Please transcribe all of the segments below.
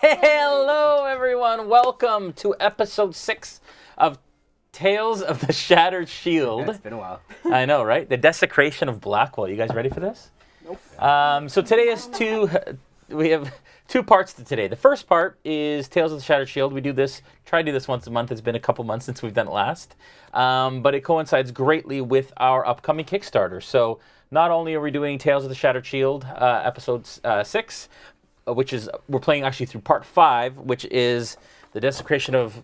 Hello, everyone. Welcome to episode 6 of Tales of the Shattered Shield. It's been a while. I know, right? The Desecration of Blackwell. You guys ready for this? Nope. So today is we have two parts to today. The first part is Tales of the Shattered Shield. We try to do this once a month. It's been a couple months since we've done it last. But it coincides greatly with our upcoming Kickstarter. So not only are we doing Tales of the Shattered Shield, episode 6, which is, we're playing actually through part 5, which is the Desecration of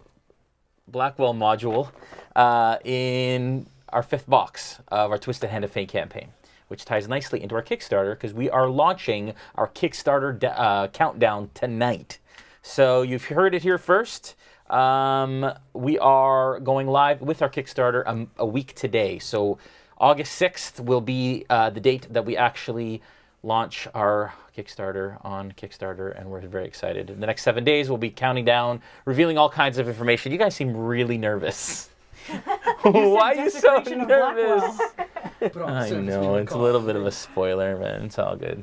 Blackwell module in our 5th box of our Twisted Hand of Fate campaign, which ties nicely into our Kickstarter because we are launching our Kickstarter countdown tonight. So you've heard it here first. We are going live with our Kickstarter a week today. So August 6th will be the date that we actually launch our Kickstarter on Kickstarter, and we're very excited. In the next 7 days, we'll be counting down, revealing all kinds of information. You guys seem really nervous. Why are you so nervous? I know, it's a little bit of a spoiler, man. It's all good.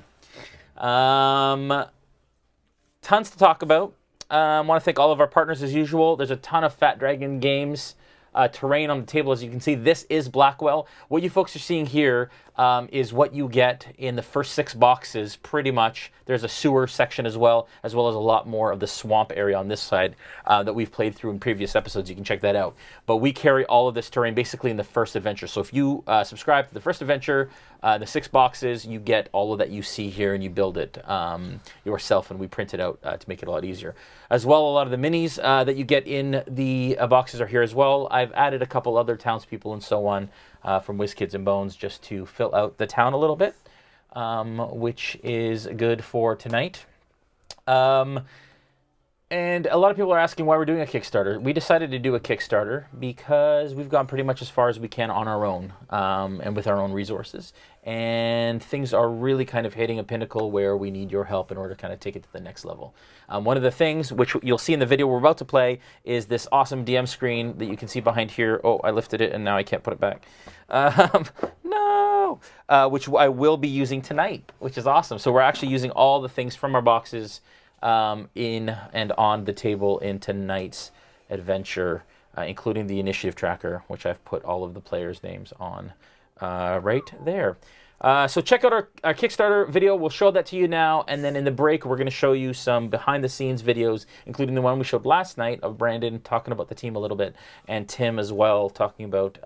Tons to talk about. I want to thank all of our partners as usual. There's a ton of Fat Dragon Games terrain on the table. As you can see, this is Blackwell. What you folks are seeing here is what you get in the first 6 boxes, pretty much. There's a sewer section as well as a lot more of the swamp area on this side that we've played through in previous episodes. You can check that out. But we carry all of this terrain basically in the first adventure. So if you subscribe to the first adventure, the 6 boxes, you get all of that you see here, and you build it yourself, and we print it out to make it a lot easier. As well, a lot of the minis that you get in the boxes are here as well. I've added a couple other townspeople and so on from WizKids and Bones just to fill out the town a little bit, which is good for tonight. And a lot of people are asking why we're doing a Kickstarter. We decided to do a Kickstarter because we've gone pretty much as far as we can on our own and with our own resources. And things are really kind of hitting a pinnacle where we need your help in order to kind of take it to the next level. One of the things, which you'll see in the video we're about to play, is this awesome DM screen that you can see behind here. Oh, I lifted it and now I can't put it back. No! Which I will be using tonight, which is awesome. So we're actually using all the things from our boxes in and on the table in tonight's adventure, including the initiative tracker, which I've put all of the players' names on right there. So check out our Kickstarter video. We'll show that to you now, and then in the break, we're going to show you some behind-the-scenes videos, including the one we showed last night of Brandon talking about the team a little bit, and Tim as well talking about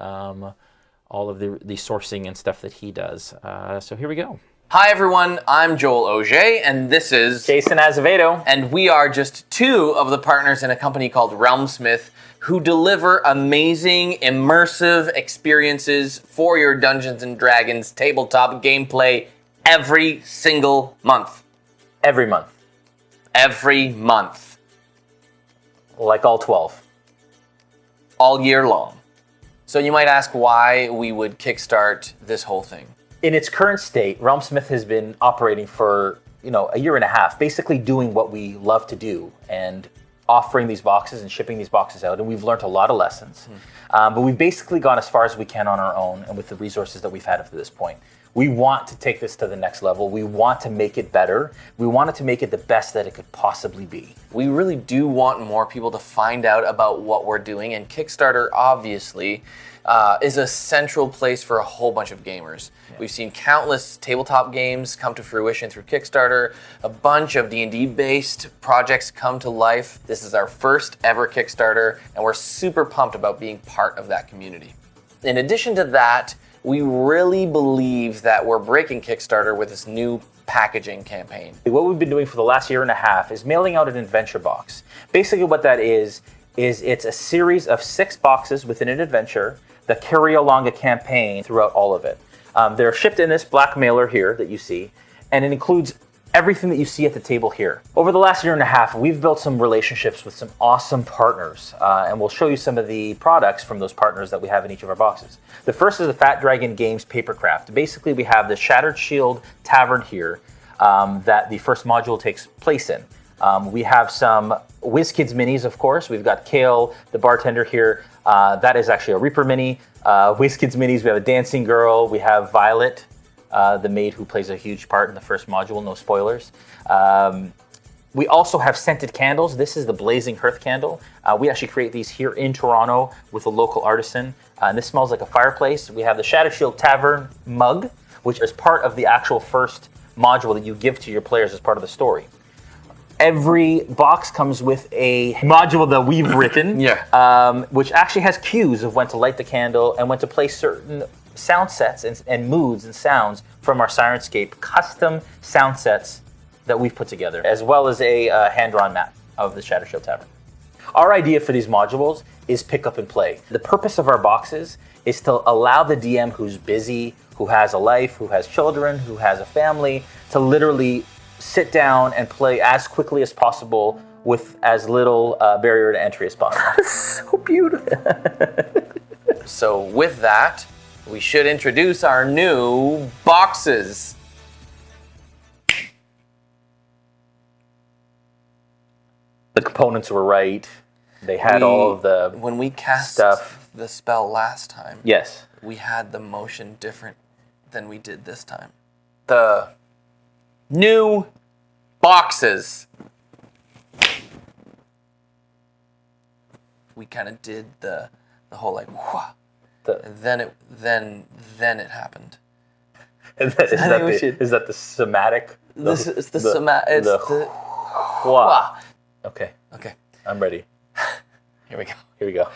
all of the sourcing and stuff that he does. So here we go. Hi everyone, I'm Joel Auger, and this is Jason Azevedo. And we are just 2 of the partners in a company called RealmSmith who deliver amazing, immersive experiences for your Dungeons & Dragons tabletop gameplay every single month. Every month. Every month. Like all 12. All year long. So you might ask why we would kickstart this whole thing. In its current state, RealmSmith has been operating for, a year and a half, basically doing what we love to do and offering these boxes and shipping these boxes out. And we've learned a lot of lessons. But we've basically gone as far as we can on our own and with the resources that we've had up to this point. We want to take this to the next level. We want to make it better. We wanted to make it the best that it could possibly be. We really do want more people to find out about what we're doing, and Kickstarter obviously is a central place for a whole bunch of gamers. Yeah. We've seen countless tabletop games come to fruition through Kickstarter, a bunch of D&D based projects come to life. This is our first ever Kickstarter, and we're super pumped about being part of that community. In addition to that, we really believe that we're breaking Kickstarter with this new packaging campaign. What we've been doing for the last year and a half is mailing out an adventure box. Basically what that is it's a series of 6 boxes within an adventure that carry along a campaign throughout all of it. They're shipped in this black mailer here that you see, and it includes everything that you see at the table here. Over the last year and a half, we've built some relationships with some awesome partners, and we'll show you some of the products from those partners that we have in each of our boxes. The first is the Fat Dragon Games Papercraft. Basically, we have the Shattered Shield Tavern here that the first module takes place in. We have some WizKids minis, of course. We've got Kale, the bartender here. That is actually a Reaper mini. WizKids minis, we have a Dancing Girl. We have Violet, the maid who plays a huge part in the first module, no spoilers. We also have scented candles. This is the Blazing Hearth candle. We actually create these here in Toronto with a local artisan. And this smells like a fireplace. We have the Shattered Shield Tavern mug, which is part of the actual first module that you give to your players as part of the story. Every box comes with a module that we've written, which actually has cues of when to light the candle and when to play certain sound sets and moods and sounds from our Sirenscape custom sound sets that we've put together, as well as a hand-drawn map of the Shattered Shield Tavern. Our idea for these modules is pick up and play. The purpose of our boxes is to allow the DM who's busy, who has a life, who has children, who has a family, to literally sit down and play as quickly as possible with as little barrier to entry as possible. That's so beautiful. So with that, we should introduce our new boxes. The components were right. They had all of the when we cast stuff. The spell last time. Yes. We had the motion different than we did this time. The new boxes. We kind of did the whole like whoosh, and then it happened. Is that the somatic? This is the somatic. It's the whoosh. Okay. Okay. I'm ready. Here we go. Here we go.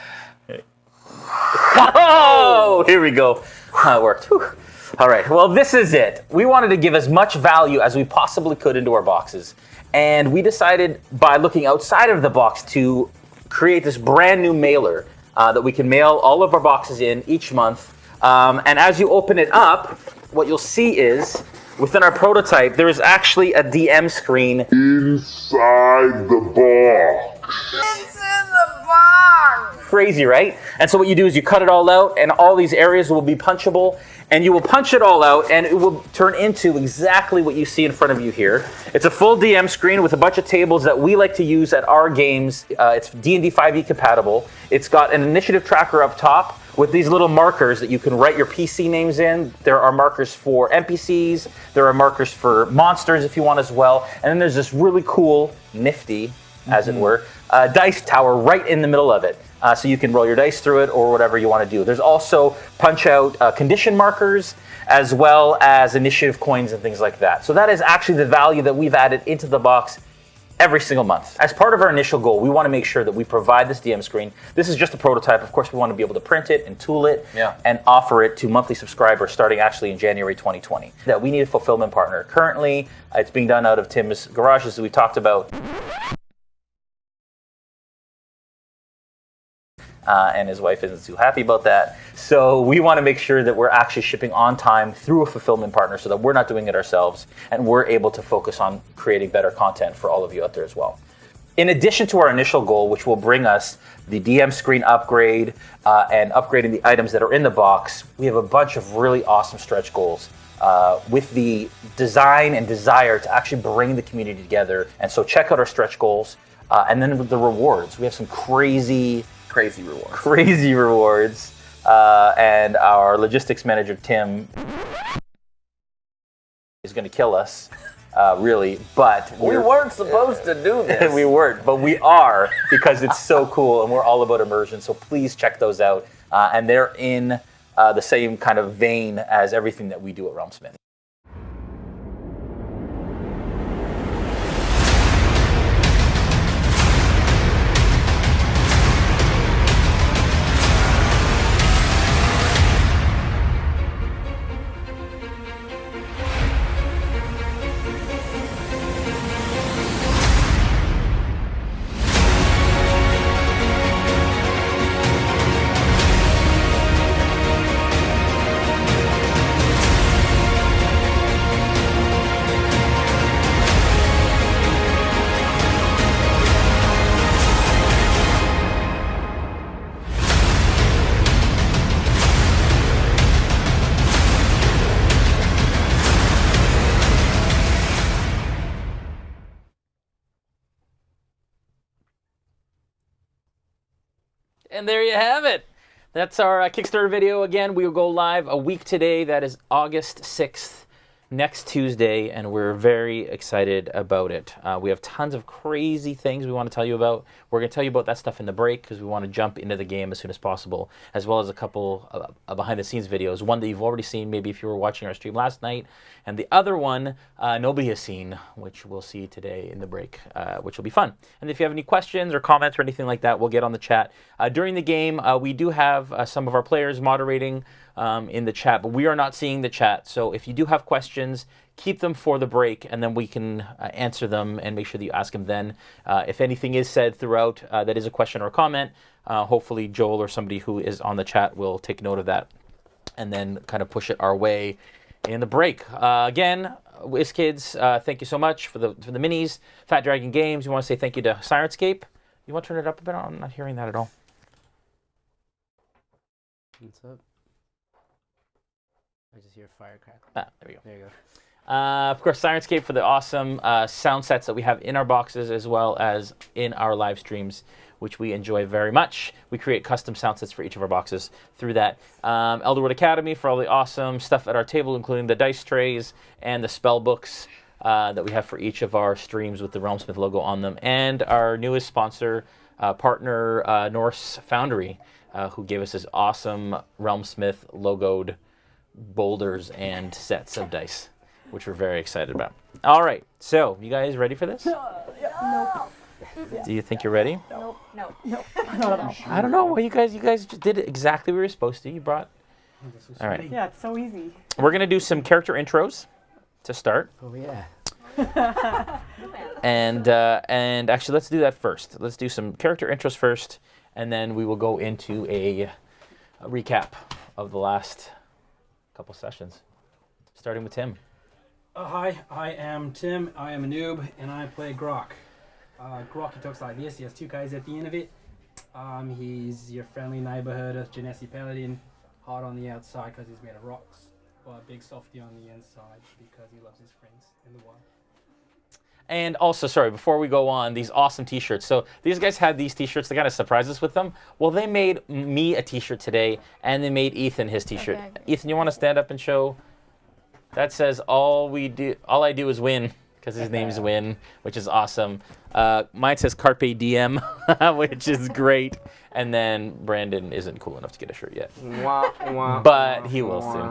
Oh, here we go. It worked. Whew. All right. Well, this is it. We wanted to give as much value as we possibly could into our boxes. And we decided by looking outside of the box to create this brand new mailer that we can mail all of our boxes in each month. And as you open it up, what you'll see is within our prototype, there is actually a DM screen inside the box. It's in the box! Crazy, right? And so what you do is you cut it all out, and all these areas will be punchable, and you will punch it all out, and it will turn into exactly what you see in front of you here. It's a full DM screen with a bunch of tables that we like to use at our games. It's D&D 5e compatible. It's got an initiative tracker up top with these little markers that you can write your PC names in. There are markers for NPCs. There are markers for monsters if you want as well. And then there's this really cool, nifty, as it were, dice tower right in the middle of it. So you can roll your dice through it or whatever you want to do. There's also punch-out condition markers as well as initiative coins and things like that. So that is actually the value that we've added into the box every single month. As part of our initial goal, we want to make sure that we provide this DM screen. This is just a prototype. Of course, we want to be able to print it and tool it and offer it to monthly subscribers starting actually in January 2020. That we need a fulfillment partner. Currently, it's being done out of Tim's garage, as we talked about. And his wife isn't too happy about that. So we want to make sure that we're actually shipping on time through a fulfillment partner so that we're not doing it ourselves and we're able to focus on creating better content for all of you out there as well. In addition to our initial goal, which will bring us the DM screen upgrade and upgrading the items that are in the box, we have a bunch of really awesome stretch goals with the design and desire to actually bring the community together. And so check out our stretch goals. And then the rewards. We have some crazy rewards. And our logistics manager, Tim, is going to kill us, really. But we weren't supposed to do this. We weren't, but we are because it's so cool and we're all about immersion. So please check those out. And they're in the same kind of vein as everything that we do at RealmSmith. And there you have it. That's our Kickstarter video. Again, we will go live a week today. That is August 6th. next Tuesday, and we're very excited about it. We have tons of crazy things we want to tell you about. We're going to tell you about that stuff in the break because we want to jump into the game as soon as possible, as well as a couple of behind-the-scenes videos. One that you've already seen, maybe if you were watching our stream last night, and the other one nobody has seen, which we'll see today in the break, which will be fun. And if you have any questions or comments or anything like that, we'll get on the chat. During the game, we do have some of our players moderating in the chat, but we are not seeing the chat. So if you do have questions, keep them for the break, and then we can answer them and make sure that you ask them then. If anything is said throughout that is a question or a comment, hopefully Joel or somebody who is on the chat will take note of that and then kind of push it our way in the break. Again, WizKids, thank you so much for the minis. Fat Dragon Games, you want to say thank you to Sirenscape? You want to turn it up a bit? I'm not hearing that at all. What's up? I just hear a firecracker. There we go. There you go. Of course, Sirenscape for the awesome sound sets that we have in our boxes as well as in our live streams, which we enjoy very much. We create custom sound sets for each of our boxes through that. Elderwood Academy for all the awesome stuff at our table, including the dice trays and the spell books that we have for each of our streams with the RealmSmith logo on them. And our newest sponsor, partner, Norse Foundry, who gave us this awesome RealmSmith logoed boulders and sets of dice, which we're very excited about. All right, so you guys ready for this? Nope. Do you think you're ready? Nope. I don't know. Well, you guys just did it exactly what we were supposed to. You brought. All right. Yeah, it's so easy. We're gonna do some character intros to start, Oh yeah. and actually let's do that first. Let's do some character intros first, and then we will go into a recap of the last couple sessions, starting with Tim. Hi, I am Tim. I am a noob, and I play Grokk. Grokk, he talks like this. He has two guys at the end of it. He's your friendly neighborhood Genesi Paladin, hard on the outside because he's made of rocks, but a big softy on the inside because he loves his friends in the wild. And also, sorry, before we go on, these awesome t-shirts. So these guys had these t-shirts. They kind of surprised us with them. Well, they made me a t-shirt today, and they made Ethan his t-shirt. Okay. Ethan, you want to stand up and show? That says all I do is win, because his name's Win, which is awesome. Mine says Carpe Diem, which is great. And then Brandon isn't cool enough to get a shirt yet, but he will soon.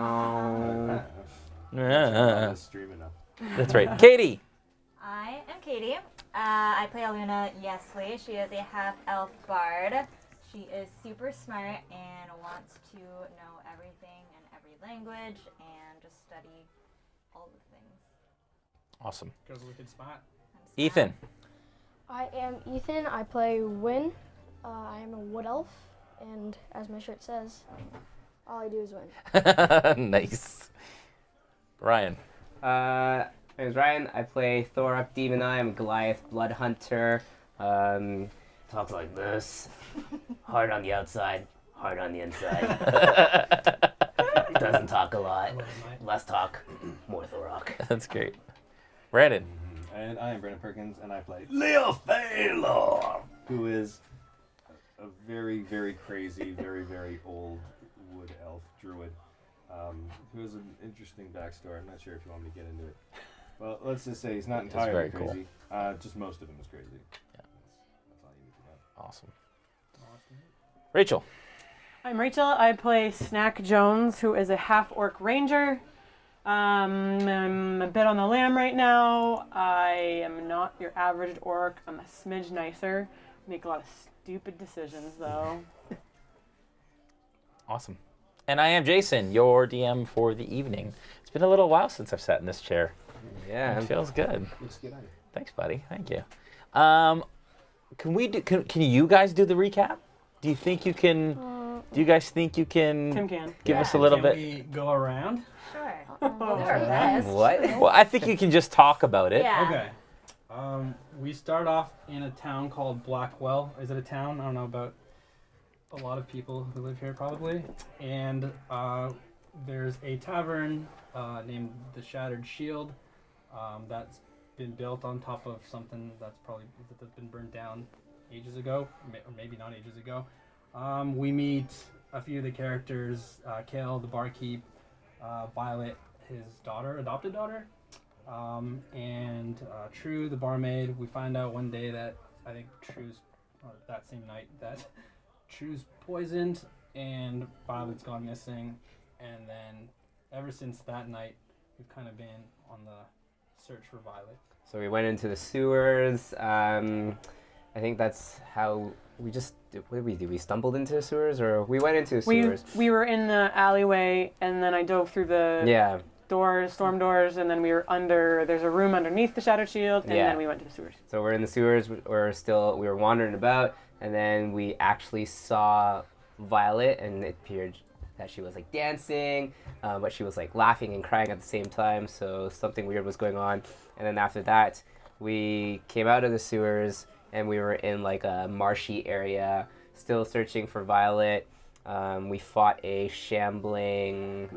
That's right. Katie. I am Katie. I play Alunna Yesley. She is a half-elf bard. She is super smart and wants to know everything and every language and just study all the things. Awesome. Goes with good spot. I'm smart. Ethan. I am Ethan. I play Win. I am a wood elf, and as my shirt says, all I do is win. Nice. Ryan. My name's Ryan. I play Thorok Demon Eye. I'm a Goliath Blood Hunter. Talks like this. Hard on the outside, hard on the inside. Doesn't talk a lot. Less talk, more Thorok. That's great. Brandon. And I am Brandon Perkins, and I play Leo Phalor, who is a very, very crazy, very, very old wood elf druid, who has an interesting backstory. I'm not sure if you want me to get into it. Well, let's just say he's not entirely very cool. crazy. Just most of him is crazy. Yeah. That's all you need to know. Awesome. Rachel. I'm Rachel. I play Snak Jones, who is a half-orc ranger. I'm a bit on the lam right now. I am not your average orc. I'm a smidge nicer. Make a lot of stupid decisions, though. Awesome. And I am Jason, your DM for the evening. It's been a little while since I've sat in this chair. Yeah. It feels good. Looks good on you. Thanks, buddy. Thank you. Can you guys do the recap? Do you think you can? Do you guys think you can? Tim can. Give us a little Can bit. we go around? Sure. We'll do our best. What? Well, I think you can just talk about it. Yeah. Okay. We start off in a town called Blackwell. Is it a town? I don't know about a lot of people who live here probably. And there's a tavern named the Shattered Shield that's been built on top of something that's been burned down ages ago, or maybe not ages ago. We meet a few of the characters, Kale, the barkeep, Violet, his adopted daughter, and True, the barmaid. We find out one day that I think that same night that True's poisoned and Violet's gone missing, and then ever since that night, we've kind of been on the search for Violet. So we went into the sewers. I think that's how we just. What did we do? We stumbled into the sewers, or we went into the sewers. We were in the alleyway, and then I dove through the storm doors, and then we were under. There's a room underneath the Shattered Shield, and then we went to the sewers. So we're in the sewers. We were wandering about, and then we actually saw Violet, and it appeared that she was like dancing, but she was like laughing and crying at the same time. So something weird was going on. And then after that, we came out of the sewers, and we were in like a marshy area, still searching for Violet. We fought a shambling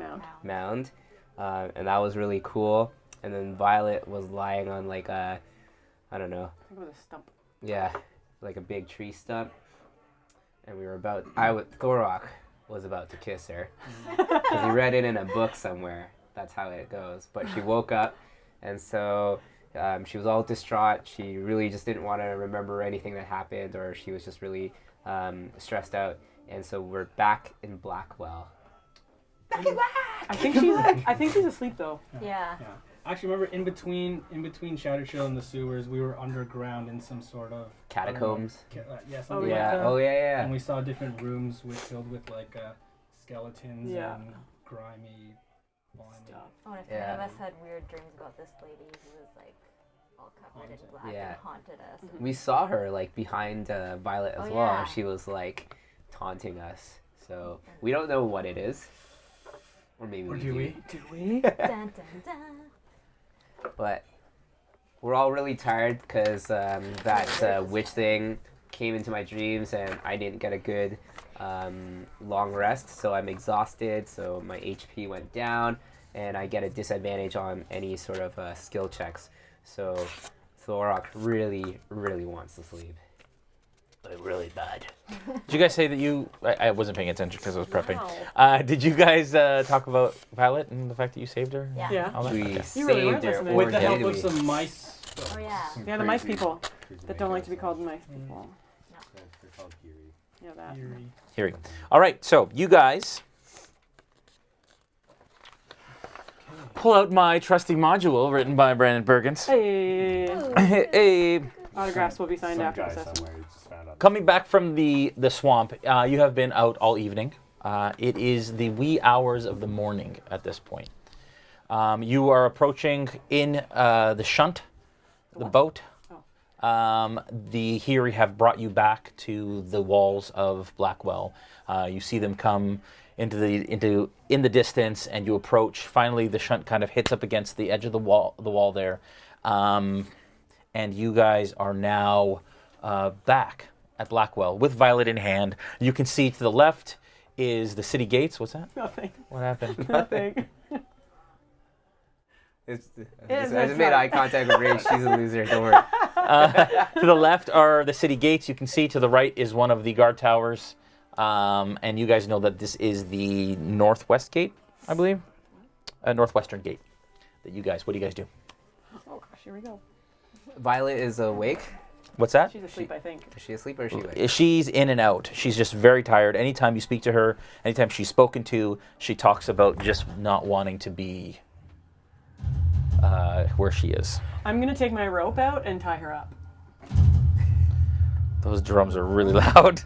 mound, and that was really cool. And then Violet was lying on like I don't know. I think it was a stump. Yeah, like a big tree stump. And Thorok was about to kiss her. Because he read it in a book somewhere. That's how it goes. But she woke up, and so she was all distraught. She really just didn't want to remember anything that happened, or she was just really stressed out. And so we're back in Blackwell. Back in Black! I think she's asleep though. Yeah. Actually, remember in between Shattered Shield and the sewers, we were underground in some sort of catacombs. Something like that. Oh yeah. And we saw different rooms filled with like skeletons and grimy stuff. Oh, and if any of us had weird dreams about this lady who was like all covered in black and haunted us. Mm-hmm. We saw her like behind Violet as well. Yeah. She was like taunting us. So we don't know what it is. Or maybe do we? Do we? Dun, dun, dun. But we're all really tired because that witch thing came into my dreams, and I didn't get a good long rest, so I'm exhausted, so my HP went down, and I get a disadvantage on any sort of skill checks. So Thorok really, really wants to sleep. But really bad. Did you guys say that I wasn't paying attention because I was prepping. Did you guys talk about Violet and the fact that you saved her? Yeah. All that? We Okay. saved her. listening. With the help of some mice. Oh yeah. Yeah, the mice people that don't like to be called mice people. They're called Kiri. Yeah, that. Here we go. All right, so you guys pull out my trusty module written by Brandon Perkins. Hey. Hey. Autographs will be signed Some after guy the session. somewhere you just found out. Coming back from the swamp, you have been out all evening. It is the wee hours of the morning at this point. You are approaching in the shunt, the boat. The Hiri have brought you back to the walls of Blackwell. You see them come in the distance, and you approach. Finally, the shunt kind of hits up against the edge of the wall there, and you guys are now back at Blackwell with Violet in hand. You can see to the left is the city gates. What's that? Nothing. What happened? Nothing. I just made eye contact with Rach. She's a loser. Don't worry. To the left are the city gates. You can see to the right is one of the guard towers. And you guys know that this is the northwest gate, I believe. Northwestern gate. What do you guys do? Oh gosh, here we go. Violet is awake. What's that? She's asleep, I think. Is she asleep or is she awake? She's in and out. She's just very tired. Anytime you speak to her, anytime she's spoken to, she talks about just not wanting to be where she is. I'm gonna take my rope out and tie her up. Those drums are really loud.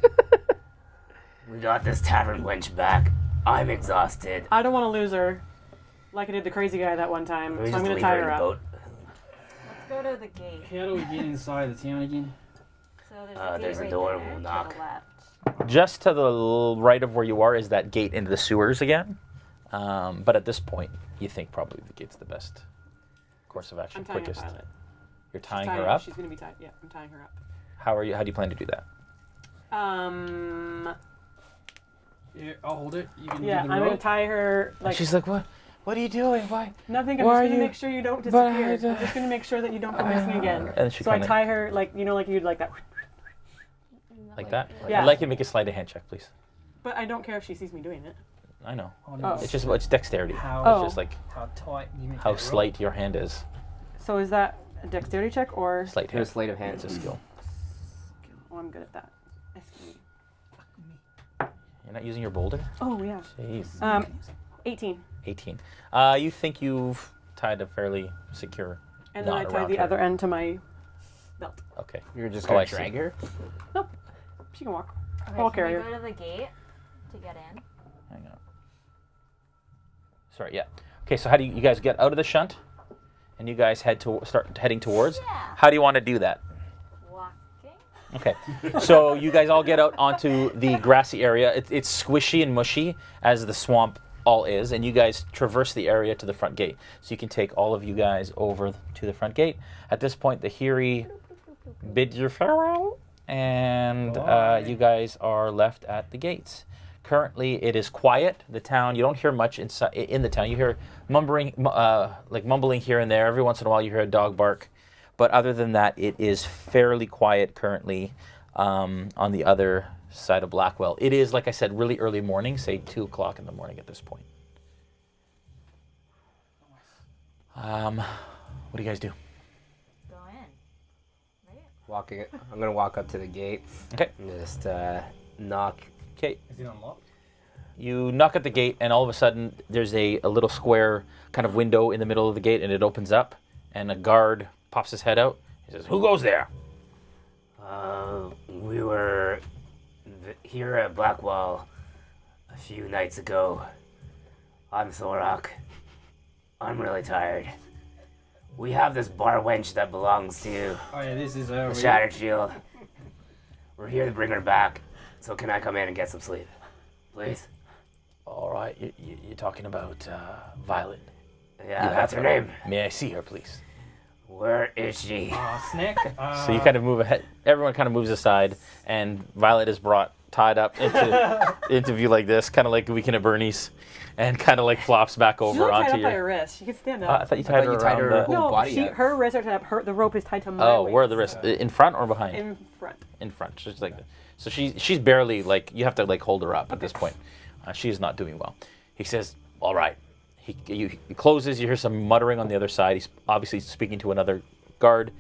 We got this tavern wench back. I'm exhausted. I don't want to lose her, like I did the crazy guy that one time. So I'm gonna tie her up. Let's go to the gate. How do we get inside the town again? So there's a There's gate a door, right we'll there, knock. to the left. Just to the right of where you are is that gate into the sewers again. But at this point, you think probably the gate's the best course of action, I'm tying quickest. up Violet. You're tying She's her up? She's gonna be tied. Yeah, I'm tying her up. How do you plan to do that? Yeah, I'll hold it. You can do Yeah, the I'm gonna rope. tie her like. She's like, what? What are you doing? Why? Nothing. I'm Why just are gonna you- make sure you don't But disappear. I- I'm just gonna make sure that you don't go missing again. And she So I kinda- tie her like like you'd like that. Like that? Yeah. I'd like you to make a sleight of hand check, please. But I don't care if she sees me doing it. I know. Oh, no. It's dexterity. How, It's just like how tight do you make how that roll? slight your hand is. So is that a dexterity check or? Slight Your hand. sleight of hand. It's a skill. Oh, I'm good at that. Estimate. You're not using your boulder? Oh yeah. Jeez. 18. 18. You think you've tied a fairly secure And then I knot tie around the her. other end to my belt. Okay. You're just Oh, gonna I see. drag her? Nope. She can walk. Okay, I'll can carry we her. go to the gate to get in? Hang on. Sorry, yeah. Okay, so how do you guys get out of the shunt? And you guys start heading towards? Yeah. How do you want to do that? Walking. Okay, so you guys all get out onto the grassy area. It's squishy and mushy, as the swamp all is, and you guys traverse the area to the front gate. So you can take all of you guys over to the front gate. At this point, the Hiri bid your farewell, and you guys are left at the gates. Currently, it is quiet. The town, you don't hear much in the town. You hear mumbling here and there. Every once in a while, you hear a dog bark. But other than that, it is fairly quiet currently on the other side of Blackwell. It is, like I said, really early morning, say 2 o'clock in the morning at this point. What do you guys do? Go in. Right? I'm gonna walk up to the gate. Okay. And just knock. Okay. Is it unlocked? You knock at the gate, and all of a sudden, there's a little square kind of window in the middle of the gate, and it opens up, and a guard pops his head out. He says, "Who goes there?" We were here at Blackwell a few nights ago. I'm Thorok. I'm really tired. We have this bar wench that belongs to Oh yeah, this is the Shattered Shield. We're here to bring her back. So can I come in and get some sleep, please? All right, you're talking about Violet. Yeah, that's her name. May I see her, please? Where is she? Snak. So you kind of move ahead. Everyone kind of moves aside, and Violet is brought tied up into view like this, kind of like Weekend at Bernie's, and kind of like flops back She's over not tied onto up by her your. wrist. She can stand up. I thought you tied her around the. whole no, body up. her wrists are tied up. The rope is tied to my Oh, waist. where are the wrists? In front or behind? In front. In front. She's like, so she's barely like you have to like hold her up at this point. She is not doing well. He says, "All right." He closes. You hear some muttering on the other side. He's obviously speaking to another guard.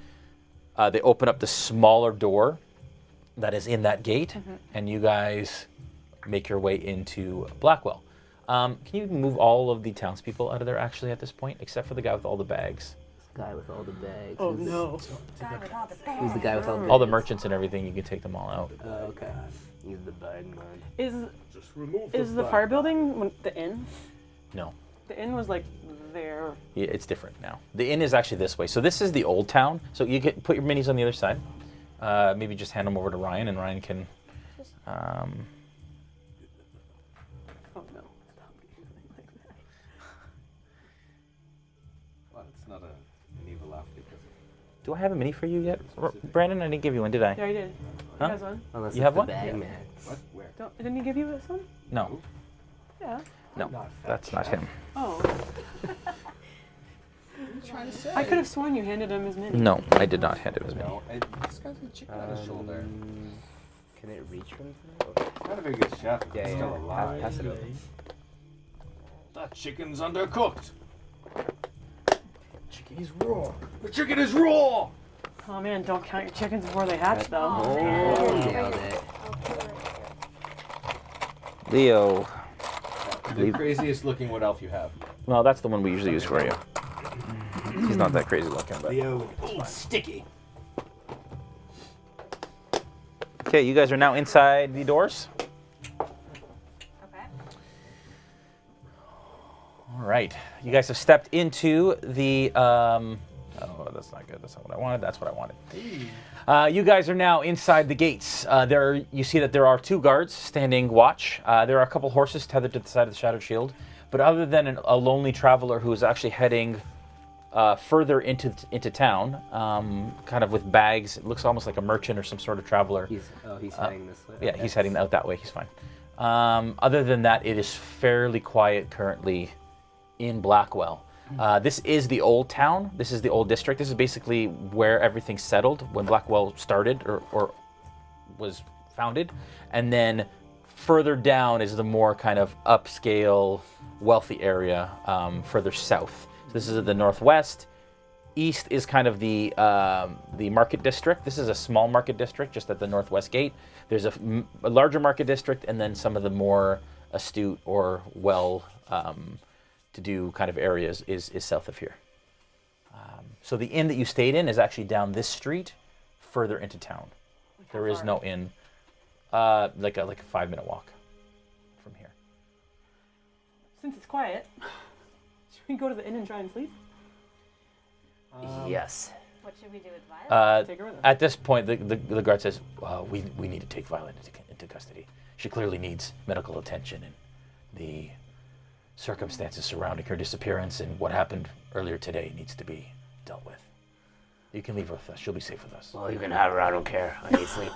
They open up the smaller door that is in that gate, and you guys make your way into Blackwell. Can you move all of the townspeople out of there actually at this point, except for the guy with all the bags? Guy with all the bags. Oh no. Who's the guy with all the All the merchants and everything, you can take them all out. Oh, okay. He's the bag man. Is the fire building the inn? No. The inn was like there. Yeah, it's different now. The inn is actually this way. So this is the old town. So you get put your minis on the other side. Maybe just hand them over to Ryan, and Ryan can. Oh no. Stop doing like that. Well, it's not an evil laugh because Do I have a mini for you yet, Brandon? I didn't give you one, did I? Yeah, I did. Huh? He has one. Unless You it's have the one? bag Yeah. man. what? Where? Didn't he give you this one? No, Yeah. no, that's not him. Oh. What are you trying to say? I could have sworn you handed him his mini. No, I did not hand it as mini. No, this guy's a chicken on his shoulder. Can it reach from He's not a very good chef. Yeah, He's yeah. still alive. Pass it over. That chicken's undercooked. Chicken is raw. The chicken is raw. Oh man, don't count your chickens before they hatch though. Oh, Nailed it. I'll put it right there. Leo. The craziest looking wood elf you have. Well, that's the one we usually use for you. He's not that crazy looking, but. Leo. Sticky. Okay, you guys are now inside the doors. Okay. All right, you guys have stepped into the. Oh, that's not good. That's not what I wanted. That's what I wanted. You guys are now inside the gates. You see that there are 2 guards standing watch. There are a couple horses tethered to the side of the Shattered Shield. But other than a lonely traveler who is actually heading further into town, kind of with bags, it looks almost like a merchant or some sort of traveler. He's heading this way. Yeah, Okay. he's heading out that way. He's fine. Other than that, it is fairly quiet currently in Blackwell. This is the old town. This is the old district. This is basically where everything settled when Blackwell started or was founded. And then further down is the more kind of upscale, wealthy area further south. So this is the northwest. East is kind of the market district. This is a small market district just at the northwest gate. There's a larger market district, and then some of the more astute or well-to-do kind of areas is south of here. So the inn that you stayed in is actually down this street, further into town. There is no inn, like a 5-minute walk from here. Since it's quiet, should we go to the inn and try and sleep? Yes. What should we do with Violet? Take her with us. At this point, the guard says, we need to take Violet into custody. She clearly needs medical attention, and the circumstances surrounding her disappearance and what happened earlier today needs to be dealt with. You can leave her with us. She'll be safe with us. Well, you can have her. I don't care. I need sleep.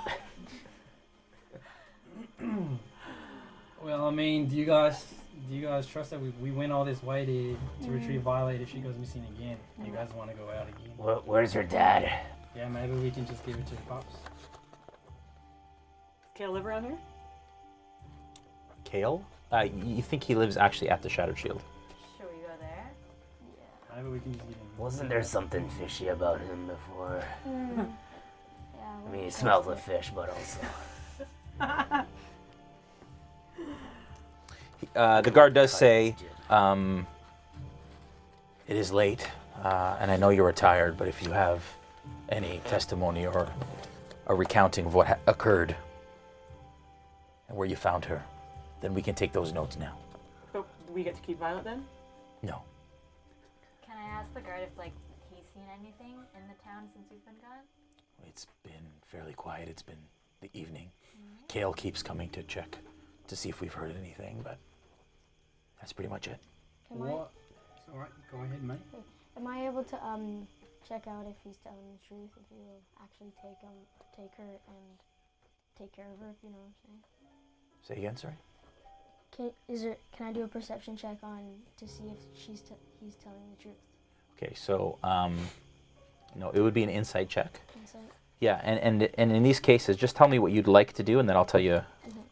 Well, I mean, do you guys trust that we went all this way to retrieve Violet if she goes missing again? Do you guys want to go out again? Where's her dad? Yeah, maybe we can just give it to the pops. Does Kale live around here? Kale? You think he lives actually at the Shattered Shield? Should we go there? Maybe we can just give him. Wasn't there something fishy about him before? Yeah, I mean, he smells like fish, but also. The guard does say, it is late, and I know you're tired, but if you have any testimony or a recounting of what occurred and where you found her, then we can take those notes now. So do we get to keep Violet then? No. Can I ask the guard if he's seen anything in the town since we've been gone? It's been fairly quiet. It's been the evening. Kale keeps coming to check to see if we've heard anything, but that's pretty much it. What? It's all right. Go ahead, mate. Am I able to check out if he's telling the truth? If he will actually take her and take care of her? If you know what I'm saying. Say again, sorry. Can I do a perception check to see if he's telling the truth? Okay, so it would be an insight check. Insight. Yeah, and in these cases, just tell me what you'd like to do, and then I'll tell you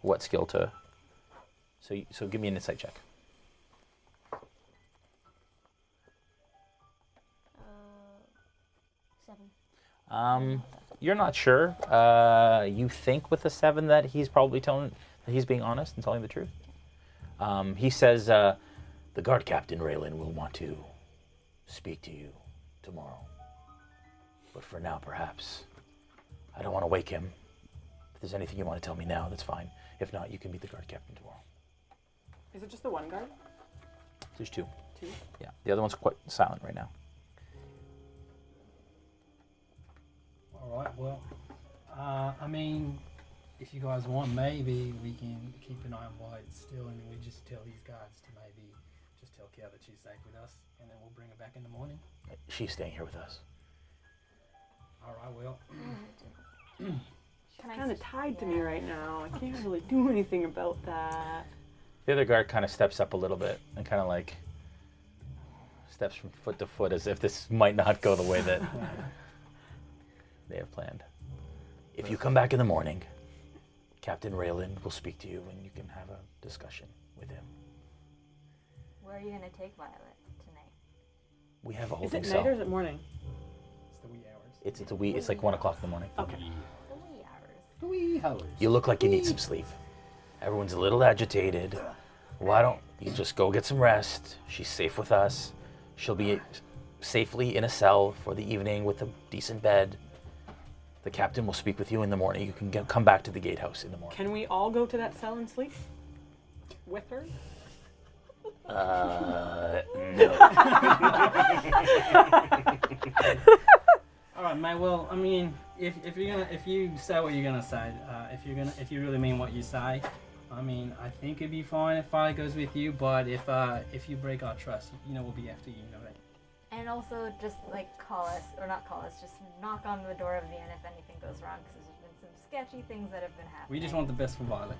what skill to. So give me an insight check. 7. You're not sure. You think with a 7 that he's probably that he's being honest and telling the truth. He says the guard captain Raylan will want to speak to you tomorrow. But for now, perhaps. I don't want to wake him. If there's anything you want to tell me now, that's fine. If not, you can meet the guard captain tomorrow. Is it just the one guard? There's 2. 2? Yeah, the other one's quite silent right now. All right. Well, I mean, if you guys want, maybe we can keep an eye on Violet still, and we just tell these guards to maybe just tell Kale that she's safe with us, and then we'll bring her back in the morning. She's staying here with us. All right. Well. She's kind of tied to me right now. I can't really do anything about that. The other guard kind of steps up a little bit and kind of steps from foot to foot as if this might not go the way that they have planned. If you come back in the morning, Captain Raylan will speak to you and you can have a discussion with him. Where are you going to take Violet tonight? We have a Is holding it cell. night or is it morning? It's the wee hours. It's like 1 o'clock in the morning. Okay. The wee hours. The wee hours. You look like you need some sleep. Everyone's a little agitated. Why don't you just go get some rest? She's safe with us. She'll be safely in a cell for the evening with a decent bed. The captain will speak with you in the morning. You can come back to the gatehouse in the morning. Can we all go to that cell and sleep? With her? No. All right, mate. Well, I mean, if you say what you're gonna say, if you really mean what you say, I mean, I think it'd be fine if I goes with you. But if you break our trust, we'll be after you. You know that. And also just call us, or not call us, just knock on the door of the inn if anything goes wrong, because there's been some sketchy things that have been happening. We just want the best for Violet.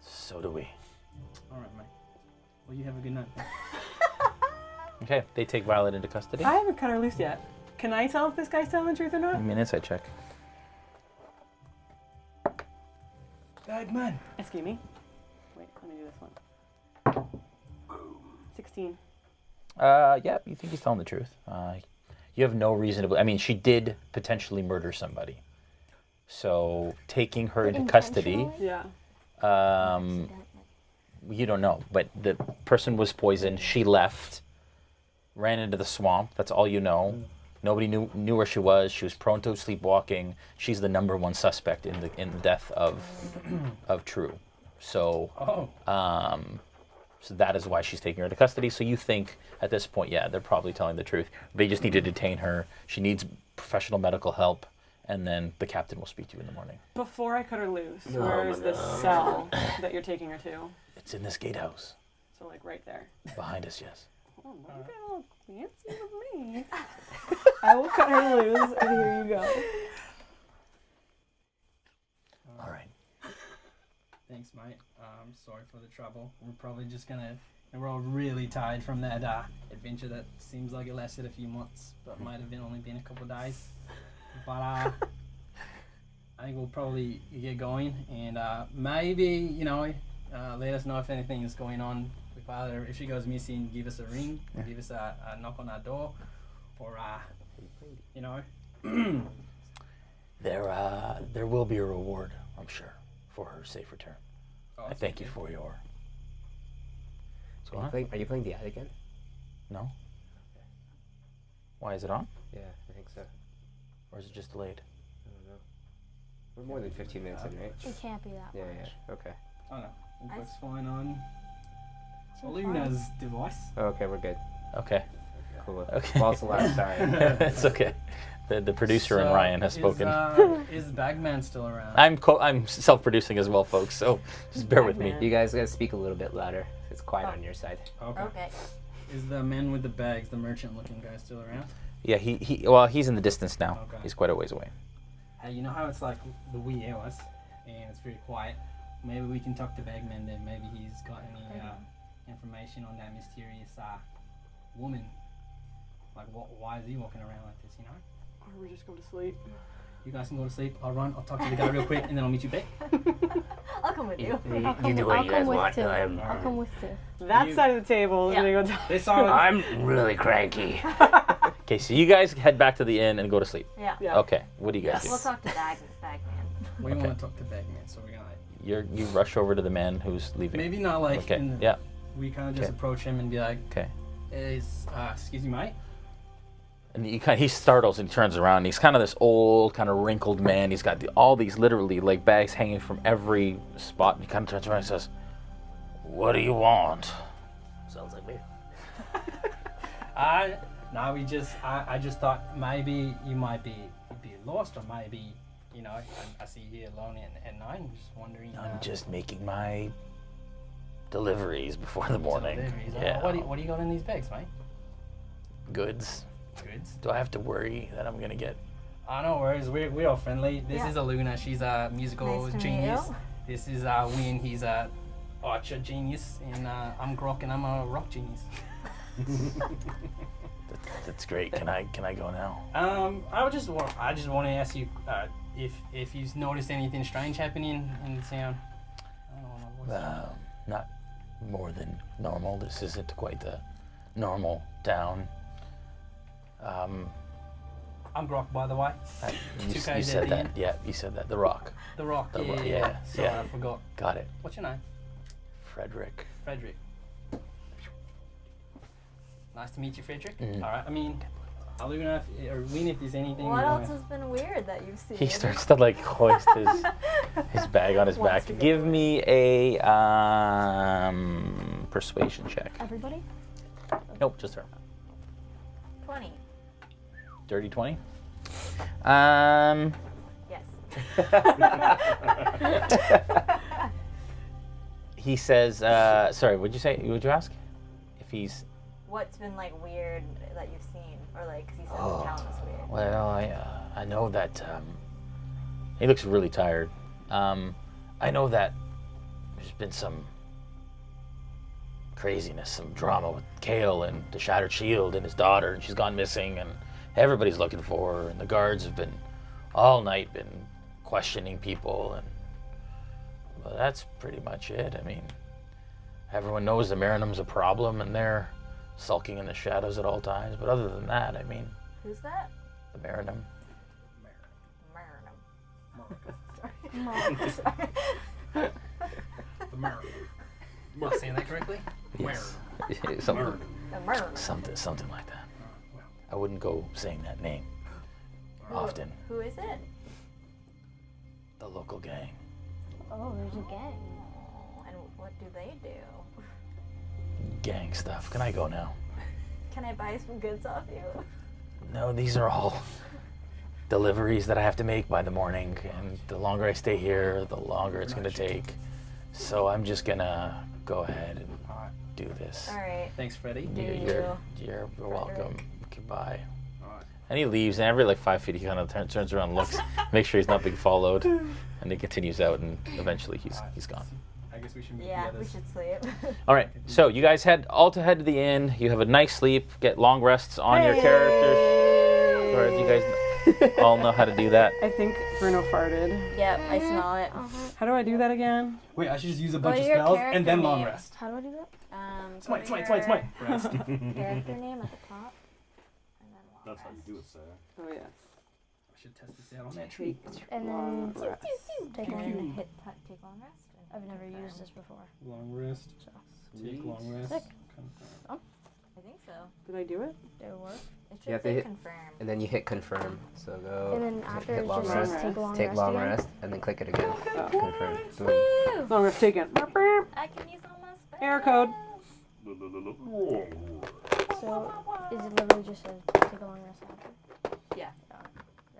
So do we. All right, mate. Well, you have a good night. Okay, they take Violet into custody. I haven't cut her loose yet. Can I tell if this guy's telling the truth or not? Give me an insight check. Bagman. Excuse me. Wait, let me do this one. 16. Yeah, you think he's telling the truth. You have no reason to. I mean, she did potentially murder somebody. So taking her into custody, Yeah. you don't know. But the person was poisoned. She left, ran into the swamp. That's all you know. Nobody knew where she was. She was prone to sleepwalking. She's the number one suspect in the death of True. So, so that is why she's taking her into custody. So you think at this point, yeah, they're probably telling the truth. They just need to detain her. She needs professional medical help, and then the captain will speak to you in the morning. Before I cut her loose, where is this cell that you're taking her to? It's in this gatehouse. So like right there. Behind us, yes. Oh, don't get all fancy with me. I will cut her loose, and here you go. All right. Thanks, mate. Sorry for the trouble. We're probably just gonna. And we're all really tired from that adventure that seems like it lasted a few months, but might have only been a couple of days. But I think we'll probably get going, and maybe let us know if anything is going on with either. If she goes missing, give us a ring, give us a knock on our door, or There will be a reward, I'm sure, for her safe return. I thank you for your. Are you playing the ad again? No. Why is it on? Yeah, I think so. Or is it just delayed? I don't know. We're more than 15 minutes in, right? It can't be that much. Yeah. Okay. oh no, it works fine on Alunna's device. Okay, we're good. Okay. Cool. Okay. False alarm. Sorry. It's okay. The producer and Ryan has spoken. Is Bagman still around? I'm self-producing as well, folks. So just bear with me. You guys gotta speak a little bit louder. It's quiet on your side. Okay. Is the man with the bags, the merchant-looking guy, still around? Yeah, he's in the distance now. Okay. He's quite a ways away. Hey, you know how it's like the wee hours and it's very quiet? Maybe we can talk to Bagman then. Maybe he's got any information on that mysterious woman. Like, why is he walking around like this, Or we just go to sleep. You guys can go to sleep. I'll run. I'll talk to the guy real quick, and then I'll meet you back. I'll come with you. You do what you guys want. I'll come with too. That side of the table is Yeah. gonna go down. This song. I'm really cranky. Okay, so you guys head back to the inn and go to sleep. Yeah. Yeah. Okay, what do you guys We'll do? talk to Bagman. We Okay. want to talk to Bagman, so we're gonna You rush over to the man who's leaving. maybe not like. Okay. In the, Yeah. We kind of just Okay. approach him and be like, Okay. excuse me, mate. And he startles and turns around. He's kind of this old, kind of wrinkled man. He's got all these literally like bags hanging from every spot. And he kind of turns around and says, "What do you want?" Sounds like me. I just thought maybe you might be lost, or maybe I see you here alone at night. I'm just wondering. I'm just making my deliveries before the morning. deliveries. Yeah. What do you got in these bags, mate? Goods. Goods. Do I have to worry that I'm gonna get? No worries. We're all friendly. This Yeah. is Alunna. She's a musical Nice to meet genius. you. This is Win. He's a archer genius, and I'm Grokk, and I'm a rock genius. That's great. Can I go now? I just want to ask you if you've noticed anything strange happening in the town. I don't know. Not more than normal. This isn't quite the normal town. I'm Grokk, by the way. You 2Ks said at the that. end. Yeah, you said that. The Rock. The Rock. The Rock, Yeah. yeah, Sorry, yeah. I forgot. Got it. What's your name? Frederick. Frederick. Nice to meet you, Frederick. Mhm. All right. I mean, Alunna, or Win, if there's anything. What you else wanna- has been weird that you've seen? He starts to like hoist his bag on his Wants back. to get Give me a persuasion check. Everybody? Nope, just her. 20. Dirty 20. Yes. He says, sorry, what'd you say? What'd you ask? If he's, What's been like weird that you've seen, or like, because he said the town was weird. well, I know that, he looks really tired. I know that there's been some craziness, some drama with Kale and the Shattered Shield and his daughter, and she's gone missing, and everybody's looking for her, and the guards have been all night questioning people, and Well, that's pretty much it. I mean, everyone knows the Marinum's a problem and they're sulking in the shadows at all times. But other than that, I mean... Who's that? The Marinum. Marinum. Sorry. The Marinum. Am I saying that correctly? Yes. The Marinum. Something like that. I wouldn't go saying that name often. Who is it? The local gang. Oh, there's a gang. And what do they do? Gang stuff. Can I go now? Can I buy some goods off you? No, these are all deliveries that I have to make by the morning, and the longer I stay here, the longer it's going to take. So I'm just going to go ahead and do this. All right. Thanks, Freddie. You're welcome. Goodbye. And he leaves, and every like 5 feet, he kind of turns around, and looks, make sure he's not being followed, and he continues out, and eventually he's gone. I guess we should meet Yeah, the we others. should sleep. All right, so you guys head to the inn. You have a nice sleep, get long rests on your characters. Or you guys all know how to do that. I think Bruno farted. Yep, I smell it. How do I do that again? Wait, I should just use a Go bunch to of your spells character and then long name. rest. How do I do that? Go to Smite. your Rest. Character name at the top. And then long That's how rest. you do it, Sarah. Oh yes. I should test this out on that tree. And then take And then long. take long rest. and I've never confirm. used this before. Long rest. So, Take long rest. Sick. Confirm. I think so. Did I do it? did it work? It You should have to say hit- confirm. And then you hit confirm. So go. And then after hit it's long just rest. says take long Take rest long again. rest, and then click it again. Oh. Confirm. Boom. Woo! Long rest taken. Burp, burp. I can use all my spells. Error code. So is it literally just says take a long rest after? Yeah. Oh,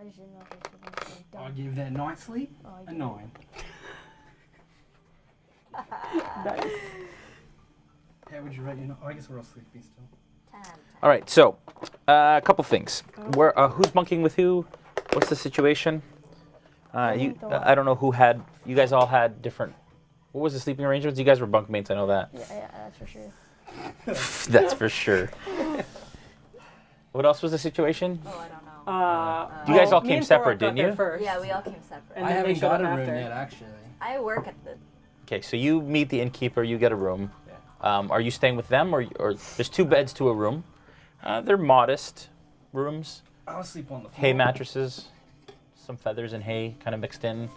I just didn't know if it's supposed to be I'll done. give that night sleep Oh, I a did. 9. Nice. How would you rate your? I guess we're all sleepy still. 10. All right, so a couple things. Where who's bunking with who? What's the situation? I don't know who had. You guys all had different. What was the sleeping arrangements? You guys were bunkmates. I know that. Yeah, that's for sure. That's for sure. What else was the situation? Oh, I don't know. You guys all me came and separate, Thorok got didn't there you? First. Yeah, we all came separate. And I then they haven't showed got a up room after. yet, actually. I work at the. Okay, so you meet the innkeeper. You get a room. Are you staying with them, or there's 2 beds to a room? They're modest rooms. I'll sleep on the floor. Hay mattresses, some feathers and hay kind of mixed in.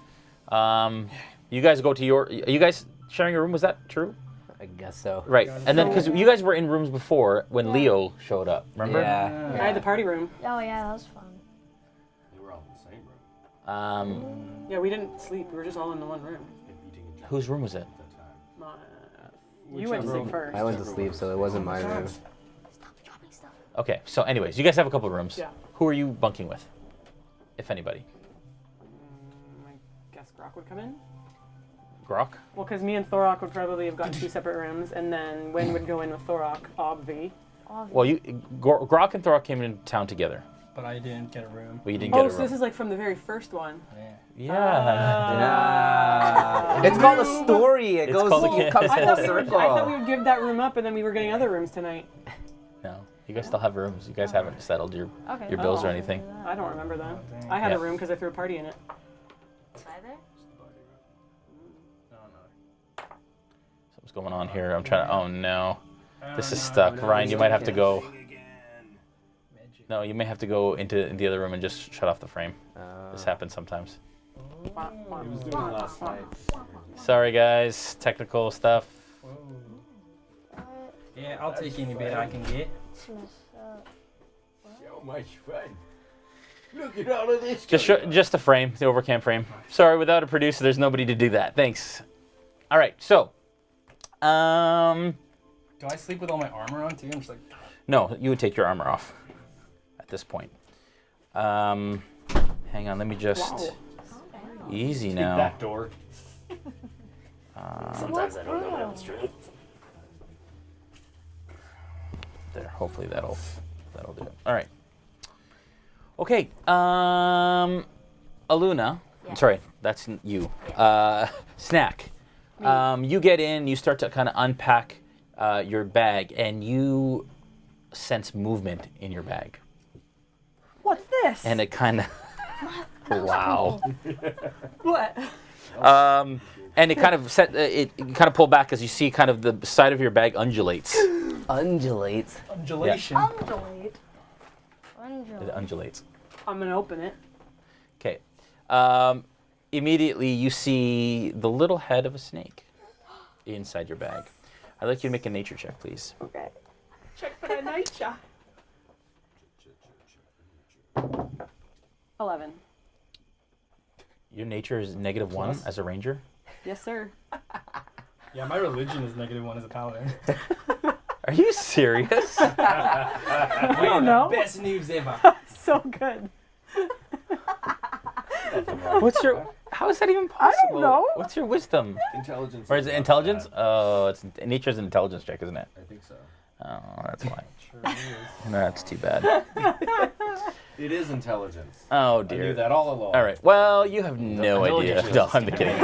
You guys go to your. Are you guys sharing a room? Was that true? I guess so. Right. And then because you guys were in rooms before when Leo showed up, remember? Yeah. I had the party room. Oh yeah, that was fun. They were all in the same room. Yeah, we didn't sleep. We were just all in the one room. And eating a drink Whose room was it? at that time. You went to sleep first. I went to sleep, so it wasn't my room. Okay. So, anyways, you guys have a couple of rooms. Yeah. Who are you bunking with, if anybody? I guess Grokk would come in. Grokk. Well, because me and Thorok would probably have gotten 2 separate rooms, and then Wynn would go in with Thorok, obvi. Well, Grokk and Thorok came into town together. But I didn't get a room. But you didn't get a So room. this is like from the very first one. Yeah. Yeah. It's called a story. It It's goes. called a- It comes I full thought we circle. would give that room up, and then we were getting other rooms tonight. No, you guys still have rooms. You guys haven't settled your Okay. bills or Oh. anything. I don't remember that. dang. I had Yeah. a room because I threw a party in it. Either? Something's going on here. I'm trying to. Oh no, this is no, stuck. no, Ryan, you might have to go. Magic. No, you may have to go into the other room and just shut off the frame. This happens sometimes. He was doing it last night. Sorry, guys. Technical stuff. Yeah, I'll take any bit I can get. It's messed up. So much fun. Look at all of this. Just the frame, the overcam frame. Sorry, without a producer, there's nobody to do that. Thanks. All right, so, Do I sleep with all my armor on too? I'm just like. no, you would take your armor off at this point. Hang on, let me just Wow. easy Keep now. that door. Sometimes I don't know my own strength. There, hopefully that'll do it. All right. Okay, Alunna. Yeah. Sorry, that's you. Snak. You get in, you start to kind of unpack your bag, and you sense movement in your bag. What's this? And it kind of... Wow. What? And it kind of it kind of pulled back as you see kind of the side of your bag undulates. Undulates. Undulation. Undulate. It undulates. I'm gonna open it. Okay. Immediately you see the little head of a snake inside your bag. I'd like you to make a nature check, please. Okay. Check for the nature. 11. Your nature is -1 as a ranger. Yes, sir. Yeah, my religion is -1 as a paladin. Are you serious? I don't know. Best noobs ever. So good. How is that even possible? know. What's your wisdom? Intelligence. Or is it intelligence? Oh, nature's an intelligence check, isn't it? I think so. Oh, that's why. Sure is. That's too bad. It is intelligence. Oh I knew dear. that all along. All right. Well, you have no I told you idea. she was No, I'm kidding.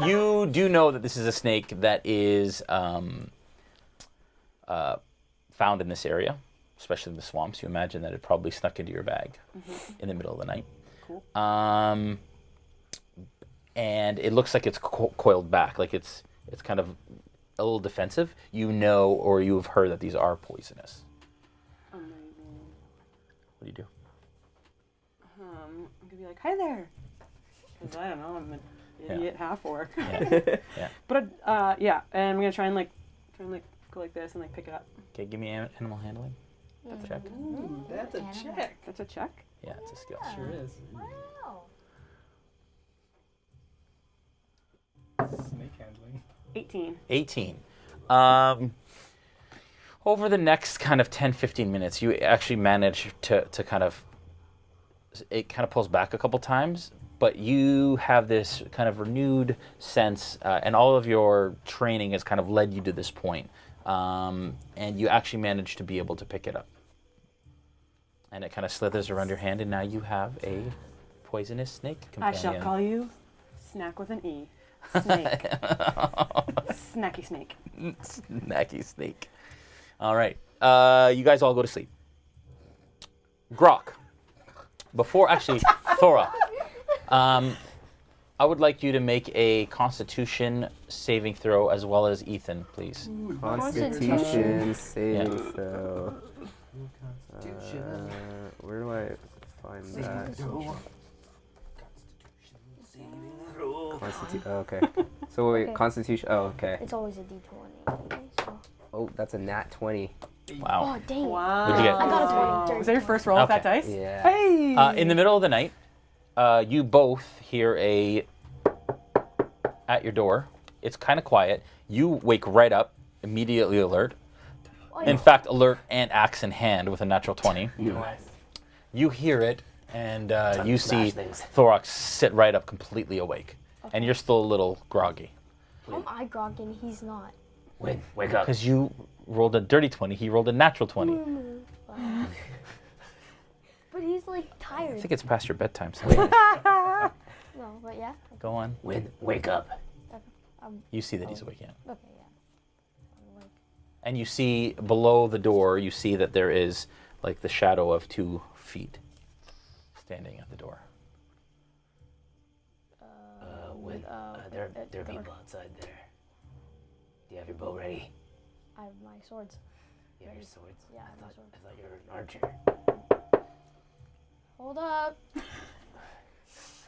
You do know that this is a snake that is found in this area, especially in the swamps. You imagine that it probably snuck into your bag in the middle of the night. Cool. And it looks like it's coiled back, like it's kind of a little defensive. You know, or you have heard that these are poisonous. Amazing. What do you do? I'm gonna be like, hi there. Because I don't know, I'm an idiot half orc. Yeah. Yeah. But yeah, and I'm gonna try and go like this and like pick it up. Okay, give me animal handling. Check. Ooh, that's a check. That's a check. Yeah, it's a skill. Sure is. Wow. Snake handling. 18. 18. Over the next kind of 10-15 minutes, you actually manage to kind of, it kind of pulls back a couple times, but you have this kind of renewed sense, and all of your training has kind of led you to this point, and you actually manage to be able to pick it up. And it kind of slithers around your hand, and now you have a poisonous snake companion. I shall call you Snak with an E. Snake. Snacky snake. Snacky snake. All right. You guys all go to sleep. Grokk. Before, actually, Thorok. I would like you to make a Constitution saving throw as well as Ethan, please. Constitution saving Yeah. throw. Where do I find that? Oh, okay. So wait, Okay. Constitution. Oh, okay. It's always a D20. So. Oh, that's a nat 20. Wow. Oh, dang. Wow. What'd you get? I got a 20. Was that your first roll with that Okay. dice? Yeah. Hey! In the middle of the night, you both hear at your door. It's kind of quiet. You wake right up, immediately alert. In fact, alert and axe in hand with a natural 20. You hear it, and you see Thorok sit right up, completely awake. And you're still a little groggy. How am I groggy and he's not? Win, wake up. Because you rolled a dirty 20, he rolled a natural 20. But he's like I tired. think it's past your bedtime, so No, but yeah. go on. Win, wake up. You see that he's awake, yeah. Okay, yeah. I'm like, And you see below the door, you see that there is like the shadow of 2 feet standing at the door. Win. There are people outside there. Do you have your bow ready? I have my swords. You have your swords? Yeah, I have my swords. I thought you were an archer. Hold up.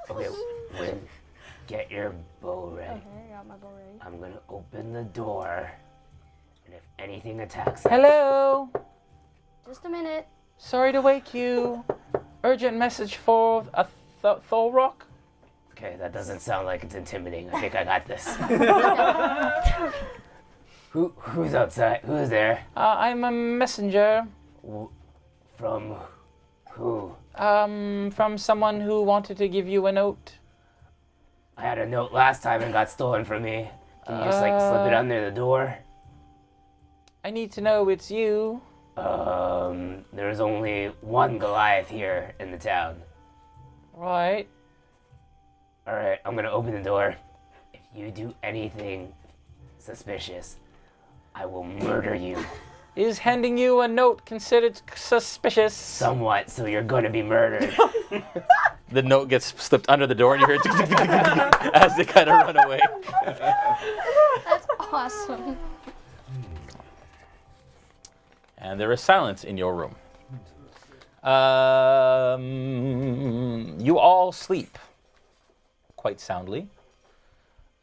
Okay, Win, get your bow ready. Okay, I got my bow ready. I'm gonna open the door, and if anything attacks Hello! Just a minute. Sorry to wake you. Urgent message for a Thorok. Okay, that doesn't sound like it's intimidating. I think I got this. Who's outside? Who's there? I'm a messenger. From who? From someone who wanted to give you a note. I had a note last time and got stolen from me. Can you just like slip it under the door? I need to know it's you. There's only one Goliath here in the town. Right. Alright, I'm gonna open the door. If you do anything suspicious, I will murder you. Is handing you a note considered suspicious? Somewhat, so you're gonna be murdered. the note gets slipped under the door, and you hear it as they kind of run away. That's awesome. And there is silence in your room. You all sleep quite soundly.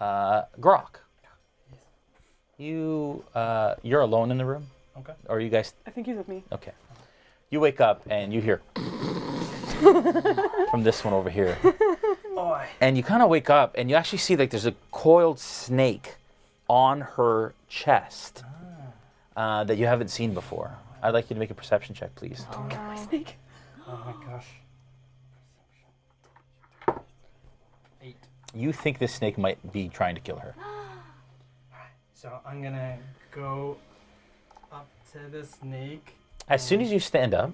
Grokk, you're alone in the room? Okay. Or are you guys? I think he's with me. Okay. You wake up and you hear from this one over here. Oi. And you kind of wake up and you actually see like there's a coiled snake on her chest that you haven't seen before. I'd like you to make a perception check, please. Oh, no. Snake. Oh my gosh. 8. You think this snake might be trying to kill her. So I'm gonna go up to the snake. As soon as you stand up,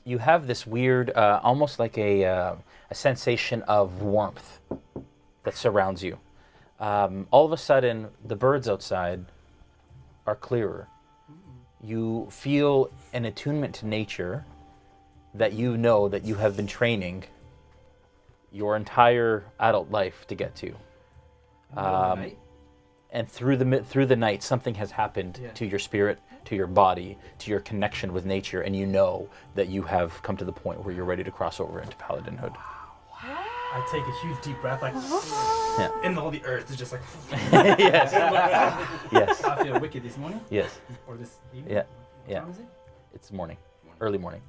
you have this weird, almost like a sensation of warmth that surrounds you. All of a sudden, the birds outside are clearer. You feel an attunement to nature that you know that you have been training your entire adult life to get to. And through the night, something has happened to your spirit, to your body, to your connection with nature, and you know that you have come to the point where you're ready to cross over into paladinhood. I take a huge deep breath, like, and all the earth is just like. Yes. Yes. I feel wicked this morning. Yes. Or this evening. Yeah. What Yeah. time is it? It's morning, early morning.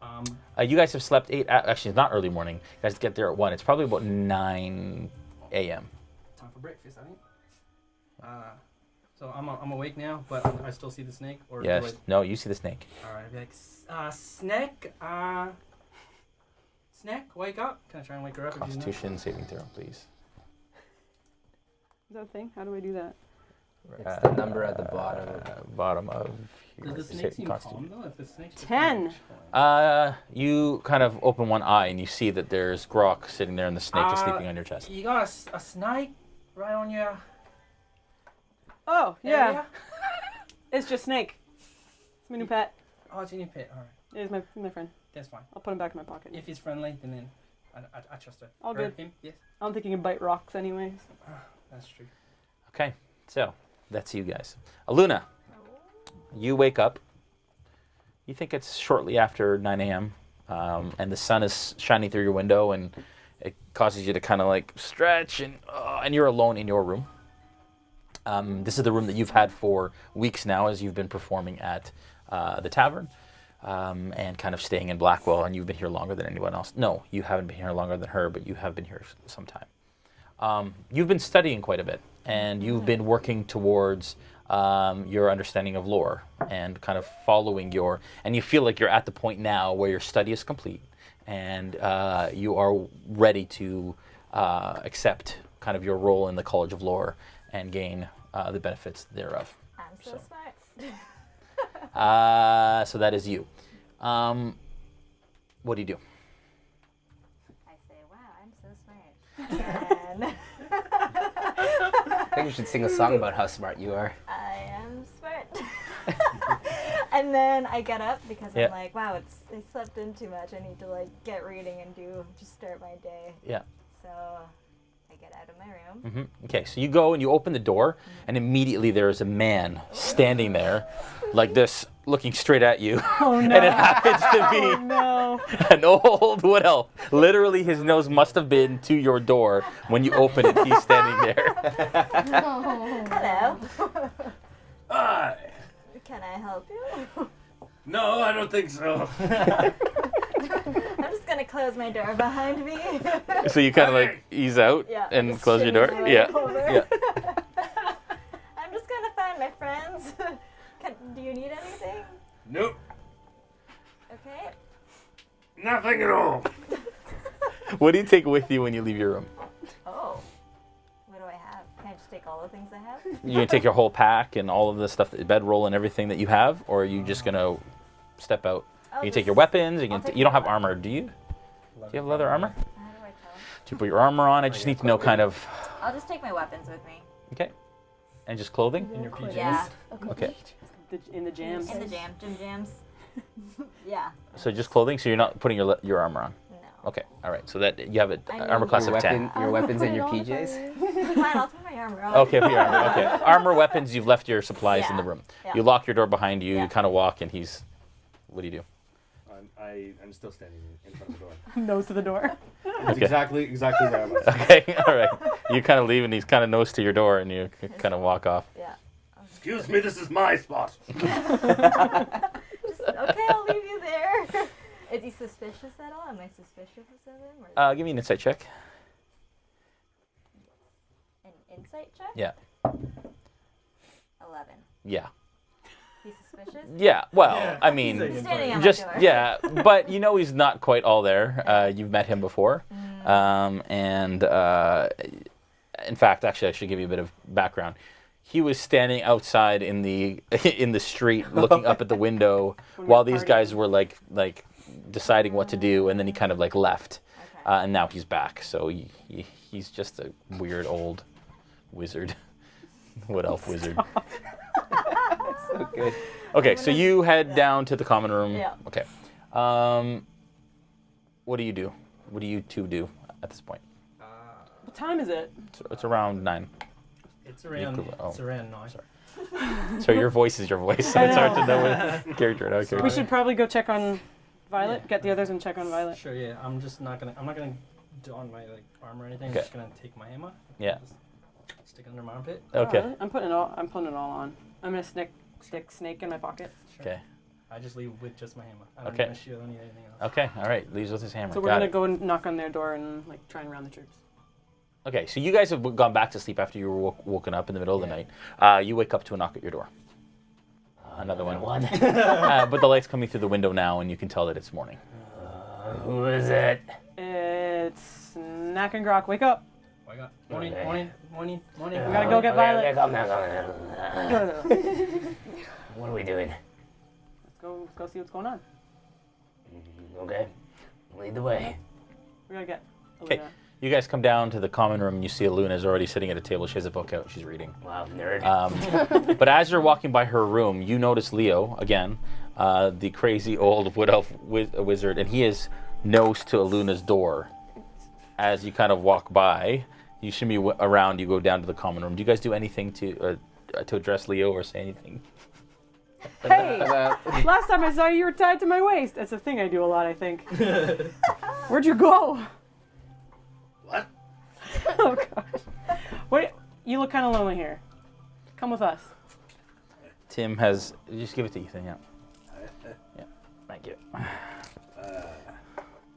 Um, You guys have slept 8. Actually, it's not early morning. You guys get there at 1. It's probably about 9 a.m. Time for breakfast, I think. So I'm awake now, but I still see the snake. Or Yes. No, you see the snake. All right, I'd be like, Snak, Snak, wake up. Can I try and wake her up? if she's not? Constitution saving throw, please. Is that a thing? How do I do that? It's the number at the bottom. Bottom of Does the snake seem calm though? If the snake's just 10. You kind of open one eye and you see that there's Grokk sitting there and the snake is sleeping on your chest. You got a snake right on your Oh, yeah. area? It's just Snake. It's my new pet. Oh, it's in your pit. All right, It is my friend. that's fine. I'll put him back in my pocket. If he's friendly, then I trust her. All Or good. him? Yes, I don't think he can bite rocks anyways. that's true. Okay, so that's you guys. Alunna, you wake up. You think it's shortly after 9 a.m. And the sun is shining through your window and it causes you to kind of like stretch and you're alone in your room. This is the room that you've had for weeks now as you've been performing at the tavern and kind of staying in Blackwell, and you've been here longer than anyone else. No, you haven't been here longer than her, but you have been here some time. You've been studying quite a bit, and you've been working towards your understanding of lore and kind of following and you feel like you're at the point now where your study is complete and you are ready to accept kind of your role in the College of Lore and gain the benefits thereof. I'm so smart. So that is you. What do you do? I say, wow, I'm so smart. And I think you should sing a song about how smart you are. I am smart. And then I get up because Yeah. I'm like, wow, I slept in too much. I need to like get reading and just start my day. Yeah. So I get out of my room. Mm-hmm. Okay, so you go and you open the door, and immediately there is a man standing there, like this, looking straight at you. Oh, no. And it happens to be Oh, no. an old wood elf. Literally, his nose must have been to your door when you open it. He's standing there. Hello. Hi. Can I help you? No, I don't think so. I'm just gonna close my door behind me. So you kind of like ease out Yeah, and just close your door. shimmy my way Yeah. over. Yeah. I'm just gonna find my friends. Do you need anything? Nope, Okay. nothing at all. What do you take with you when you leave your room? Oh. What do I have? Can I just take all the things I have? You gonna take your whole pack and all of the stuff, the bedroll and everything that you have, or are you just gonna step out? I'll You take just- your weapons. You I'll take you don't my have armor, do you? Do you have leather armor? How do I tell? Do you put your armor on? I just need to know kind of. I'll just take my weapons with me. Okay. And just clothing? In your PJs. Yeah. Okay. In the jams. In the jam. Jim jams. Yeah. So just clothing. So you're not putting your armor on. No. Okay. All right. So that you have an I mean, armor class of 10. Your weapons and your Put it on if PJs. Fine, I'll put my armor on. Okay, for your armor. Okay. Armor, weapons. You've left your supplies in the Yeah. room. Yeah. You lock your door behind you. Yeah. You kind of walk, and he's. What do you do? I'm still standing in front of the door. Nose to the door. It's exactly where I'm at. Okay. All right. You kind of leave, and he's kind of nose to your door, and you kind of walk off. Yeah. Excuse me, this is my spot. Just, okay, I'll leave you there. Is he suspicious at all? Am I suspicious of him? Or Give me an insight check. an insight check? Yeah. 11. Yeah. He's suspicious? Yeah. Well, Yeah. I mean, He's standing at just my door. yeah, but you know he's not quite all there. You've met him before, and in fact, actually, I should give you a bit of background. He was standing outside in the in the street, looking up at the window while these guys were like deciding what to do, and then he kind of like left, Okay. and now he's back. So he's just a weird old wizard, wood elf wizard. So good. Okay, so you head down to the common room. Yeah. Okay. What do you do? What do you two do at this point? What time is it? It's around 9. It's around. Oh. It's around 9. Sorry. So your voice is your voice. So it's hard to know what character and out character. We should probably go check on Violet. Get the others and check on Violet. Sure. Yeah. I'm not gonna don my armor or anything. Okay. I'm just gonna take my hammer. Yeah. Just stick it under my armpit. Okay. Alright, I'm putting it all on. I'm gonna stick Snake in my pocket. Sure. Okay. I just leave with just my hammer. I don't Okay. need my shield. I don't need anything else. Okay. All right. Leaves with his hammer. So we're Got gonna it. go and knock on their door and like try and round the troops. Okay. So you guys have gone back to sleep after you were woken up in the middle of the night. You wake up to a knock at your door. Another one. But the light's coming through the window now, and you can tell that it's morning. Who is it? It's Snak and Grokk. Wake up! Oh, I got morning. We gotta go get Violet. Okay, calm down. What are we doing? Let's go see what's going on. Okay. Lead the way. We gotta get Okay. Alunna. You guys come down to the common room, and you see Alunna is already sitting at a table. She has a book out. She's reading. Wow, nerd. But as you're walking by her room, you notice Leo again, the crazy old wood elf wizard, and he is nose to Alunna's door. As you kind of walk by, you shimmy around. You go down to the common room. Do you guys do anything to address Leo or say anything? Hey! Last time I saw you, you were tied to my waist. That's a thing I do a lot, I think. Where'd you go? What? Oh gosh. Wait, you look kind of lonely here. Come with us. Tim has. Just give it to Ethan. Yeah. Yeah. Thank you.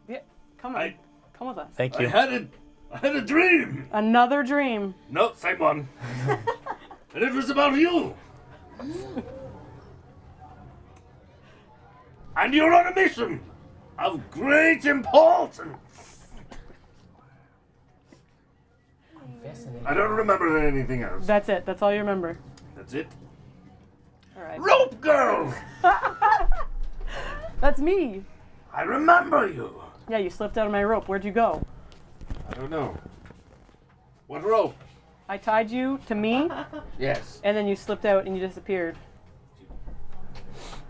Yeah, come on. I- Come with us. Thank I you. had a dream. Another dream. No, same one. And it was about you. And you're on a mission of great importance. I don't remember anything else. That's it. That's all you remember. That's it. All right. Rope girl! That's me. I remember you. Yeah, you slipped out of my rope. Where'd you go? I don't know. What rope? I tied you to me, Yes. and then you slipped out and you disappeared.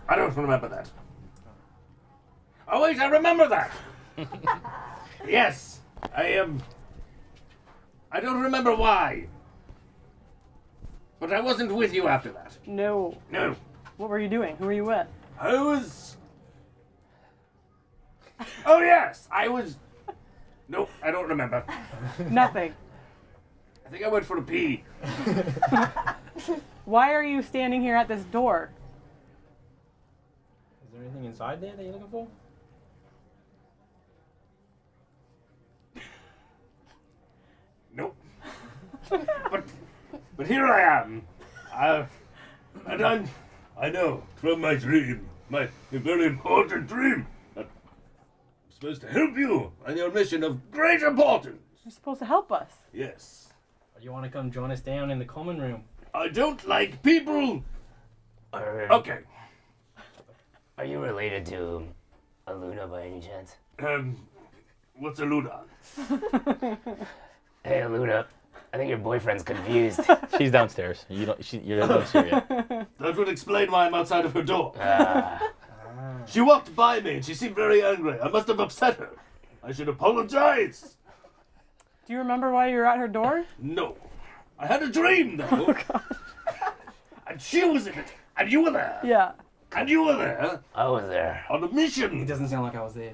I don't remember that. Oh wait, I remember that. Yes, I don't remember why. But I wasn't with you after that. No. No. What were you doing? Who were you with? I was... Oh yes, I was... Nope, I don't remember. Nothing. I think I went for a pee. Why are you standing here at this door? Is there anything inside there that you're looking for? Nope. But here I am. And I know from my dream, my very important dream, that I'm supposed to help you on your mission of great importance. You're supposed to help us. Yes. Or do you want to come join us down in the common room? I don't like people. Are, Okay. are you related to Alunna by any chance? What's Alunna? Hey, Alunna. I think your boyfriend's confused. She's downstairs. You're not here yet. That would explain why I'm outside of her door. She walked by me and she seemed very angry. I must have upset her. I should apologize. Do you remember why you were at her door? No. I had a dream, though. Oh, God. And she was in it. And you were there. Yeah. And you were there. I was there. On a mission. It doesn't sound like I was there.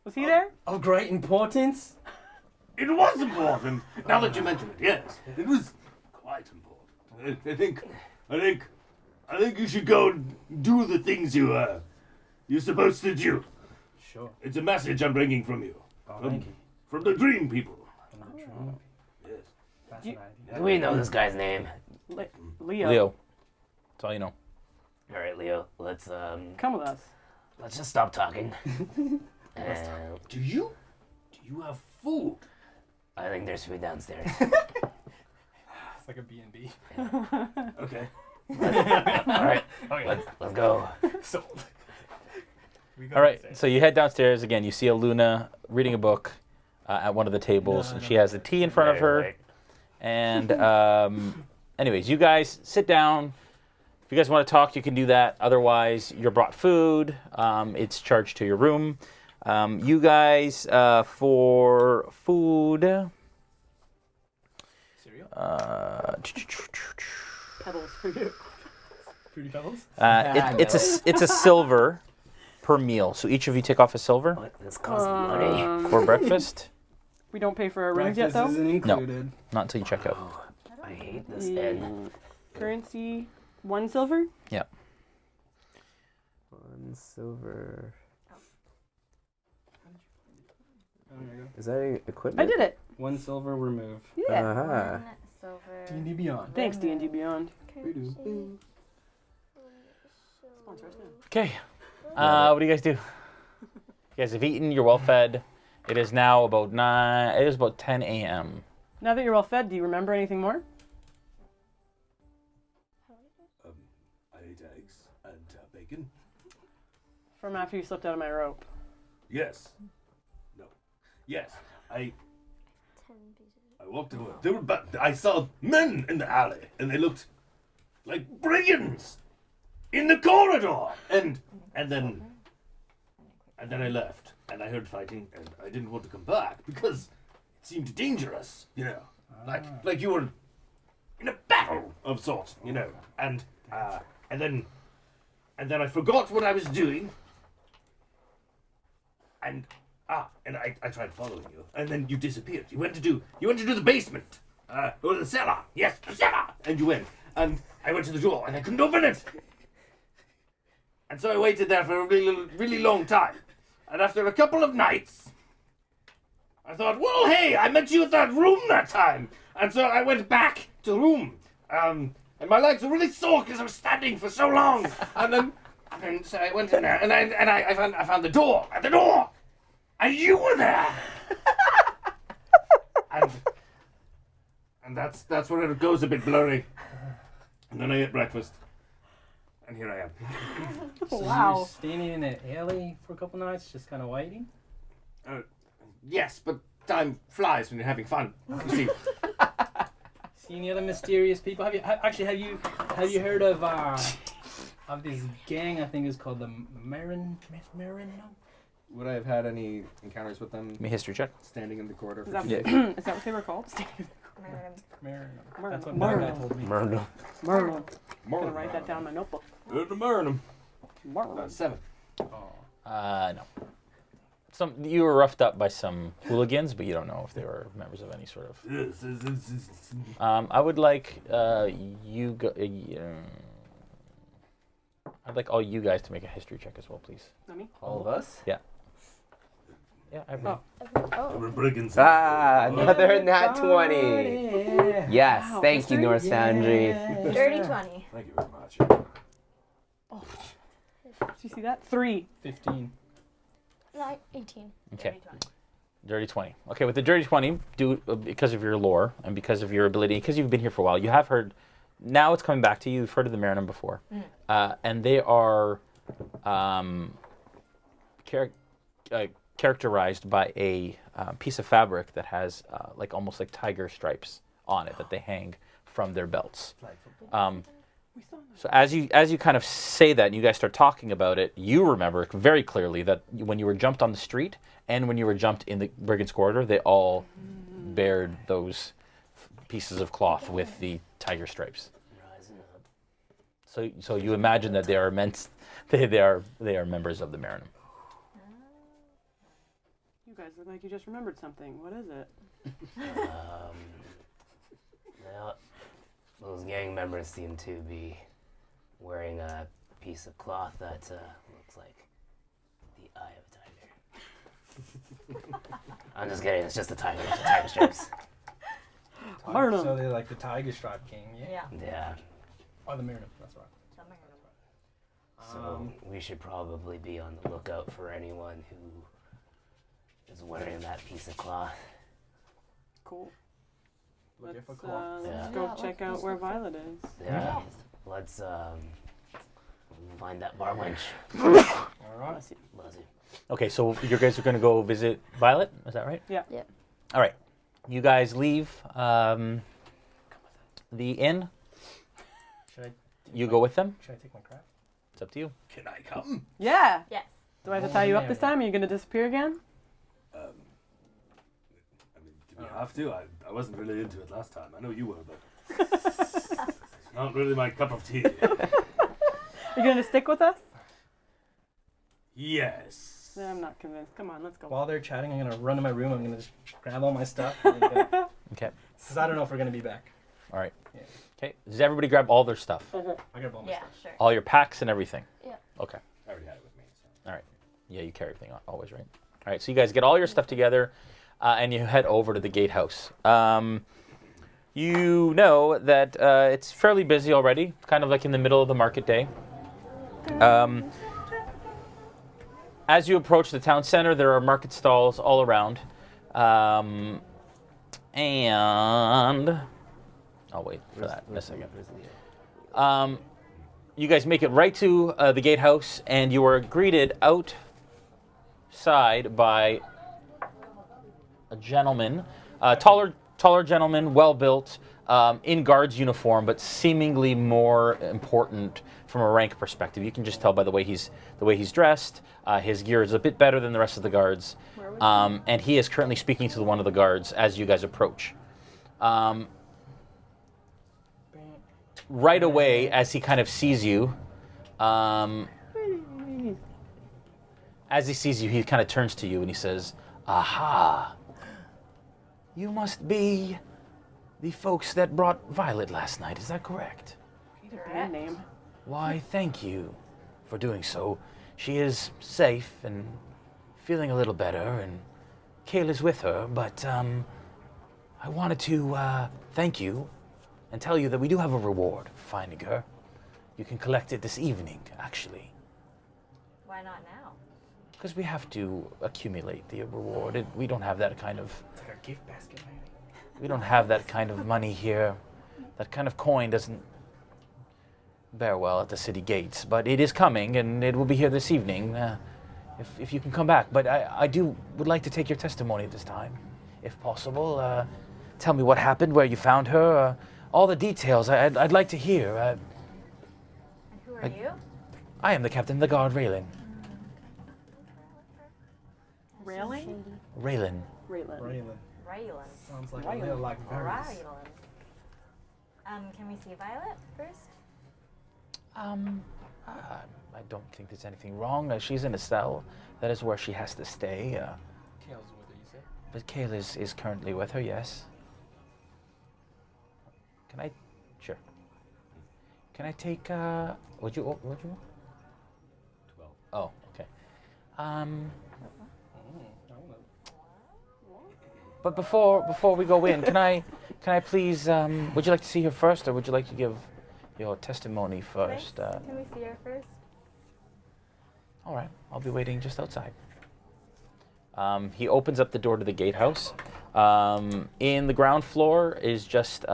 Was he there? Of great importance? It was important. Now that you mention it, yes. It was quite important. I think you should go and do the things you're supposed to do. Sure. It's a message I'm bringing from you. Thank you. From the dream people. Yes. Fascinating. Do we know this guy's name? Leo. Leo. That's all you know. All right, Leo. Let's Come with us. let's just stop talking. And Do you have food? I think there's food downstairs. It's like a B&B. Okay. All right, let's go. Sold. All right, so you head downstairs again. You see Alunna reading a book at one of the tables, and she has the tea in front of her. Right. And anyways, you guys sit down. If you guys want to talk, you can do that. Otherwise, you're brought food. It's charged to your room. You guys, for food... Cereal? Pebbles for you. Fruity Pebbles? It's a silver per meal. So each of you take off a silver What? This costs money. for breakfast. We don't pay for our rooms yet, Breakfast though. isn't included. Not until you check out. Oh, I hate this inn. Currency, 1 silver. Yeah. 1 silver. Oh, there you go. Is that equipment? I did it. 1 silver remove. Yeah. Uh-huh. 1 silver. D&D Beyond. Thanks, D&D Beyond. We do. Okay. What do you guys do? You guys have eaten. You're well fed. It is now about 9. It is about 10 a.m. Now that you're well fed, do you remember anything more? I ate eggs and bacon. From after you slipped out of my rope. Yes. No. Yes. I 10 pieces. walked over. I saw men in the alley, and they looked like brigands in the corridor. And then I left, and I heard fighting, and I didn't want to come back because it seemed dangerous, you know, like you were in a battle of sorts, you know. And then I forgot what I was doing, and I tried following you, and then you disappeared. You went to do the basement, or the cellar. Yes, the cellar. And you went, and I went to the door, and I couldn't open it. And so I waited there for a really, really long time. And after a couple of nights, I thought, well, hey, I met you at that room that time. And so I went back to the room. And my legs were really sore because I was standing for so long. And so I went in there, and I found the door. At the door! And you were there! and that's where it goes a bit blurry. And then I ate breakfast. And here I am. So Wow. you're standing in an alley for a couple nights, just kind of waiting? Yes, but time flies when you're having fun. You see. See any other mysterious people? Have you heard of this gang? I think is called the Marin. Would I have had any encounters with them Give me a history check. standing in the corridor? Is that, Yeah. is that what they were called? Marin. Marin. That's what my guy told me. Murder. Merlin. I'm gonna write that down in my notebook. Merlin. Merlin. 7. No. You were roughed up by some hooligans, but you don't know if they were members of any sort of. Yes. I would like you. I'd like all you guys to make a history check as well, please. Not me? All of us? Yeah, everyone. Oh. We're brigands. Another nat 20. Yes, Wow, thank you, North Foundry. Dirty 20. Thank you very much. Did you see that? 3. 15. 18. Okay. Dirty 20. Dirty 20. Okay, with the dirty 20, because of your lore and because of your ability, because you've been here for a while, you have heard. Now it's coming back to you. You've heard of the Marinum before, and they are characterized by a piece of fabric that has almost like tiger stripes on it that they hang from their belts. So as you kind of say that, and you guys start talking about it, you remember very clearly that when you were jumped on the street and when you were jumped in the Brigand's Corridor, they all bared those pieces of cloth with the tiger stripes. So you imagine that they are members of the Marinum. You guys look like you just remembered something. What is it? Well, those gang members seem to be wearing a piece of cloth that looks like the eye of a tiger. I'm just kidding. It's just a tiger. It's a tiger strips. So they like the tiger stripe king, yeah? Yeah. Or the Marinum, that's right. So we should probably be on the lookout for anyone who is wearing that piece of cloth. Cool. Looking for Let's cloth. go check out where Violet is. Yeah. Let's find that bar wench. All right. Bless you. Okay, so you guys are going to go visit Violet. Is that right? Yeah. Yeah. All right. You guys leave the inn. You go with them. Should I take my crap? It's up to you. Can I come? Yeah. Yes. Do I have to tie you up this time? Are you going to disappear again? I mean, do we have to? I wasn't really into it last time. I know you were, but it's not really my cup of tea. Are you going to stick with us? Yes. I'm not convinced. Come on, let's go. While they're chatting, I'm going to run to my room. I'm going to just grab all my stuff. Because Okay. I don't know if we're going to be back. All right. Yeah. Okay. Does everybody grab all their stuff? I grab all my Yeah, stuff. sure. All your packs and everything? Yeah. Okay. I already had it with me. So. All right. Yeah, you carry everything always, right? All right. So you guys get all your stuff together, and you head over to the gatehouse. You know that it's fairly busy already, kind of like in the middle of the market day. As you approach the town center, there are market stalls all around. And I'll wait for that in a second. You guys make it right to the gatehouse, and you are greeted outside by a gentleman, taller gentleman, well built, in guard's uniform, but seemingly more important from a rank perspective. You can just tell by the way he's dressed. His gear is a bit better than the rest of the guards, and he is currently speaking to one of the guards as you guys approach. Right away, as he kind of sees you, he kind of turns to you and he says, "Aha! You must be the folks that brought Violet last night. Is that correct?" Band name. Why, thank you for doing so. She is safe and feeling a little better, and Kayla's with her, but I wanted to thank you and tell you that we do have a reward for finding her. You can collect it this evening, actually. Why not now? Because we have to accumulate the reward. We don't have that kind of... It's like our gift basket, man. We don't have that kind of money here. That kind of coin doesn't bear well at the city gates. But it is coming, and it will be here this evening, if you can come back. But I would like to take your testimony this time, if possible. Tell me what happened, where you found her, all the details. I'd like to hear. And who are you? I am the captain of the guard, Raylan. Railing? Raylan. Raylan. Rylan. Sounds like a little like Varys. Rylan. Can we see Violet first? I don't think there's anything wrong. She's in a cell. That is where she has to stay. Kale's with her, you say? But Kayla is currently with her, yes. Can I? Sure. Can I take, what'd you want? 12. Oh, okay. But before we go in, can I please, would you like to see her first, or would you like to give your testimony first? Can we see her first? All right, I'll be waiting just outside. He opens up the door to the gatehouse. In the ground floor is just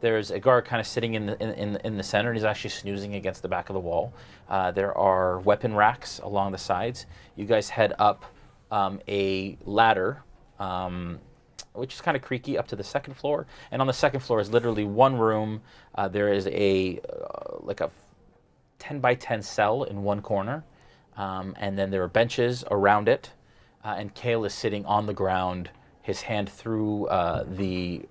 there's a guard kind of sitting in the center, and he's actually snoozing against the back of the wall. There are weapon racks along the sides. You guys head up a ladder which is kind of creaky, up to the second floor. And on the second floor is literally one room. There is a like a 10 by 10 cell in one corner, and then there are benches around it. And Kale is sitting on the ground, his hand through the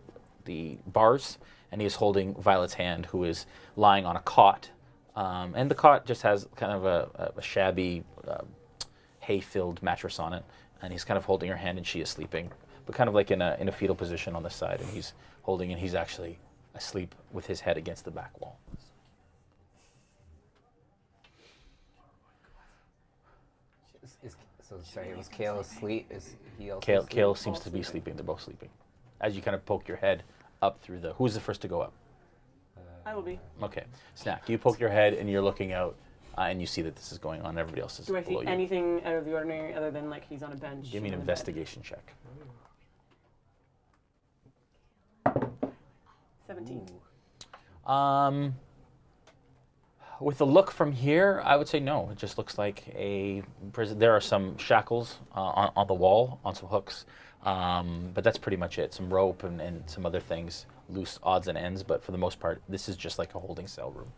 bars, and he is holding Violet's hand, who is lying on a cot. And the cot just has kind of a shabby, hay-filled mattress on it. And he's kind of holding her hand, and she is sleeping, but kind of like in a fetal position on the side. And he's holding, and he's actually asleep with his head against the back wall. So sorry, was Kale asleep? Is he also asleep? Kale seems to be sleeping. They're both sleeping. As you kind of poke your head up through the... Who's the first to go up? I will be. Okay. Snak, you poke your head, and you're looking out, and you see that this is going on. Everybody else is Do I below see you. anything out of the ordinary other than like he's on a bench? Give me an on a bed? investigation check. 17. With the look from here, I would say no. It just looks like a prison. There are some shackles on the wall, on some hooks, but that's pretty much it. Some rope and some other things, loose odds and ends, but for the most part, this is just like a holding cell room.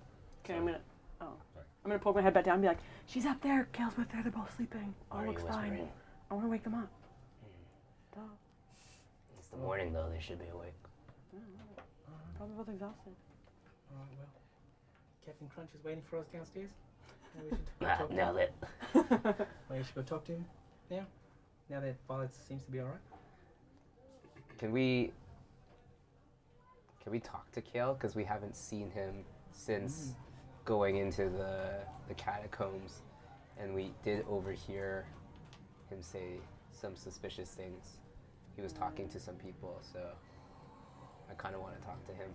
Okay, I'm gonna poke my head back down and be like, she's up there, Kale's with her, they're both sleeping. All looks fine. I wanna wake them up. Duh. It's the morning though, they should be awake. Probably both exhausted. Well, Captain Crunch is waiting for us downstairs. Maybe we should go talk to Nailed it. Maybe we should go talk to him now. Now that Violet seems to be alright. Can we talk to Kale? Because we haven't seen him since going into the catacombs, and we did overhear him say some suspicious things. He was talking to some people, so I kind of want to talk to him.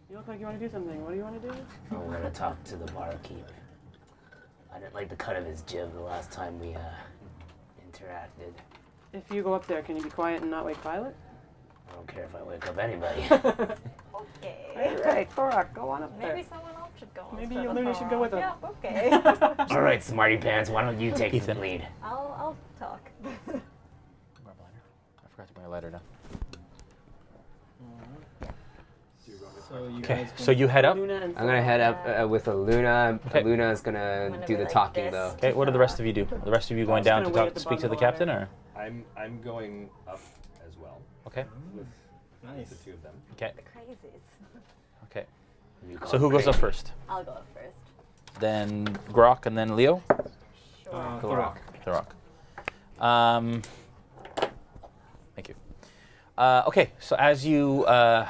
You look like you want to do something. What do you want to do? I want to talk to the barkeep. I didn't like the cut of his jib the last time we interacted. If you go up there, can you be quiet and not wake Violet? I don't care if I wake up anybody. Okay. Right, Thorok, go on up there. Maybe someone else should go. Maybe instead of Alunna should go with him. Yeah, okay. All right, smarty pants, why don't you take the Ethan. lead? I'll talk. I forgot to bring a lighter down. So you Okay, guys so you head up. Alunna and I'm gonna head up with Alunna. Okay. Alunna is gonna do the like talking this. though. Okay, what do the rest of you do? Are the rest of you going just down gonna to wait talk, at the speak to bottom the of the captain, or? I'm going up as well Okay, with Nice. the two of them. okay, The crazies. okay. You call So who it goes up crazy. first? I'll go up first. Then Grokk, and then Leo? Sure. Thorok. Thorok. Thank you. Okay, so as you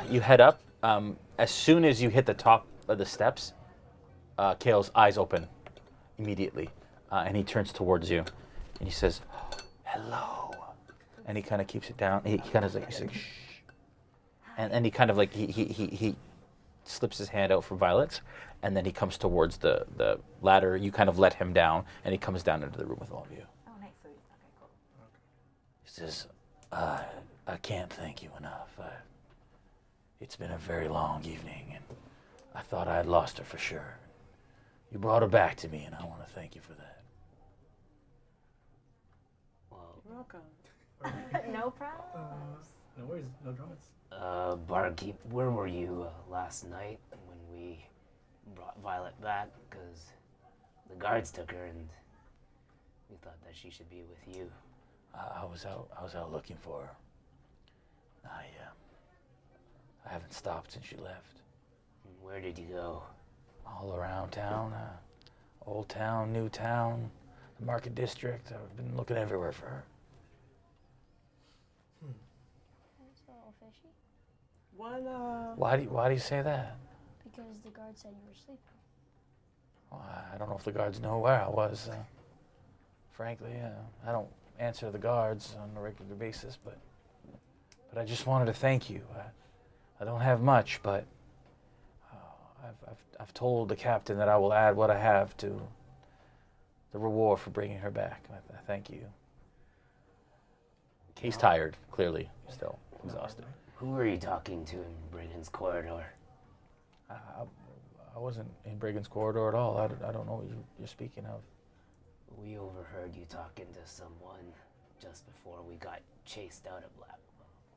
you head up, as soon as you hit the top of the steps, Kale's eyes open immediately, and he turns towards you, and he says, "Hello," and he kind of keeps it down. He kind of like, he's like, "Shh," and he kind of like he slips his hand out for Violet, and then he comes towards the ladder. You kind of let him down, and he comes down into the room with all of you. Oh, nice. Sweet. Okay, cool. He says, I can't thank you enough. It's been a very long evening, and I thought I had lost her for sure. You brought her back to me, and I want to thank you for that. Well, You're welcome. No problems. No worries, no dramas. barkeep, where were you last night when we brought Violet back? Because the guards took her, and we thought that she should be with you. I was out looking for her. I haven't stopped since you left. Where did you go? All around town, old town, new town, the market district. I've been looking everywhere for her. It's a little fishy What, Why do you say that? because the guard said you were sleeping. Well, I don't know if the guards know where I was. Frankly, I don't answer the guards on a regular basis, but I just wanted to thank you. I don't have much, but I've told the captain that I will add what I have to the reward for bringing her back. I thank you. He's tired, clearly, still exhausted. Who were you talking to in Brigand's corridor? I wasn't in Brigand's corridor at all. I don't know what you're speaking of. We overheard you talking to someone just before we got chased out of Blackwell.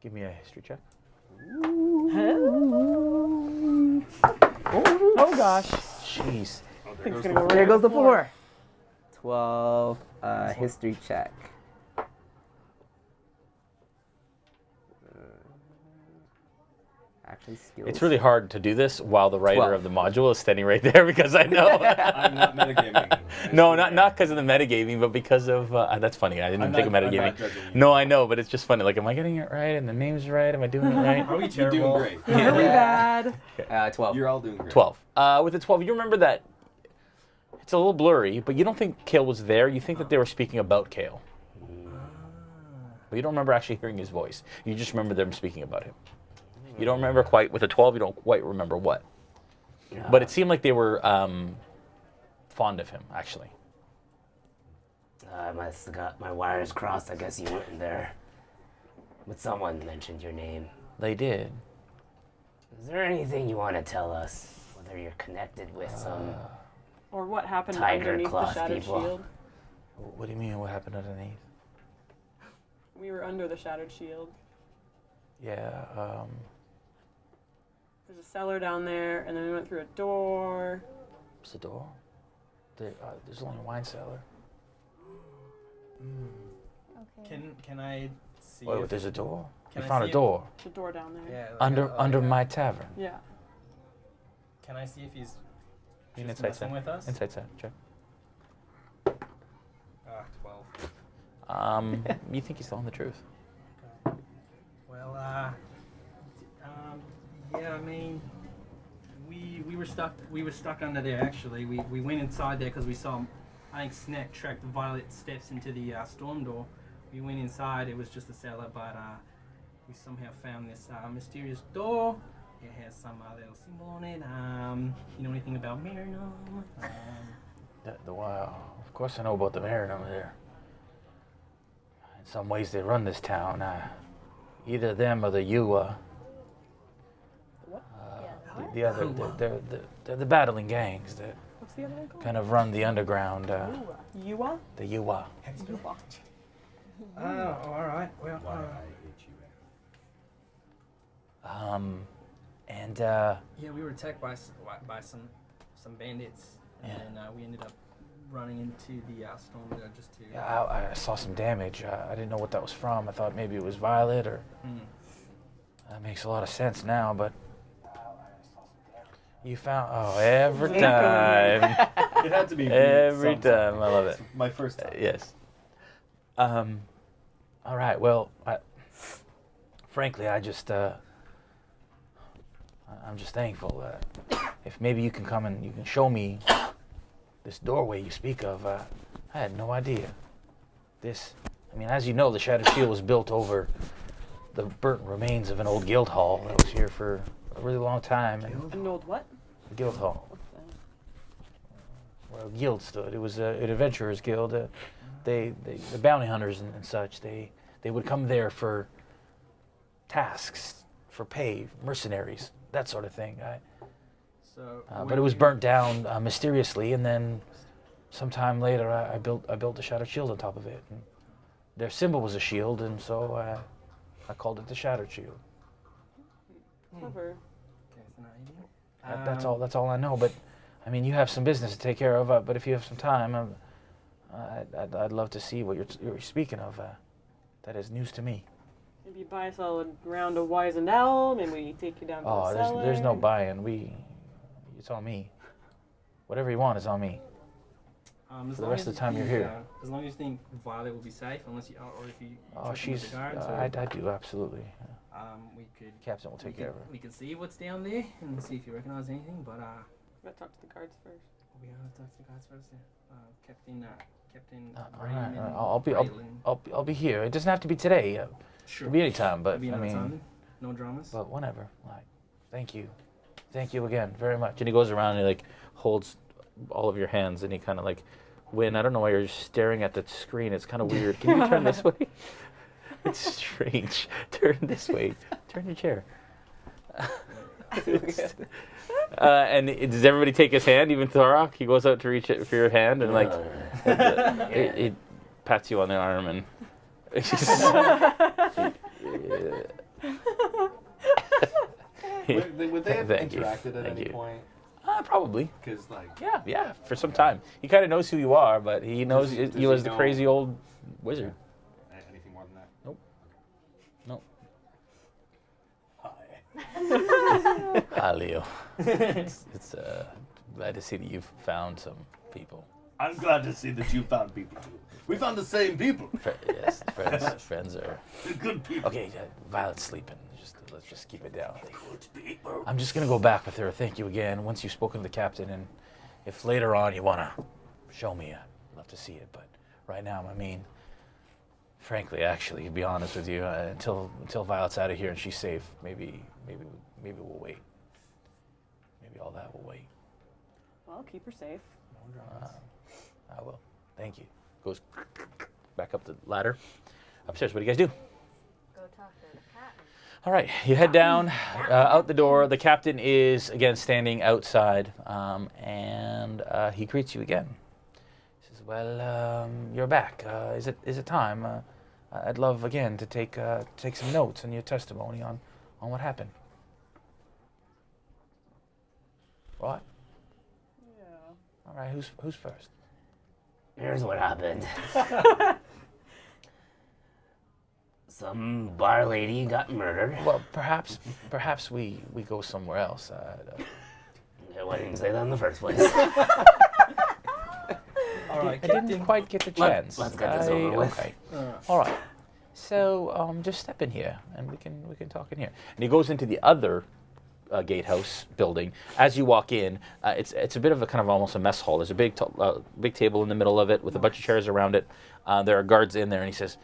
Give me a history check. Oh gosh. Jeez. There goes the 4. 12, history check. Actually, skills. It's really hard to do this while the writer 12. of the module is standing right there because I know. I'm not metagaming. No, not because of the metagaming, but because of that's funny. I didn't even think of I'm metagaming. not judging you. No, I know, but it's just funny. Like, am I getting it right? And the name's right? Am I doing it right? Are we You're doing terrible? great. Really bad. 12. You're all doing great. 12. With the 12, you remember that it's a little blurry, but you don't think Kale was there. You think that they were speaking about Kale. But you don't remember actually hearing his voice. You just remember them speaking about him. You don't remember quite, with a 12, you don't quite remember what. But it seemed like they were fond of him, actually. I must have got my wires crossed. I guess you weren't there. But someone mentioned your name. They did. Is there anything you want to tell us? Whether you're connected with some... Or what happened Tiger underneath the cloth Shattered people. Shield? What do you mean, what happened underneath? We were under the Shattered Shield. Yeah, There's a cellar down there, and then we went through a door. What's the door? There's only a wine cellar. Okay. Can I see? Wait, if- there's a door? Can We I found a see if- door. There's a door down there. Yeah. like Under a- my tavern. Yeah. Can I see if he's You just inside messing set. with us? Inside set, check. 12. You think he's telling the truth? Well, yeah. I mean, we were stuck. We were stuck under there. Actually, we went inside there because we saw. I think Snak tracked Violet steps into the storm door. We went inside. It was just a cellar, but we somehow found this mysterious door. It has some little symbol on it. You know anything about Marinum? Wow, of course I know about the mayor over there. In some ways they run this town. Either them or the Yuwa. The other, they're the battling gangs that What's the other one called? kind of run the underground. Yuwa? The Yuwa. Yuwa. Oh, all right. Well, Why I hate you. And yeah, we were attacked by some bandits, and we ended up running into the storm there just to. I saw some damage. I didn't know what that was from. I thought maybe it was Violet or. That makes a lot of sense now, but. You found every time. It had to be Every sometime. time. I love it. It's my first time. Yes. All right. Well, frankly, I'm just thankful. If maybe you can come and you can show me this doorway you speak of. I had no idea. As you know, the Shattered Shield was built over the burnt remains of an old guild hall that was here for a really long time. And An old what? the guild hall, where a guild stood. It was an adventurers guild. The bounty hunters and such. They would come there for tasks, for pay, mercenaries, that sort of thing. But it was burnt down mysteriously, and then sometime later, I built the Shattered Shield on top of it. And their symbol was a shield, and so I called it the Shattered Shield. Clever. That's all I know. But you have some business to take care of. But if you have some time, I'd love to see what you're speaking of. That is news to me. Maybe buy us all a round of Wizened Ale. Maybe we take you down to the cellar. There's no buying. It's on me. Whatever you want is on me. For the rest of the time you're here. As long as you think Violet will be safe, unless you, or if you. Oh, check in with she's. the guards, I do absolutely. we could. Captain will take care of her. We can see what's down there and see if you recognize anything. But Gotta talk to the guards first. we gotta talk to the guards first. Captain. All right. I'll be here. It doesn't have to be today. Sure. It'll be any time, but It'll be another time then. No dramas. But whenever. Thank you again very much. And he goes around and he holds all of your hands and he kind of Win, I don't know why you're staring at the screen. It's kind of weird. Can you turn this way? It's strange. Turn this way. Turn your chair. And does everybody take his hand? Even Thorok? He goes out to reach it for your hand and he pats you on the arm and Would they have Thank you. interacted at Thank any you. point? Probably. Because like, Yeah, for some time. He kind of knows who you are, but he knows Does you he as the know- crazy old wizard. anything more than that? Nope. Nope. Hi. Hi, Leo. It's glad to see that you've found some people. I'm glad to see that you found people too. We found the same people. Yes, friends are. The good people. Okay, Violet's sleeping. Let's just keep it down. Good people. I'm just gonna go back with her. Thank you again. Once you've spoken to the captain, and if later on you wanna show me, I'd love to see it. But right now, I mean, frankly, actually, to be honest with you, until Violet's out of here and she's safe, maybe we'll wait. Maybe all that will wait. Well, keep her safe. I will. Thank you. Goes back up the ladder, upstairs. What do you guys do? Go talk to the captain. All right, you head down, out the door. The captain is, again, standing outside, and he greets you again. He says, well, you're back. Is it time? I'd love, again, to take some notes on your testimony on what happened. What? Yeah. All right, who's first? Here's what happened. Some bar lady got murdered. Well, perhaps we go somewhere else. Why didn't you say that in the first place? All right, I didn't quite get the chance. Let's get this over with. Okay. All right. So just step in here, and we can talk in here. And he goes into the other gatehouse building. As you walk in, it's a bit of a kind of almost a mess hall. There's a big table in the middle of it with a bunch of chairs around it. There are guards in there, and he says,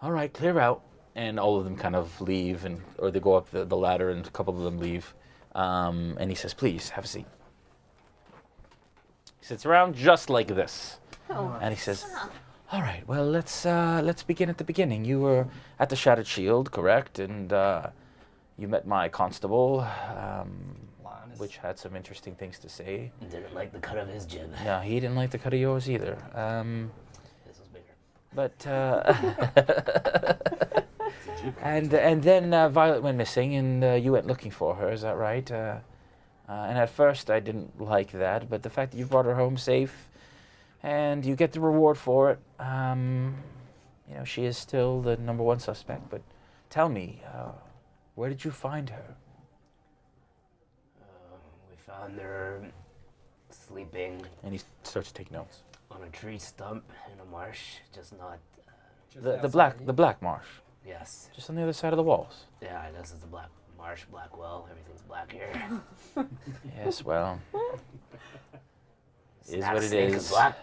all right, clear out. And all of them kind of leave, or they go up the ladder, and a couple of them leave. And he says, please, have a seat. He sits around just like this. And he says, all right, well, let's begin at the beginning. You were at the Shattered Shield, correct? And you met my constable, which had some interesting things to say. Didn't like the cut of his jib. No, he didn't like the cut of yours either. This was bigger. But and then Violet went missing, and you went looking for her. Is that right? And at first I didn't like that, but the fact that you brought her home safe, and you get the reward for it, she is still the #1 suspect. But tell me, where did you find her? We found her sleeping And he starts to take notes. on a tree stump in a marsh, just not. The black marsh, Yes. just on the other side of the walls. Yeah, this is the black marsh, Blackwell. Everything's black here. Yes, well, is Snap what it snake is. Black.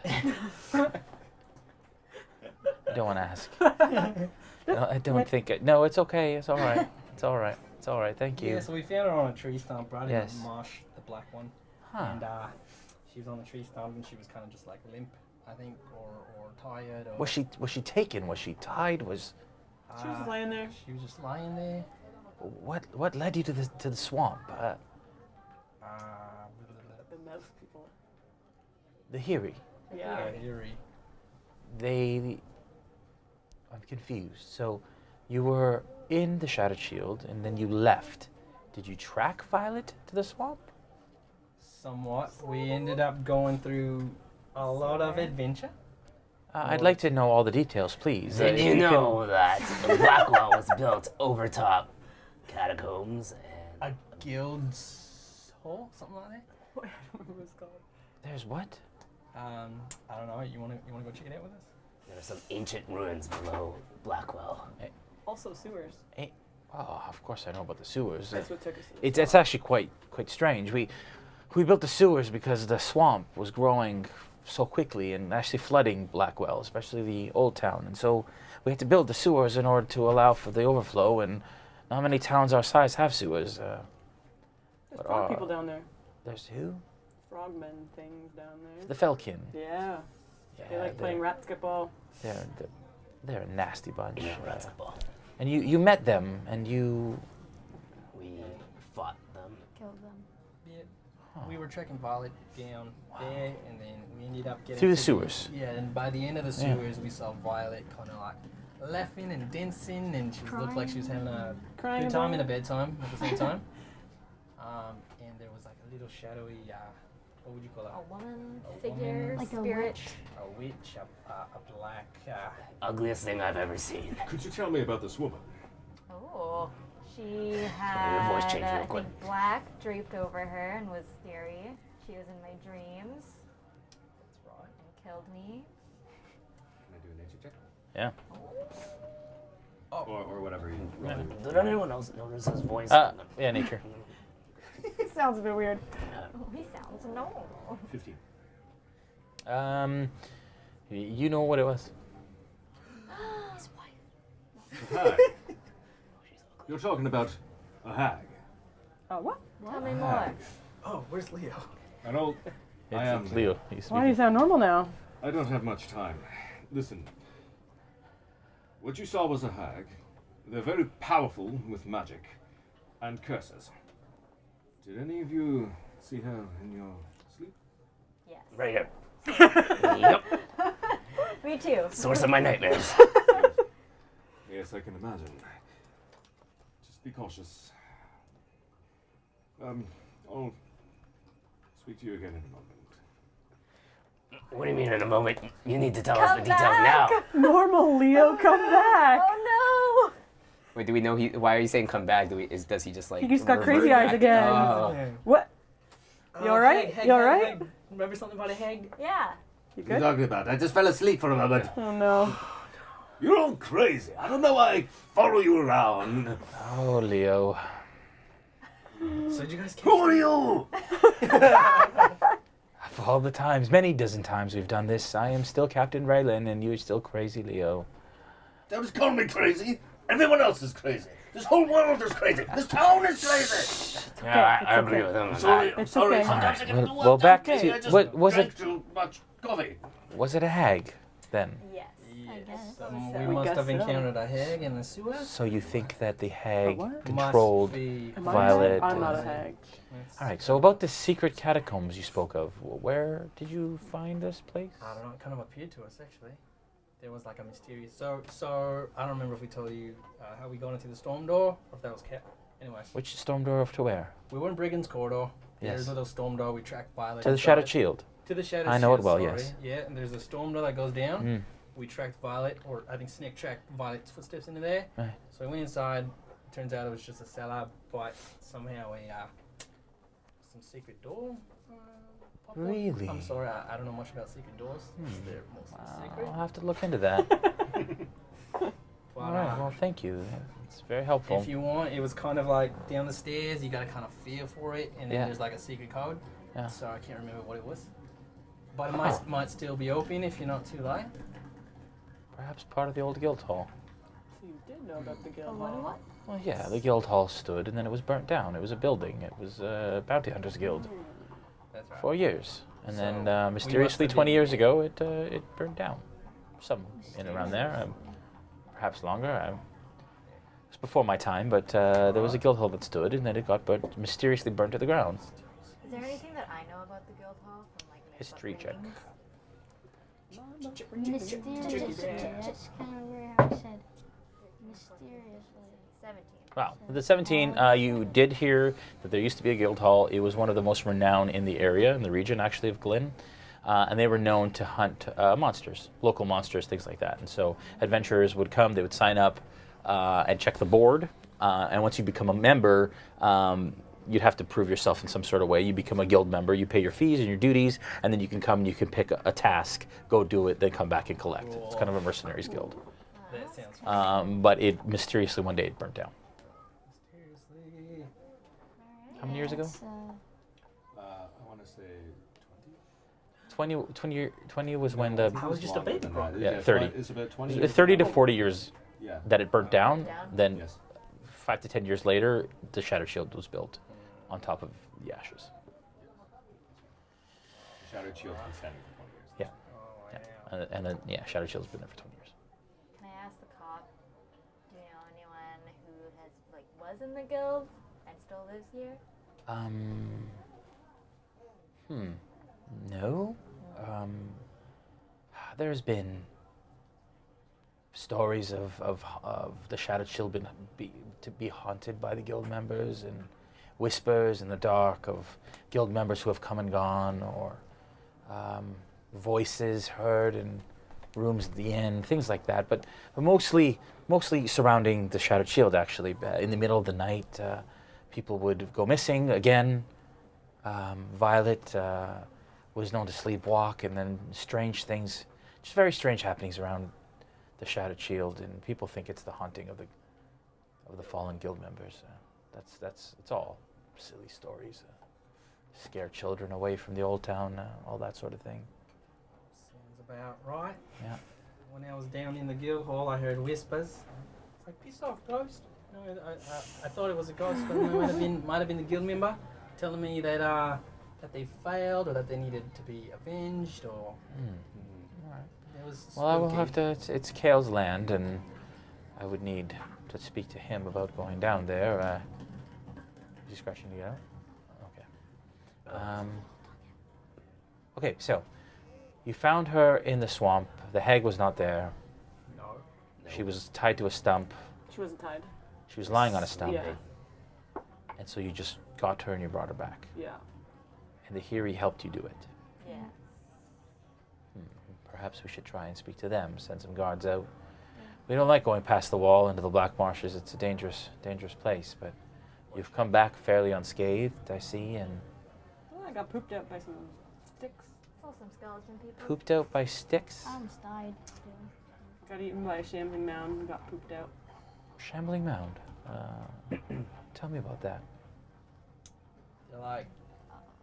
Don't ask. No, I don't think it. No, it's okay. It's all right. It's all right. It's all right. Thank you. Yeah, so we found her on a tree stump, right Yes. in the marsh, the black one. Huh. And she was on a tree stump, and she was kind of just like limp, I think, or tired. Or, Was she taken? Was she tied? Was She was just laying there. She was just lying there. what led you to the swamp? The mouse people. The Hiri. Yeah. Eerie. I'm confused. So, you were in the Shattered Shield, and then you left. Did you track Violet to the swamp? Somewhat. We ended up going through a lot of adventure. I'd like to know all the details, please. Did If you can- know that the Blackwell was built over top catacombs and A guild's hall, something like that. I don't remember what it's called. There's what? I don't know. You wanna go check it out with us? there are some ancient ruins below Blackwell? Also sewers. Oh, of course I know about the sewers. That's what took us to the It's actually quite strange. We built the sewers because the swamp was growing so quickly and actually flooding Blackwell, especially the old town. And so we had to build the sewers in order to allow for the overflow. And not many towns our size have sewers. There's But, frog people down there. There's who? Frogmen things down there. The Felkin. Yeah. Yeah, They like playing rat skip ball. They're a nasty bunch. Yeah, basketball. And you met them, and you. We fought them. Killed them. Yeah. We were trekking Violet down there, and then we ended up getting Through the to sewers. Yeah, and by the end of the Yeah. sewers, we saw Violet kind of like laughing and dancing, and she looked like she was having a Crying good time about and a it? bad time at the same time. And there was like a little shadowy, what would you call it? A woman, A figure, woman. Like a spirit. A witch, a black. Ugliest thing I've ever seen. Could you tell me about this woman? Oh, she your voice had changed real I quick. think black draped over her and was scary. She was in my dreams That's right. and killed me. Can I do a nature check? Yeah. Or whatever you Did anyone else notice his voice? Yeah, nature. It sounds a bit weird. Oh, he sounds normal. 15. You know what it was. His wife. A hag. You're talking about a hag. What? Tell me more. Oh, where's Leo? I know. I am It's Leo. He's Why do you speaking. sound normal now? I don't have much time. Listen. What you saw was a hag. They're very powerful with magic and curses. Did any of you see her in your sleep? Yes. Right here. Yep. Me too. Source of my nightmares. Yes, I can imagine. Just be cautious. I'll speak to you again in a moment. What do you mean in a moment? You need to tell us Come the details back. now. Normal Leo, come back. Oh Wait, do we know why are you saying come back? Does he just like He just got revert crazy eyes back? again. Oh. What? You alright? Hag, You alright? hag. Remember something about a hag? no! Yeah. You What are you good? talking about? I just fell asleep for a moment. Oh no. You're all crazy. I don't know why I follow you around. Oh, Leo. So did you guys Who are you? Of all the times, many dozen times we've done this, I am still Captain Raylan, and you're still crazy, Leo. Don't just call me crazy. Everyone else is crazy. This whole world is crazy. This town is crazy. Yeah, I it's agree okay. with him. I'm on sorry. that. I'm It's sorry. okay. Sometimes I Alright, get well- the well, world back okay. to- I just what was drank it- too much coffee. Was it a hag, then? Yes. guess. We We must guess have so. encountered a hag in the sewer. So you think that the hag what? controlled... Must be. Am I a Violet hag? I'm not a and- hag. Alright, so about the secret catacombs you spoke of, where did you find this place? I don't know. It kind of appeared to us actually. There was like a mysterious. So I don't remember if we told you how we got into the storm door, or if that was kept. Anyways, Which storm door to where? we were in Brigand's corridor. Yes. There's a little storm door. We tracked Violet. To the inside. Shattered Shield. To the Shattered I know it Shield, well, sorry. yes. Yeah, and there's a storm door that goes down. Mm. We tracked Violet, or I think Snak tracked Violet's footsteps into there. Right. So we went inside. Turns out it was just a cellar, but somehow some secret door. Popped up. Really? I'm sorry, I don't know much about secret doors. They're mostly secret. I'll have to look into that. But, Alright, well, thank you. It's very helpful. if you want, it was kind of like down the stairs. You gotta kind of feel for it, and then Yeah. there's like a secret code. Yeah. So I can't remember what it was. But it might still be open if you're not too late. Perhaps part of the old guild hall. So you did know about the guild What? hall. What? Well, yeah, the guild hall stood, and then it was burnt down. It was a building. It was a bounty hunters guild That's right. for years, and So, then we mysteriously, must have 20 been- years ago, it burned down. Some in around there, perhaps longer. It was before my time, but there was a guild hall that stood, and then it got mysteriously burnt to the ground. Is there anything that I know about the guild hall from like History check. Mysteriously. That's kind of weird how I said mysteriously. 17. Wow. With the 17, you did hear that there used to be a guild hall. It was one of the most renowned in the area, in the region actually of Glynn. And they were known to hunt monsters, local monsters, things like that. And so adventurers would come, they would sign up and check the board. And once you become a member, you'd have to prove yourself in some sort of way. You become a guild member, you pay your fees and your duties, and then you can come and you can pick a task, go do it, then come back and collect. It's kind of a mercenaries guild. That sounds fun. But it mysteriously one day it burnt down. Seriously. How many years ago? I want to say 20 was when the... I was just a baby. Yeah, 30. It's about 20 years 30 to ago. 40 years Yeah. that it burnt down, then Yes. 5 to 10 years later, the Shattered Shield was built on top of the ashes. Shattered Shield been standing for 20 years. Yeah, Oh, yeah. wow. And then, yeah, Shattered Shield's been there for 20 years. Can I ask the cop, do you know anyone who has was in the guild and still lives here? No. There's been stories of the Shattered Shield to be haunted by the guild members, and whispers in the dark of guild members who have come and gone, or voices heard in rooms at the inn, things like that. But mostly surrounding the Shattered Shield, actually. In the middle of the night, people would go missing again. Violet was known to sleepwalk, and then strange things, just very strange happenings around the Shattered Shield, and people think it's the haunting of the fallen guild members. It's all silly stories. Scare children away from the old town, all that sort of thing. Sounds about right. Yeah. When I was down in the guild hall, I heard whispers. It's like, piss off, ghost. No, I thought it was a ghost, but it might have been the guild member telling me that they failed, or that they needed to be avenged, or. It was Well, I will spooky. have to. It's Kale's land, and I would need to speak to him about going down there. Discretion to get out. Okay. Okay, so you found her in the swamp. The hag was not there. No. She was tied to a stump. She wasn't tied. She was lying on a stump. Yeah. And so you just got her and you brought her back. Yeah. And the Hiri helped you do it. Yeah. Perhaps we should try and speak to them, send some guards out. We don't like going past the wall into the Black Marshes. It's a dangerous place, but you've come back fairly unscathed, I see, and Well, I got pooped out by some sticks. Saw some skeleton people. pooped out by sticks. I almost died. Got eaten by a shambling mound and got pooped out. Shambling Mound. Tell me about that. They're like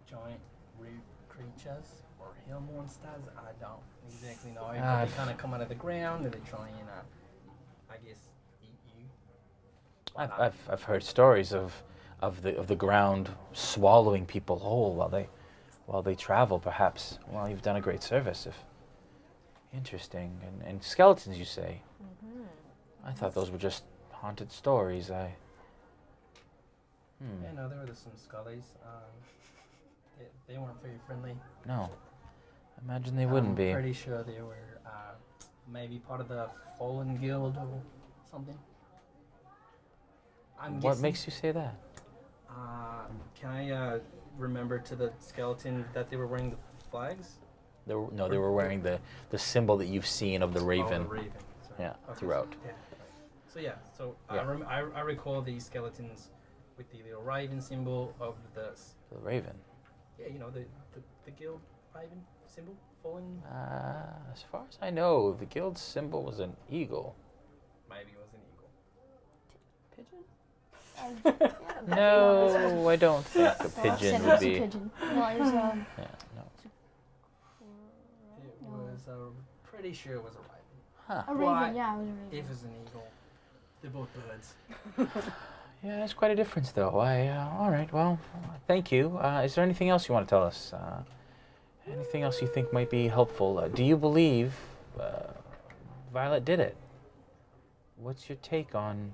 giant root creatures or hill monsters. I don't exactly know. But they kind of come out of the ground and they try and, I guess, eat you. I've heard stories of the ground swallowing people whole while they travel. Perhaps. Well, you've done a great service. Interesting. And skeletons, you say? I thought those were just haunted stories. Yeah, no, there were some scullies. They weren't very friendly. No. Imagine they wouldn't be. I'm pretty sure they were maybe part of the Fallen Guild or something. What makes you say that? Can I remember to the skeleton that they were wearing the flags? They were wearing the symbol that you've seen of the raven. Oh, the raven. Sorry. Yeah, Okay, throughout. So Yeah. I recall these skeletons with the little raven symbol of the. The raven. Yeah, you know the guild raven symbol, fallen. As far as I know, the guild's symbol was an eagle. Maybe it was an eagle. Pigeon? No, I don't think a pigeon would be. Pigeon. No, it was Yeah, no. It was pretty sure it was a raven. Huh. a Why? raven. Yeah, it was a raven. If it's an eagle, they're both birds. Yeah, there's quite a difference, though. All right, well, thank you. Is there anything else you want to tell us? Anything else you think might be helpful? Do you believe Violet did it? What's your take on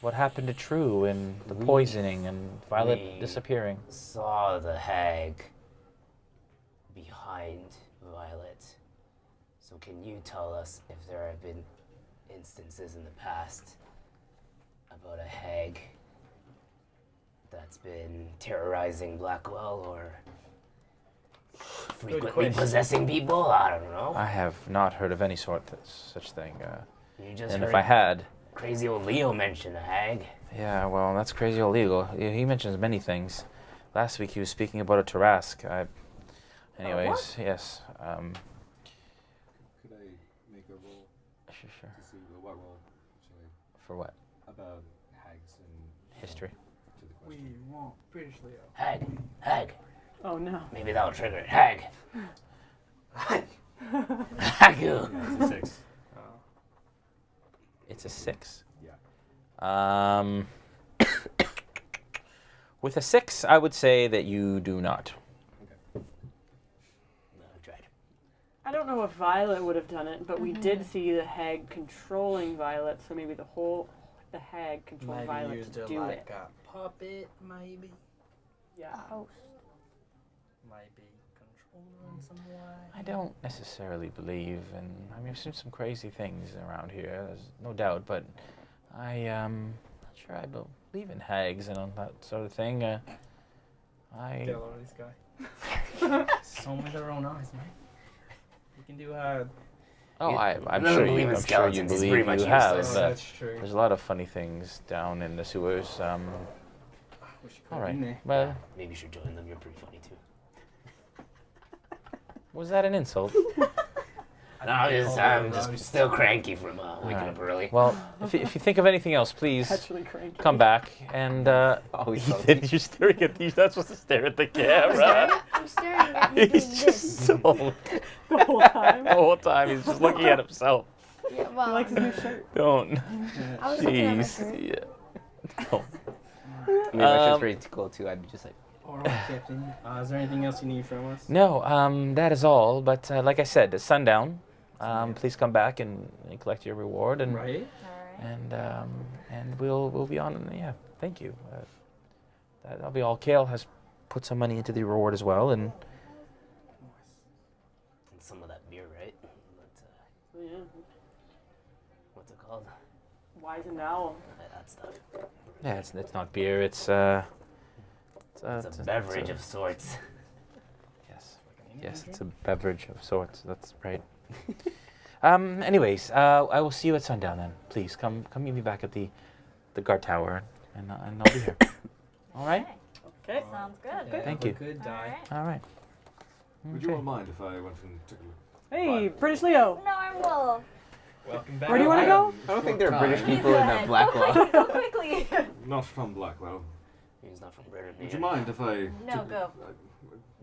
what happened to True and the poisoning and Violet disappearing? Saw the hag behind Violet. So can you tell us if there have been instances in the past about a hag that's been terrorizing Blackwell or frequently possessing people? I don't know. I have not heard of any such thing. You just And heard if I had, crazy old Leo mention a hag. yeah, well, that's crazy illegal. He mentions many things. Last week he was speaking about a Tarask. Anyways, yes. Could I make a roll Sure. to see what roll should I For what? about hags and History. to the question? want British Leo. Hag. Oh no. Maybe that'll trigger it. Hag. Hagu. That's a 6. It's a 6. Yeah. With a 6, I would say that you do not. No, tried. I don't know if Violet would have done it, but we did see the hag controlling Violet, so maybe the hag controlled Maybe Violet used to it do like it. a puppet, maybe. Yeah. Host. Maybe I don't necessarily believe, and I mean, I've seen some crazy things around here. There's no doubt, but not sure I believe in hags and all that sort of thing. Get a load of this guy. So with their own eyes, man. You can do Oh, I'm doesn't sure believe you. in I'm sure you skeletons, he's believe pretty much you have. useless. But that's true. there's a lot of funny things down in the sewers. All right. Well, Maybe you should join them. You're pretty funny too. was that an insult? I'm just still cranky from waking up early. Well, if you think of anything else, please Actually cranky. come back. And Ethan, you're staring at these. You're not supposed to stare at the camera. I'm staring at you doing He's just this. so. The whole time. The whole time he's just looking at himself. Yeah, He well, likes his new shirt. Don't. I was looking at my Jeez. shirt. Yeah. Don't. Maybe my shirt's ready to go too. I'd be just like, All right, Captain. Is there anything else you need from us? No, that is all. But like I said, at sundown, please come back and collect your reward, and Right. and we'll be on. Yeah, thank you. That'll be all. Kale has put some money into the reward as well, and some of that beer, right? But, Yeah. what's it called? Wise and owl. That stuff. yeah, it's not beer. It's It's a beverage of sorts. Yes, it's a beverage of sorts. That's right. Anyways, I will see you at sundown then. Please come meet me back at the guard tower, and I'll be here. All right. Okay. Sounds good. Thank Have a you. Good die. All right. Would you all mind if I went and took a look? Hey, British Leo. Normal. Welcome back. Where do you want to go? I don't think there are British He's people in ahead. the Blackwell. Go quickly. Not from Blackwell. He's not from Britain. Would you mind if I? No, took, go.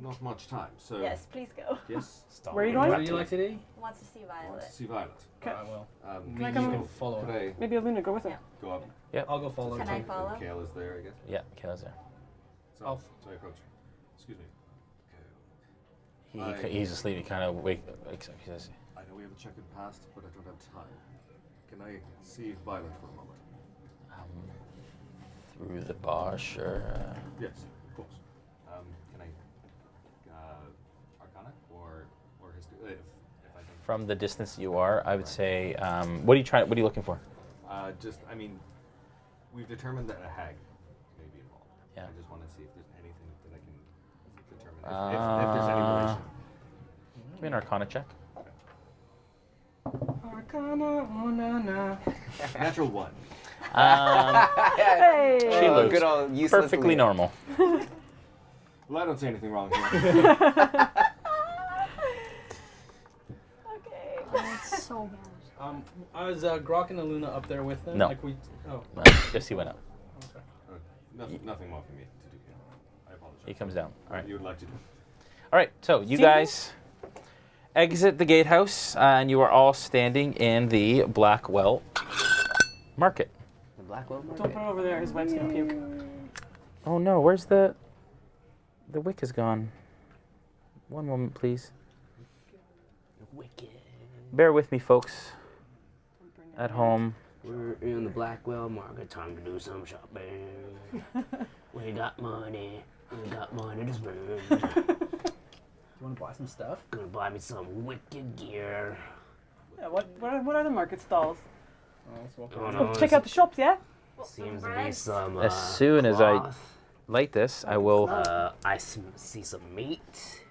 Not much time, so. Yes, please go. Yes. Where are you What going? do you like today? Wants to see I want Violet. to see Violet. Okay. I will. Can I You come- can follow. Could I Maybe Aluna, go with him. go up? I'll go follow. Can too. I follow? And Kale is there, I guess. Yeah, Kale's there. So, I'll- so I approach. Excuse me. He's asleep. He kind of wakes up. He says, I know we have a check-in past, but I don't have time. Can I see Violet for a moment? through the bar, sure. Yes, of course. Can I Arcana or history? If I can. From the distance you are, I would say, what are you looking for? I mean, we've determined that a hag may be involved. Yeah. I just want to see if there's anything that I can determine. If there's any relation. Give me an Arcana check. Arcana, oh na na. Natural 1. Hey. She looks good old useless perfectly Leo. normal. Well, I don't see anything wrong here. Okay. That's so bad. Was Grokk and Alunna up there with them? No. Like we. Oh. No, just he went up. Nothing more for me to do here. I apologize. He comes down. All right. You would like to do. All right. So you See guys exit the gatehouse, and you are all standing in the Blackwell market. The Blackwell Don't put it over there. His wife's gonna puke. Oh no! Where's the wick is gone. One moment, please. Wicked. Bear with me, folks. At home. We're in the Blackwell market. Time to do some shopping. We got money. We got money to spend. You want to buy some stuff? Gonna buy me some wicked gear. Yeah, what are the market stalls? Oh, let's walk Oh, around. no, Check out the shops, yeah? Seems to be some. As soon as I cloth. light this, I will. See some meat.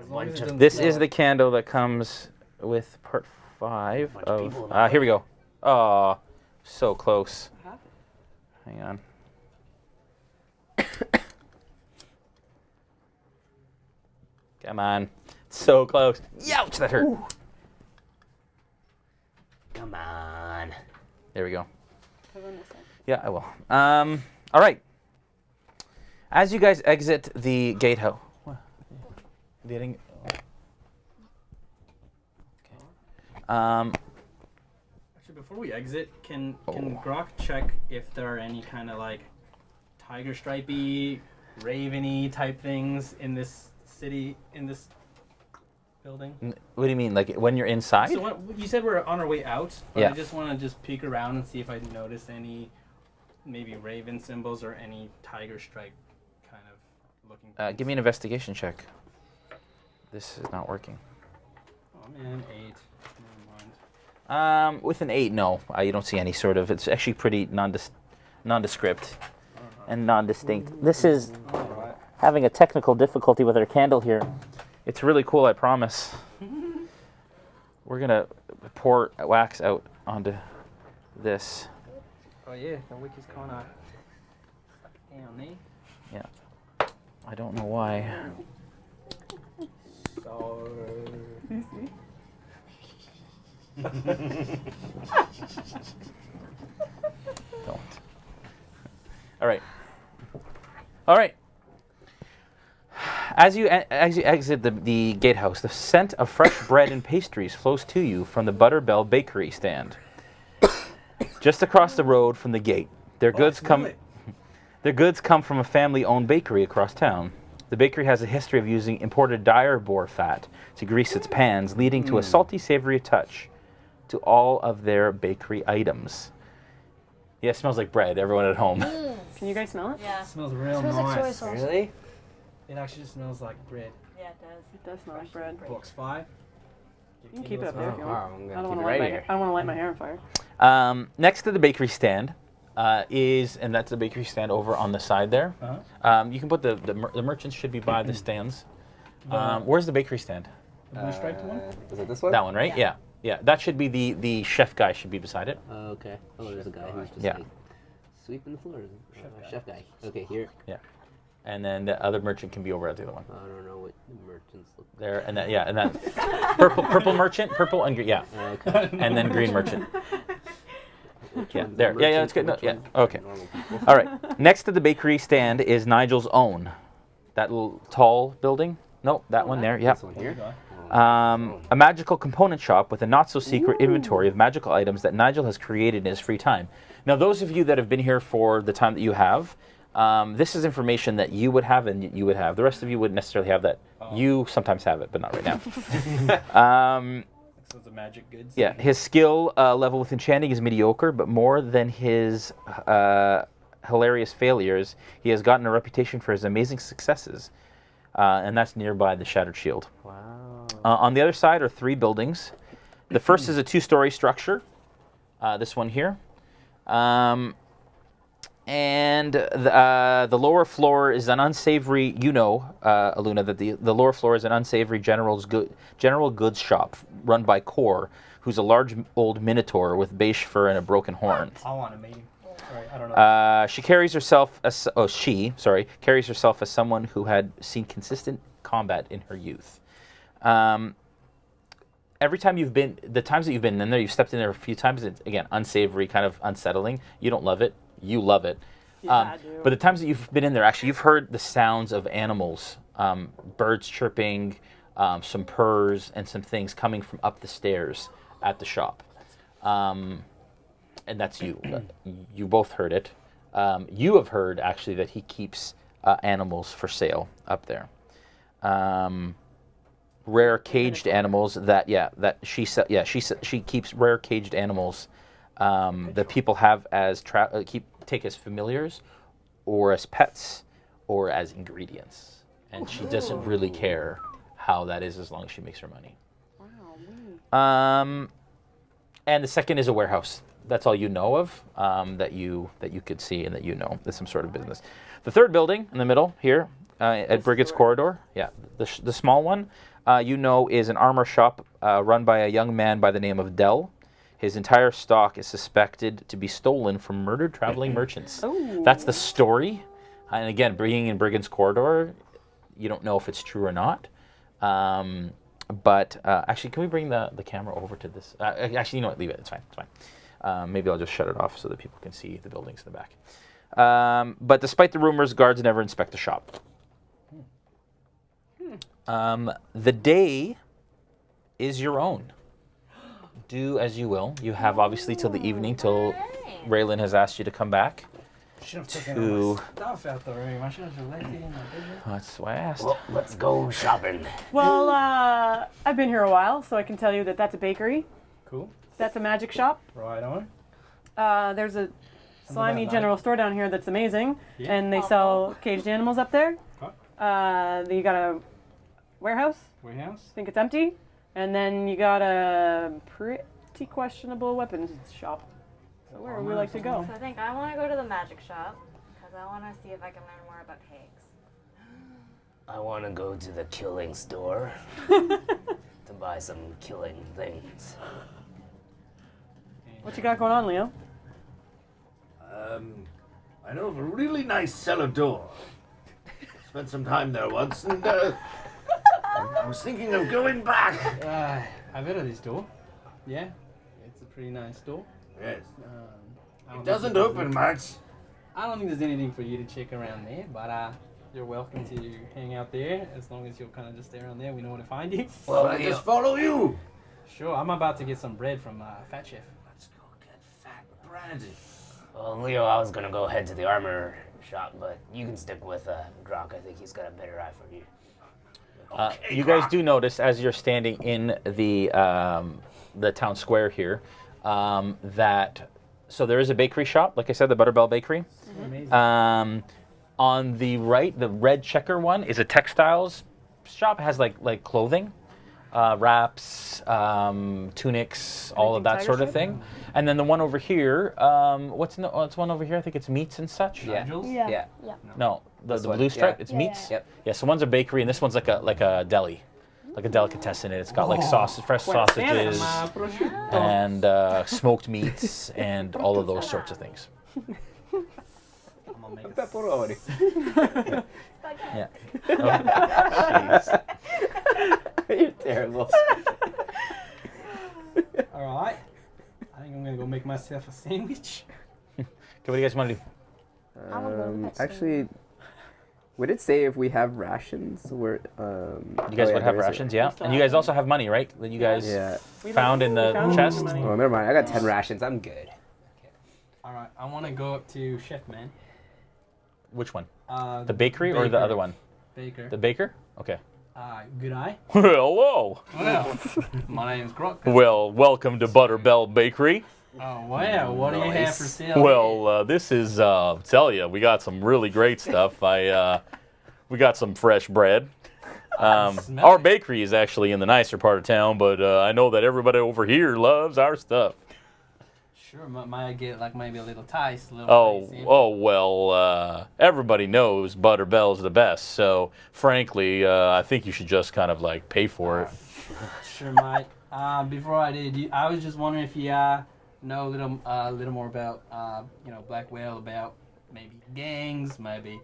As long as it doesn't This smell. is the candle that comes with part 5 Bunch of of. people in the Here we go. Oh, so close. What Hang on. Come on. So close. Youch, that hurt. Come on. There we go. Put it on this side. Yeah, I will. All right. As you guys exit the gatehouse. Getting. Okay. Actually, before we exit, can Oh. Grokk check if there are any kind of like tiger stripey, raveny type things in this city, in this building? What do you mean? Like when you're inside? So what, you said we're on our way out, but Yeah. I just want to just peek around and see if I notice any maybe raven symbols or any tiger stripe kind of looking. Give me an investigation check. This is not working. Oh man, 8. Never mind. With an 8, no. You don't see any sort of... It's actually pretty nondescript and non-distinct. This is Alright. having a technical difficulty with our candle here. It's really cool, I promise. We're going to pour wax out onto this. Oh yeah, the wick is kind of down there. Yeah. I don't know why. So... Don't. All right. All right. As you exit the gatehouse, the scent of fresh bread and pastries flows to you from the Butterbell Bakery stand. Just across the road from the gate, their goods come from a family-owned bakery across town. The bakery has a history of using imported dire boar fat to grease its pans, leading to a salty, savory touch to all of their bakery items. Yeah, it smells like bread, everyone at home. Can you guys smell it? Yeah. It smells real Smells nice. like soy sauce. Really? It actually smells like bread. Yeah, it does. It does smell like bread. Box 5. You can keep it up there if you Wow, want. I'm I gonna don't keep want it to right light here. I don't want to light my hair on fire. Next to the bakery stand and that's the bakery stand over on the side there. You can put the merchants should be by the stands. Where's the bakery stand? The blue striped one? Is it this one? That one, right? Yeah. Yeah, that should be the chef guy should be beside it. Okay. Oh, there's a guy who's just Yeah. like sweeping the floors. Chef guy. Okay, here. Yeah. And then the other merchant can be over at the other one. I don't know what merchants look like. There and that, yeah, and that purple merchant, purple and green, yeah. Okay. And then green merchant. Which Yeah, one's the there. Yeah, merchant it's good. and No, which yeah. one's Okay. normal people? All right. Next to the bakery stand is Nigel's own. That little tall building. Nope, that one there. Yeah. This one here. A magical component shop with a not-so-secret inventory of magical items that Nigel has created in his free time. Now, those of you that have been here for the time that you have, this is information that you would have and you would have. The rest of you wouldn't necessarily have that. You sometimes have it, but not right now. So it's a magic goods. Yeah, his skill level with enchanting is mediocre, but more than his hilarious failures, he has gotten a reputation for his amazing successes, and that's nearby the Shattered Shield. Wow. On the other side are 3 buildings. The first is a 2-story structure, this one here. And the lower floor is an unsavory, Alunna, that the lower floor is an unsavory general goods shop run by Kor, who's a large old minotaur with beige fur and a broken horn. I want to meet him. Sorry, I don't know. She carries herself as carries herself as someone who had seen consistent combat in her youth. Every time the times that you've been in there, you've stepped in there a few times. It's again unsavory, kind of unsettling. You don't love it. You love it. Yeah, I do. But the times that you've been in there, actually, you've heard the sounds of animals, birds chirping, some purrs, and some things coming from up the stairs at the shop. And that's you. You both heard it. You have heard, actually, that he keeps animals for sale up there. Rare caged animals she keeps rare caged animals that people have as take as familiars or as pets or as ingredients, and she doesn't really care how that is as long as she makes her money. Wow. And the second is a warehouse. That's all you know of, that you could see and that you know. There's some sort of business. The third building in the middle here at Brigade's Corridor, the small one, is an armor shop run by a young man by the name of Dell. His entire stock is suspected to be stolen from murdered traveling merchants. Ooh. That's the story. And again, being in Brigade's Corridor, you don't know if it's true or not. But actually, can we bring the camera over to this? Actually, you know what? Leave it. It's fine. It's fine. Maybe I'll just shut it off so that people can see the buildings in the back. But despite the rumors, guards never inspect the shop. The day is your own. Do as you will. You have obviously till the evening, till Raylan has asked you to come back. Should have taken all my stuff out the room. I should have left it in my bedroom. That's why I asked. Well, let's go shopping. Well, I've been here a while, so I can tell you that that's a bakery. Cool. That's a magic shop. Right on. There's a slimy general store down here that's amazing, Yeah. and they sell caged animals up there. Okay. You got warehouse. Warehouse. I think it's empty. And then you got a pretty questionable weapons shop. So where would we like to go? So I think I want to go to the magic shop because I want to see if I can learn more about pigs. I want to go to the killing store to buy some killing things. What you got going on, Leo? I know of a really nice cellar door. Spent some time there once, and I was thinking of going back. I've heard of this door. Yeah, it's a pretty nice door. Yes. I don't It think doesn't there's open anything- much. I don't think there's anything for you to check around there, but you're welcome to hang out there as long as you'll kind of just stay around there. We know where to find you. Well, I just follow you. Sure, I'm about to get some bread from Fat Chef. Let's go get fat bread. Well, Leo, I was gonna go head to the armor shop, but you can stick with Grokk. I think he's got a better eye for you. You guys do notice as you're standing in the town square here that so there is a bakery shop, like I said, the Butterbell Bakery. Amazing. On the right, the red checker one is a textiles shop. It has like clothing, wraps, tunics, all of that Tiger sort of ship? thing. And then the one over here, what's one over here? I think it's meats and such. Yeah. Angels? Yeah. No, the one, blue stripe. yeah. It's Yeah, meats. yeah. Yep. Yeah. So one's a bakery, and this one's like a deli, like a delicatessen. And it's got like sausage, fresh sausages, and smoked meats, and all of those sorts of things. I'm gonna make a Pepperoni. Yeah. You're terrible. All right. I think I'm gonna go make myself a sandwich. Okay, what do you guys want to do? I wanna go to the next Actually, would it say if we have rations? Or You guys would have rations, yeah. And you guys also have money, right? That you guys Yeah. found in the found chest. money. Oh, never mind. I got 10 rations. I'm good. All right. I want to go up to Chef Man. Which one? The bakery or the other one? Baker. The baker? Okay. Good eye. Hello. Well, my name's Grokk. Well, welcome to Butterbell Bakery. Oh wow! What do you have for sale? Well, this is tell you, we got some really great stuff. We got some fresh bread. smell Our it. bakery is actually in the nicer part of town, but I know that everybody over here loves our stuff. Sure, might get like maybe a little taste. A little pricey. Well, everybody knows Butterbell's the best. So, frankly, I think you should just kind of like pay for it. Sure, mate. Before I did, I was just wondering if you know a little more about Blackwell, about maybe gangs, maybe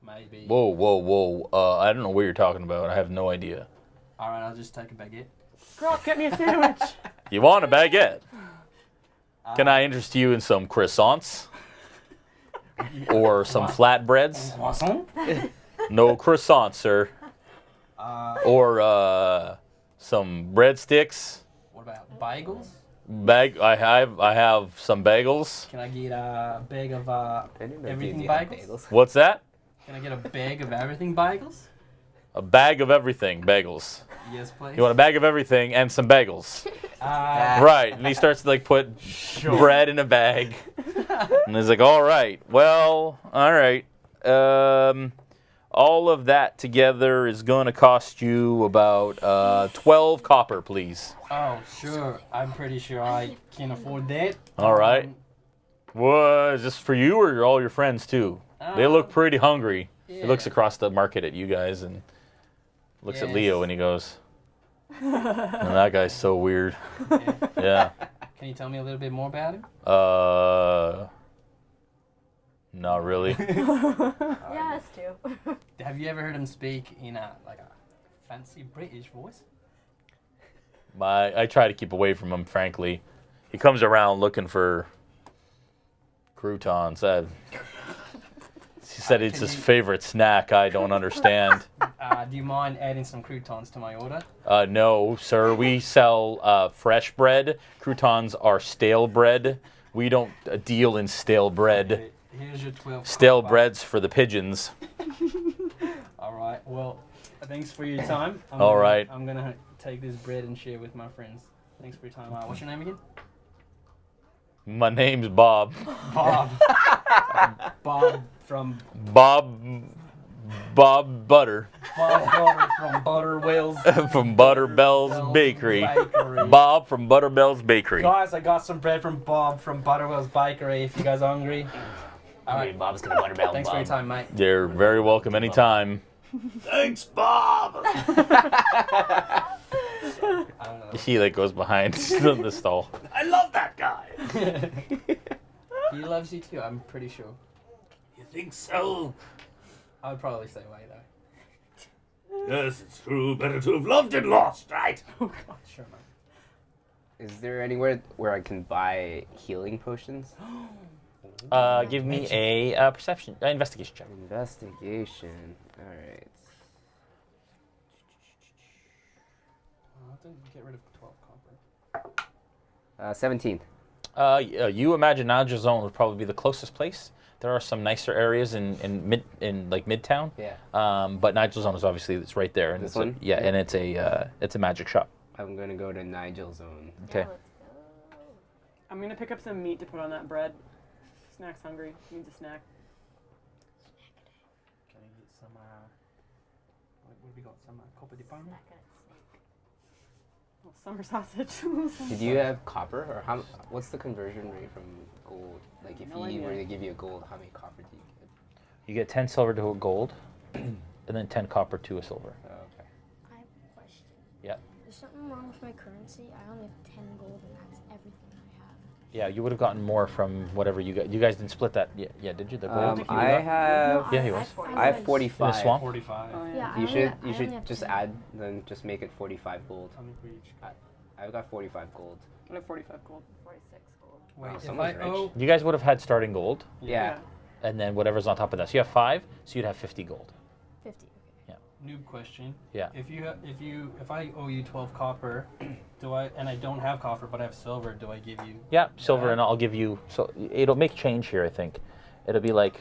maybe. Whoa! I don't know what you're talking about. I have no idea. All right, I'll just take a baguette. Grokk, get me a sandwich. You want a baguette? Can I interest you in some croissants? Or some flatbreads? Croissant? No croissants, sir. Or some breadsticks. What about bagels? I have some bagels. Can I get a bag of everything bagels? What's that? Can I get a bag of everything bagels? A bag of everything bagels. Yes, please. You want a bag of everything and some bagels. Right. And he starts to like put bread in a bag. And he's like, all right. Well, all right. All of that together is going to cost you about 12 copper, please. Oh, sure. I'm pretty sure I can afford that. All right. What, is this for you or all your friends too? They look pretty hungry. He looks across the market at you guys and looks at Leo and he goes, "Man, that guy's so weird." Yeah. Can you tell me a little bit more about him? Not really. Yeah, us too. Have you ever heard him speak in a fancy British voice? I try to keep away from him, frankly. He comes around looking for croutons. He said it's his favorite snack. I don't understand. Do you mind adding some croutons to my order? No, sir. We sell fresh bread. Croutons are stale bread. We don't deal in stale bread. Okay, here's your 12. Stale bread's for the pigeons. All right. Well, thanks for your time. All right. I'm gonna take this bread and share with my friends. Thanks for your time. What's your name again? My name's Bob. Bob. Bob from Bob Butter. Butter from Butterwell's. From Butterbell's Bakery. Bob from Butterbell's Bakery. Guys, I got some bread from Bob from Butterwell's Bakery. If you guys are hungry. All right, Bob's gonna Butterbell. Thanks for your time, mate. You're very welcome anytime. Thanks, Bob. I don't know. He like goes behind the stall. I love that guy. He loves you too, I'm pretty sure. You think so? I would probably say why though. Yes, it's true. Better to have loved and lost, right? Oh god, sure, man. Is there anywhere where I can buy healing potions? Give me a perception, investigation check. Investigation. All right. I'll have to get rid of 12 copper. 17. You imagine Nalja Zone would probably be the closest place. There are some nicer areas in Midtown. Yeah. But Nigel Zone is obviously it's right there. And This it's one? yeah, and it's a magic shop. I'm gonna go to Nigel Zone. Okay. I'm gonna pick up some meat to put on that bread. Snack's hungry. Needs a snack. Can I get some, what have we got? Some copper de parma? Well, summer sausage. Did you have copper, or what's the conversion rate from gold? Like if No you idea. were to give you a gold, how many copper do you get? You get 10 silver to a gold, and then 10 copper to a silver. Oh, okay. I have a question. Yeah. There's something wrong with my currency. I only have 10 gold, and that's everything I have. Yeah, you would have gotten more from whatever you got. You guys didn't split that. Yeah, did you? The gold. I have. Yeah, he was. I have 45. In the swamp? 45. Oh, yeah. Yeah, You I should only have just 10. add then just make it 45 gold. How many we each got? I've got 45 gold. I have 45 gold. 46 gold. Wait, Wow, if someone's I rich. owe... You guys would have had starting gold, Yeah. and then whatever's on top of that. So you have 5, so you'd have 50 gold. 50. Okay. Noob question. Yeah. If I owe you 12 copper, and I don't have copper but I have silver, do I give you? Yeah, silver, and I'll give you. So it'll make change here. I think it'll be like,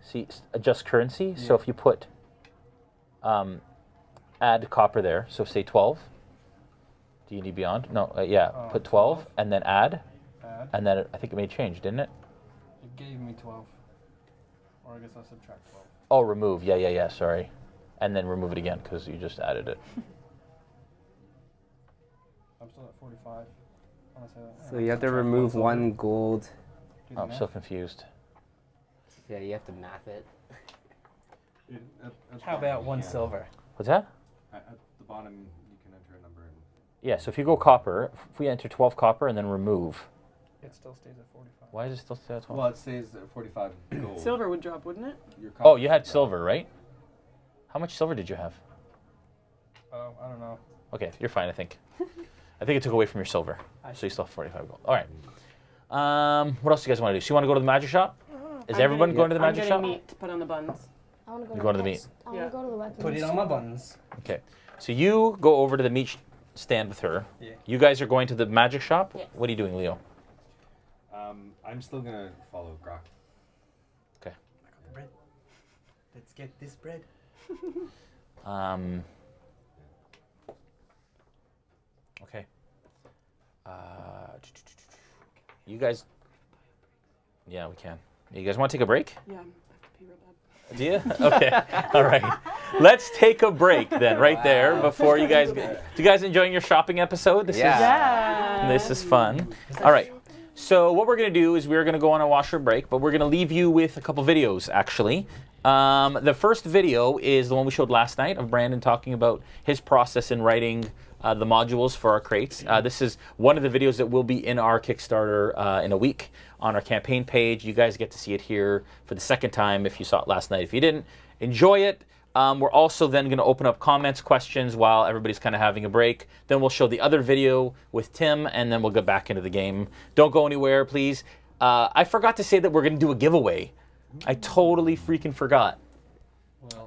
see, adjust currency. So if you put, add copper there. So say 12. D&D Beyond. No, put 12 and then add, and then I think it made change, didn't it? It gave me 12. Or I guess I'll subtract 12. Oh, remove. Yeah. Sorry, and then remove it again because you just added it. I'm still at 45. So you have to remove 1 gold. I'm so confused. Yeah, you have to math it. How about 1 silver? What's that? At the bottom, you can enter a number. Yeah. So if you go copper, if we enter 12 copper and then remove. It still stays at 45. Why does it still stay at 12? Well, it says 45 gold. Silver would drop, wouldn't it? Your Oh, you had silver, right? How much silver did you have? Oh, I don't know. Okay, you're fine, I think. I think it took away from your silver. So you still have 45 gold. All right. What else do you guys want to do? So you want to go to the magic shop? Is everyone going to the magic I'm shop? getting meat to put on the buns. I want to go You're to going to the the weapons. I want Yeah. to go to the weapons. Put it on my buns. Okay. So you go over to the meat stand with her. Yeah. You guys are going to the magic shop? Yes. What are you doing, Leo? I'm still gonna follow Grokk. Okay. Bread. Let's get this bread. Okay. You guys. Yeah, we can. You guys want to take a break? Yeah, I have to pee real bad. Do you? Okay. All right. Let's take a break then, right there, before you guys. Do you guys enjoying your shopping episode? Yeah. This is fun. All right. So what we're going to do is we're going to go on a washroom break, but we're going to leave you with a couple videos, actually. The first video is the one we showed last night of Brandon talking about his process in writing the modules for our crates. This is one of the videos that will be in our Kickstarter in a week on our campaign page. You guys get to see it here for the second time if you saw it last night. If you didn't, enjoy it. We're also then going to open up comments, questions while everybody's kind of having a break. Then we'll show the other video with Tim, and then we'll get back into the game. Don't go anywhere, please. I forgot to say that we're going to do a giveaway. I totally freaking forgot.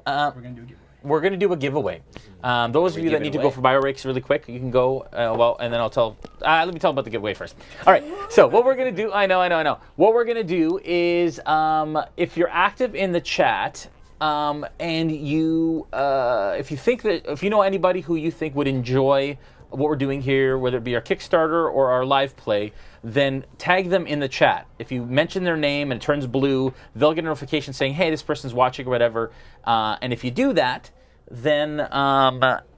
Well, we're going to do a giveaway. We're going to do a giveaway. Those of you that need to go for bio breaks really quick, you can go, and then I'll tell, let me tell about the giveaway first. All right, so what we're going to do, I know. What we're going to do is, if you're active in the chat, and you, if you know anybody who you think would enjoy what we're doing here, whether it be our Kickstarter or our live play, then tag them in the chat. If you mention their name and it turns blue, they'll get a notification saying, hey, this person's watching or whatever. And if you do that, then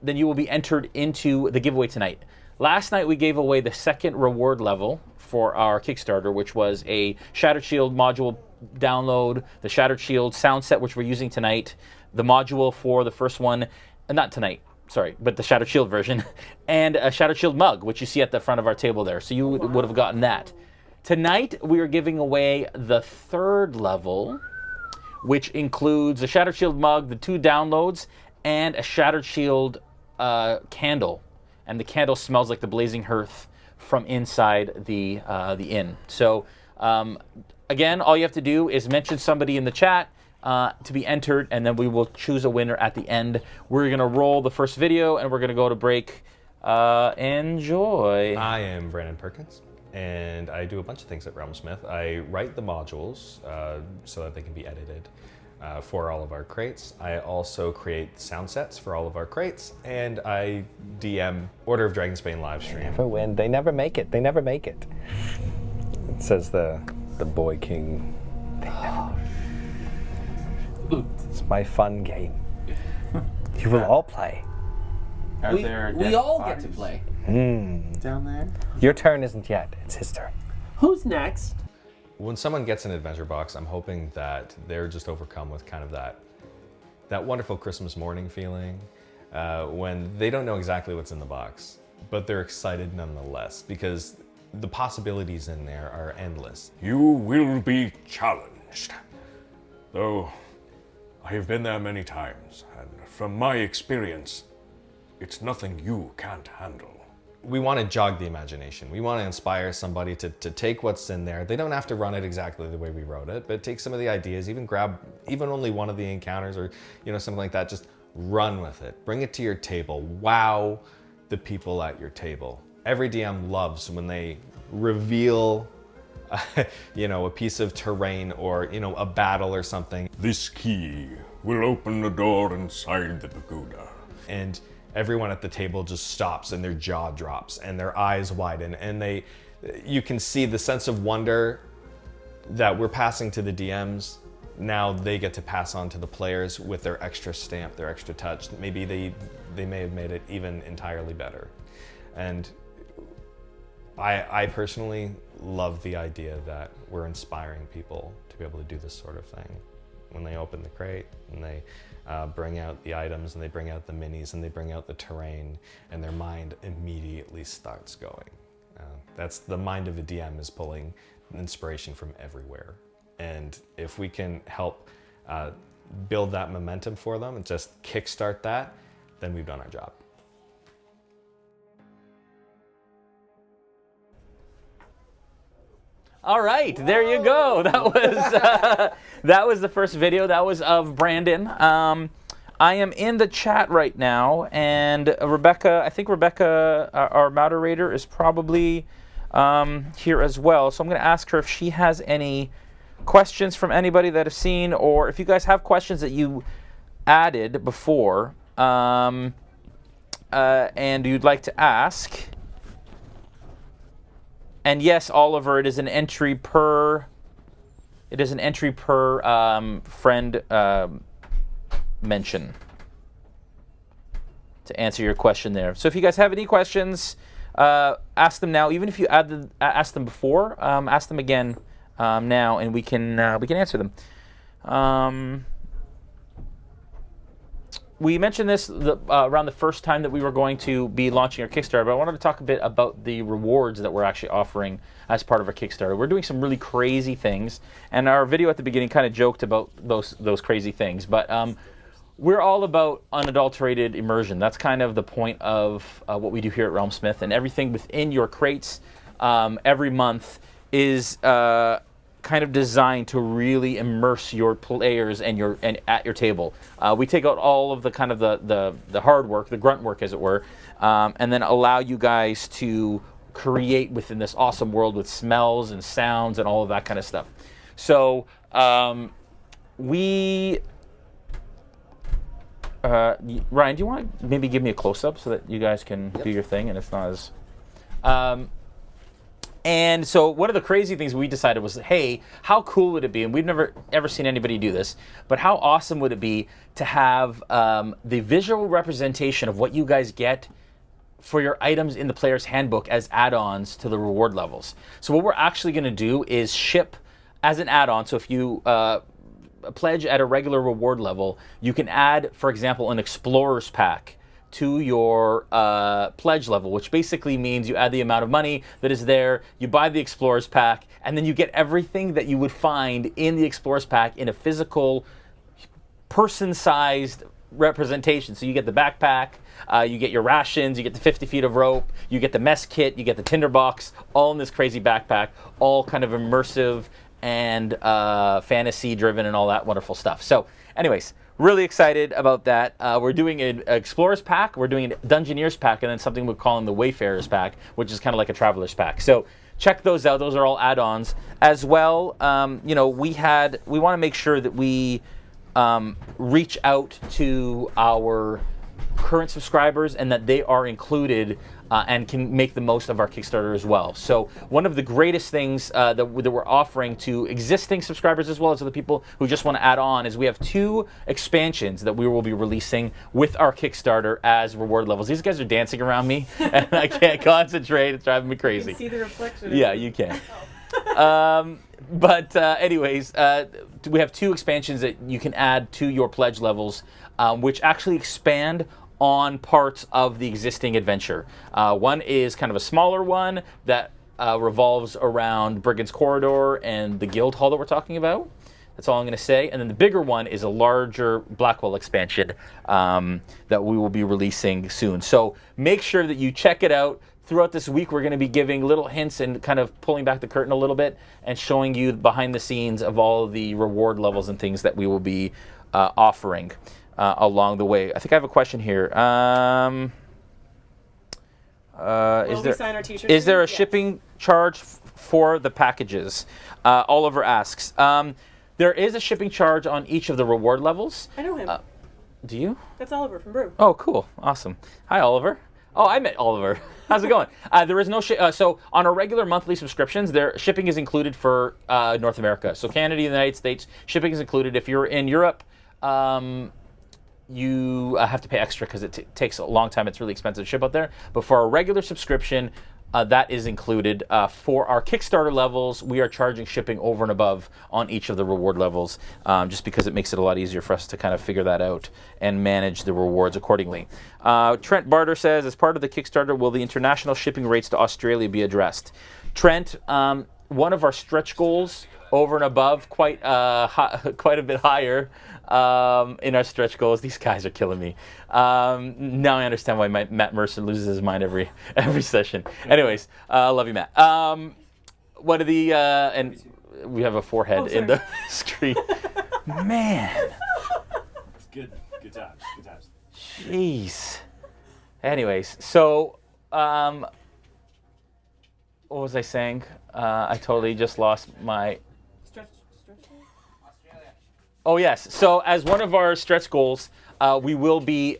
you will be entered into the giveaway tonight. Last night we gave away the second reward level for our Kickstarter, which was a Shattered Shield module download, the Shattered Shield sound set, which we're using tonight, the module for the first one, not tonight, sorry, but the Shattered Shield version, and a Shattered Shield mug, which you see at the front of our table there. So you would have gotten that. Tonight we are giving away the third level, which includes a Shattered Shield mug, the 2 downloads, and a Shattered Shield candle. And the candle smells like the blazing hearth from inside the inn. So again, all you have to do is mention somebody in the chat to be entered, and then we will choose a winner at the end. We're going to roll the first video, and we're going to go to break. Enjoy. I am Brandon Perkins, and I do a bunch of things at RealmSmith. I write the modules so that they can be edited for all of our crates. I also create sound sets for all of our crates, and I DM Order of Dragonsbane live stream. They never win. They never make it. They never make it. It says the boy king. They never. It's my fun game. You will all play. We all get to play. Down there? Your turn isn't yet. It's his turn. Who's next? When someone gets an adventure box, I'm hoping that they're just overcome with kind of that wonderful Christmas morning feeling when they don't know exactly what's in the box, but they're excited nonetheless because the possibilities in there are endless. You will be challenged. Though I have been there many times, and from my experience, it's nothing you can't handle. We want to jog the imagination. We want to inspire somebody to take what's in there. They don't have to run it exactly the way we wrote it, but take some of the ideas, even grab even only one of the encounters or something like that. Just run with it. Bring it to your table. Wow the people at your table. Every DM loves when they reveal a piece of terrain or a battle or something. This key will open the door inside the pagoda. And everyone at the table just stops and their jaw drops and their eyes widen and you can see the sense of wonder that we're passing to the DMs. Now they get to pass on to the players with their extra stamp, their extra touch. Maybe they may have made it even entirely better. And I personally love the idea that we're inspiring people to be able to do this sort of thing. When they open the crate and they bring out the items and they bring out the minis and they bring out the terrain and their mind immediately starts going. That's the mind of a DM, is pulling inspiration from everywhere. And if we can help build that momentum for them and just kickstart that, then we've done our job. All right, there you go. That was the first video. That was of Brandon. I am in the chat right now, and Rebecca, I think Rebecca, our moderator, is probably here as well. So I'm going to ask her if she has any questions from anybody that have seen, or if you guys have questions that you added before and you'd like to ask. And yes, Oliver, it is an entry per. It is an entry per friend mention to answer your question there. So if you guys have any questions, ask them now. Even if you asked them before, ask them again now, and we can answer them. We mentioned this around the first time that we were going to be launching our Kickstarter, but I wanted to talk a bit about the rewards that we're actually offering as part of our Kickstarter. We're doing some really crazy things, and our video at the beginning kind of joked about those crazy things, but we're all about unadulterated immersion. That's kind of the point of what we do here at RealmSmith, and everything within your crates every month is kind of designed to really immerse your players and at your table. We take out all of the kind of the hard work, the grunt work as it were, and then allow you guys to create within this awesome world with smells and sounds and all of that kind of stuff. So Ryan, do you want to maybe give me a close-up so that you guys can do your thing and it's not as... And so one of the crazy things we decided was, hey, how cool would it be? And we've never ever seen anybody do this, but how awesome would it be to have the visual representation of what you guys get for your items in the player's handbook as add-ons to the reward levels. So what we're actually going to do is ship as an add-on. So if you pledge at a regular reward level, you can add, for example, an explorer's pack to your pledge level, which basically means you add the amount of money that is there, you buy the explorer's pack, and then you get everything that you would find in the explorer's pack in a physical person-sized representation. So you get the backpack, you get your rations, you get the 50 feet of rope, you get the mess kit, you get the tinderbox, all in this crazy backpack, all kind of immersive and fantasy driven and all that wonderful stuff. So anyways, really excited about that. We're doing an explorer's pack, we're doing a dungeoneer's pack, and then something we're calling the wayfarer's pack, which is kind of like a traveler's pack. So check those out. Those are all add-ons as well. We want to make sure that we reach out to our current subscribers and that they are included and can make the most of our Kickstarter as well. So one of the greatest things that we're offering to existing subscribers as well as to the people who just want to add on is we have 2 expansions that we will be releasing with our Kickstarter as reward levels. These guys are dancing around me and I can't concentrate. It's driving me crazy. You can see the reflection. Yeah, you can. Anyways, we have 2 expansions that you can add to your pledge levels, which actually expand on parts of the existing adventure. One is kind of a smaller one that revolves around Brigand's Corridor and the guild hall that we're talking about. That's all I'm going to say. And then the bigger one is a larger Blackwell expansion that we will be releasing soon. So make sure that you check it out. Throughout this week, we're going to be giving little hints and kind of pulling back the curtain a little bit and showing you behind the scenes of all of the reward levels and things that we will be offering along the way. I think I have a question here. Is there a shipping charge for the packages? Oliver asks. There is a shipping charge on each of the reward levels. I know him. Do you? That's Oliver from Brew. Oh, cool. Awesome. Hi, Oliver. Oh, I met Oliver. How's it going? There is no so on our regular monthly subscriptions, shipping is included for North America. So Canada, United States, shipping is included. If you're in Europe, you have to pay extra because it takes a long time. It's really expensive to ship out there. But for our regular subscription, that is included. For our Kickstarter levels, we are charging shipping over and above on each of the reward levels, just because it makes it a lot easier for us to kind of figure that out and manage the rewards accordingly. Trent Barter says, as part of the Kickstarter, will the international shipping rates to Australia be addressed? Trent, one of our stretch goals over and above, quite a bit higher in our stretch goals. These guys are killing me. Now I understand why Matt Mercer loses his mind every session. Anyways, love you, Matt. What are the and we have a forehead in the screen. Man. It's good. Good times. Good times. Jeez. Anyways, so what was I saying? I totally just lost my. Oh yes. So as one of our stretch goals, we will be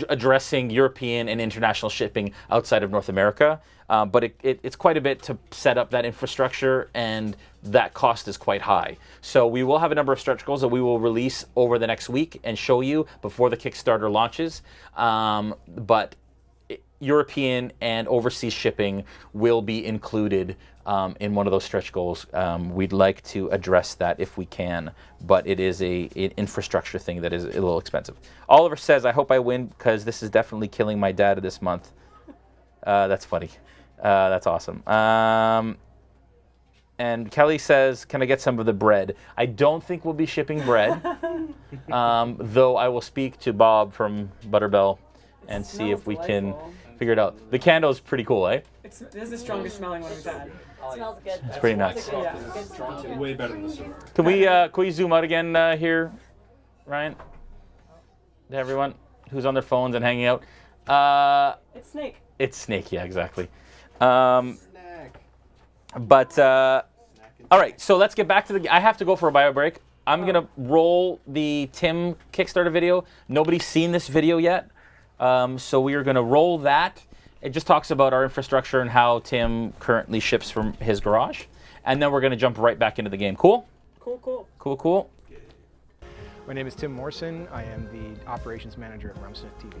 addressing European and international shipping outside of North America. But it's quite a bit to set up that infrastructure, and that cost is quite high. So we will have a number of stretch goals that we will release over the next week and show you before the Kickstarter launches. But European and overseas shipping will be included in one of those stretch goals. We'd like to address that if we can, but it is an infrastructure thing that is a little expensive. Oliver says, I hope I win because this is definitely killing my dad this month. That's funny. That's awesome. And Kelly says, can I get some of the bread? I don't think we'll be shipping bread, though I will speak to Bob from Butterbell and see if we can figure it out. The candle is pretty cool, eh? This is the strongest smelling one we've had. It smells good. It's pretty nuts. Yeah. Way better than the silver. Can we zoom out again here, Ryan? To everyone who's on their phones and hanging out. It's Snake. It's Snake, yeah, exactly. All right, so let's get back to I have to go for a bio break. I'm going to roll the Tim Kickstarter video. Nobody's seen this video yet. So we are going to roll that, It just talks about our infrastructure and how Tim currently ships from his garage. And then we're going to jump right back into the game. Cool? Cool. My name is Tim Morrison. I am the operations manager at RealmSmith TV.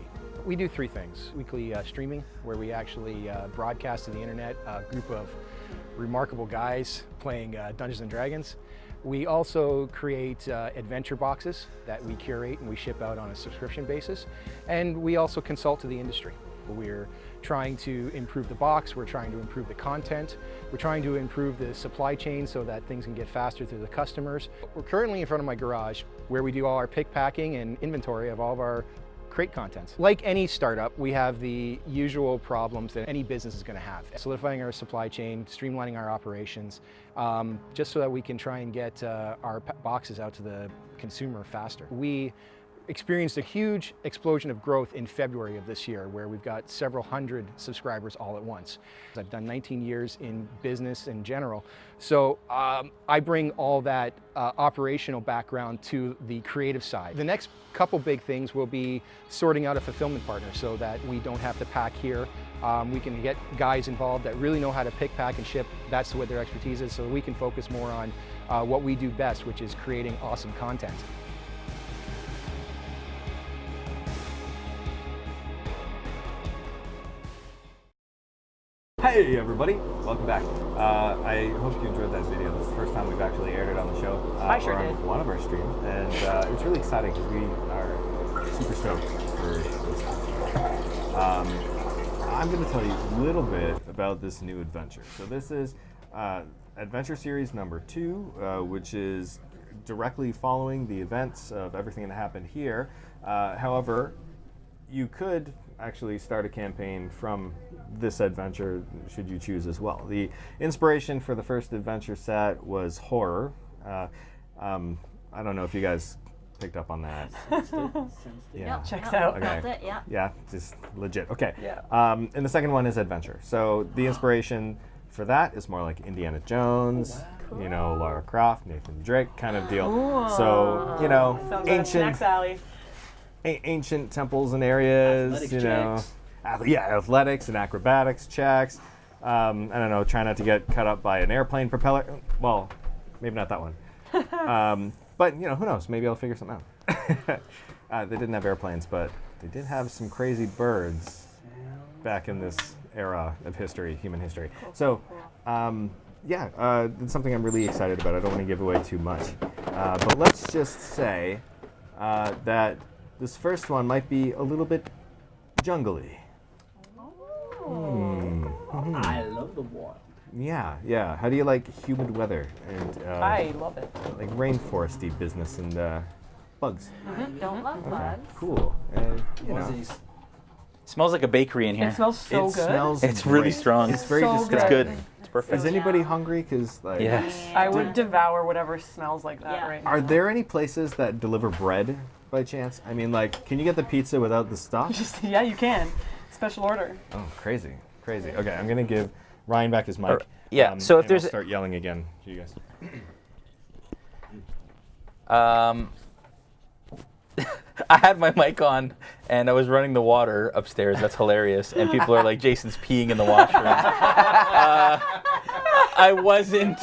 We do 3 things. Weekly streaming, where we actually broadcast to the internet a group of remarkable guys playing Dungeons & Dragons. We also create adventure boxes that we curate and we ship out on a subscription basis. And we also consult to the industry. We're trying to improve the box, we're trying to improve the content, we're trying to improve the supply chain so that things can get faster to the customers. We're currently in front of my garage where we do all our pick, packing, and inventory of all of our crate contents. Like any startup, we have the usual problems that any business is going to have. Solidifying our supply chain, streamlining our operations, just so that we can try and get our boxes out to the consumer faster. We experienced a huge explosion of growth in February of this year, where we've got several hundred subscribers all at once. I've done 19 years in business in general, so I bring all that operational background to the creative side. The next couple big things will be sorting out a fulfillment partner so that we don't have to pack here. We can get guys involved that really know how to pick, pack, and ship. That's what their expertise is, so we can focus more on what we do best, which is creating awesome content. Hey everybody, welcome back. I hope you enjoyed that video. This is the first time we've actually aired it on the show. I sure or on did. one of our streams, and it's really exciting because we are super stoked for this. I'm going to tell you a little bit about this new adventure. So this is Adventure Series number 2, which is directly following the events of everything that happened here. However, you could actually start a campaign from this adventure should you choose as well. The inspiration for the first adventure set was horror. I don't know if you guys picked up on that. Yeah. Checks out. Okay. That's it, yeah. Yeah, just legit. Okay. Yeah. And the second one is adventure. So the inspiration for that is more like Indiana Jones, you know, Lara Croft, Nathan Drake kind of deal. Ooh. So, you know, Sounds like ancient Snack's alley. ancient temples and areas, Athletics you know. checks. Athletics and acrobatics checks. I don't know, try not to get cut up by an airplane propeller. Well, maybe not that one. But, you know, who knows? Maybe I'll figure something out. They didn't have airplanes, but they did have some crazy birds back in this era of history, human history. So, it's something I'm really excited about. I don't want to give away too much. But let's just say that this first one might be a little bit jungly. I love the water. Yeah. How do you like humid weather and I love it. like rainforesty business and bugs? Don't love bugs. Cool. You know, Smells like a bakery in here. It smells so it good. smells It's really great. strong. It's very So distracting. It's good. It's perfect. Is anybody hungry? Because like, Yes. I would devour whatever smells like that Yeah. right now. are there any places that deliver bread by chance? I mean, like, can you get the pizza without the stuff? Yeah, you can. Special order. Oh, crazy. Okay, I'm gonna give Ryan back his mic. Yeah, so if and there's I'll start yelling again to you guys. I had my mic on and I was running the water upstairs. That's hilarious. And people are like, Jason's peeing in the washroom. I wasn't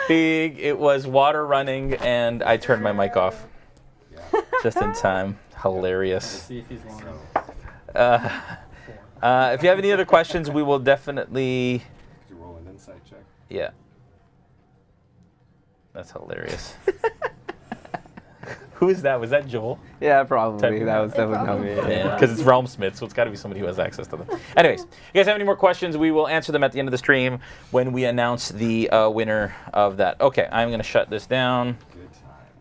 peeing. It was water running and I turned my mic off. Just in time. Hilarious. See if he's long. If you have any other questions, we will definitely... Could you roll an insight check? Yeah. That's hilarious. Who is that? Was that Joel? Yeah, probably. Typing That was definitely me. Yeah, because it's RealmSmith, so it's got to be somebody who has access to them. Anyways, you guys have any more questions? We will answer them at the end of the stream when we announce the winner of that. Okay, I'm going to shut this down. Good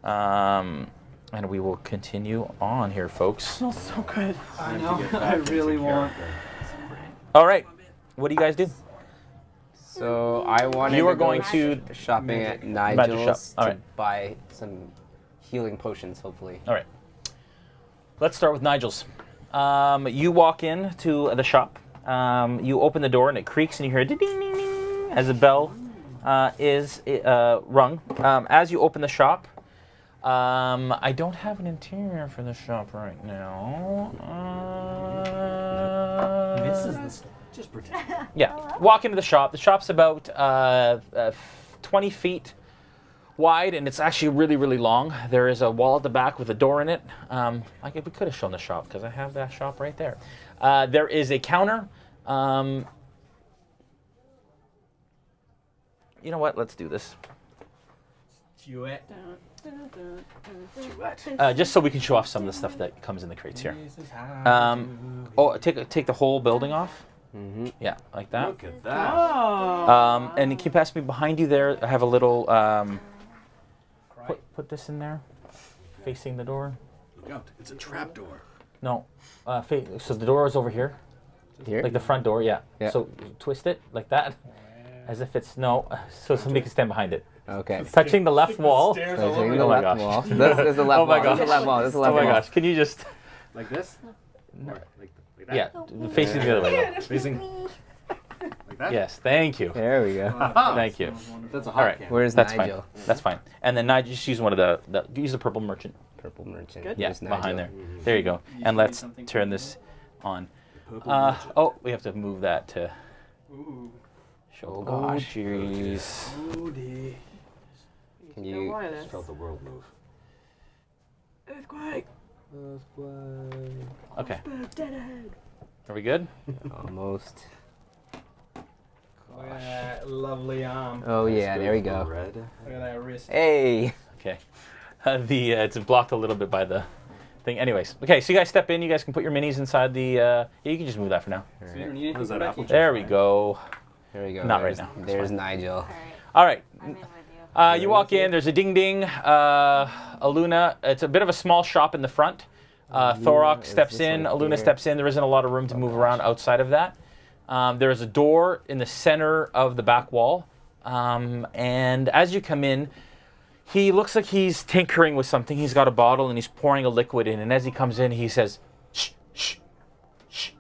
time. And we will continue on here, folks. Smells so good. I know. I really want. All right. What do you guys do? So I wanted You to are going go to shopping at Magic shop. Nigel's All to right. buy some healing potions, hopefully. All right. Let's start with Nigel's. You walk in to the shop. You open the door and it creaks and you hear a ding ding ding as a bell is rung. As you open the shop, I don't have an interior for the shop right now. This is the store. Just pretend. Yeah. Walk into the shop. The shop's about 20 feet wide, and it's actually really, really long. There is a wall at the back with a door in it. We could have shown the shop because I have that shop right there. There is a counter. You know what? Let's do this. Duet. Just so we can show off some of the stuff that comes in the crates here. Take the whole building off. Mm-hmm. Yeah, like that. Look at that. Oh. And can you pass me behind you there? I have a little. Put this in there, facing the door. Look out! It's a trap door. No, so the door is over here. Here? Like the front door, yeah. Yeah. So twist it like that, as if it's so somebody can stand behind it. Okay. Touching the left wall. Touching the Oh my left gosh. wall. This is the left Oh my wall. This is the gosh. left wall. This is the left Oh my wall. gosh! Can you just? Like this? Or like that? Yeah, facing the other way. Facing. Like that? Yes, thank you. There we go. Thank you. That's a All hot right. camera. Where's That's Nigel? fine. That's fine. And then Nigel, just use one of use the purple merchant. Purple merchant. Good. Yeah, There's behind Nigel. there. There you go. And let's turn this on. We have to move that to show. Oh, gosh. Jeez. Can you? Just felt the world move. Earthquake. Okay. Are we good? Almost. Look at that lovely arm. Oh yeah, there we go. Red. Look at that wrist. Hey. Okay. It's blocked a little bit by the thing. Anyways, okay. So you guys step in. You guys can put your minis inside the. You can just move that for now. So you don't need How's anything that back apple here. There we go. There we go. Not right There's- now. It's There's fine. Nigel. All right. I'm in with you. You walk in. There's a ding ding. Alunna. It's a bit of a small shop in the front. Thorok steps this in. right Alunna here? steps in. There isn't a lot of room to move around outside of that. There is a door in the center of the back wall. And as you come in, he looks like he's tinkering with something. He's got a bottle and he's pouring a liquid in. And as he comes in, he says, "Shh, shh, shh."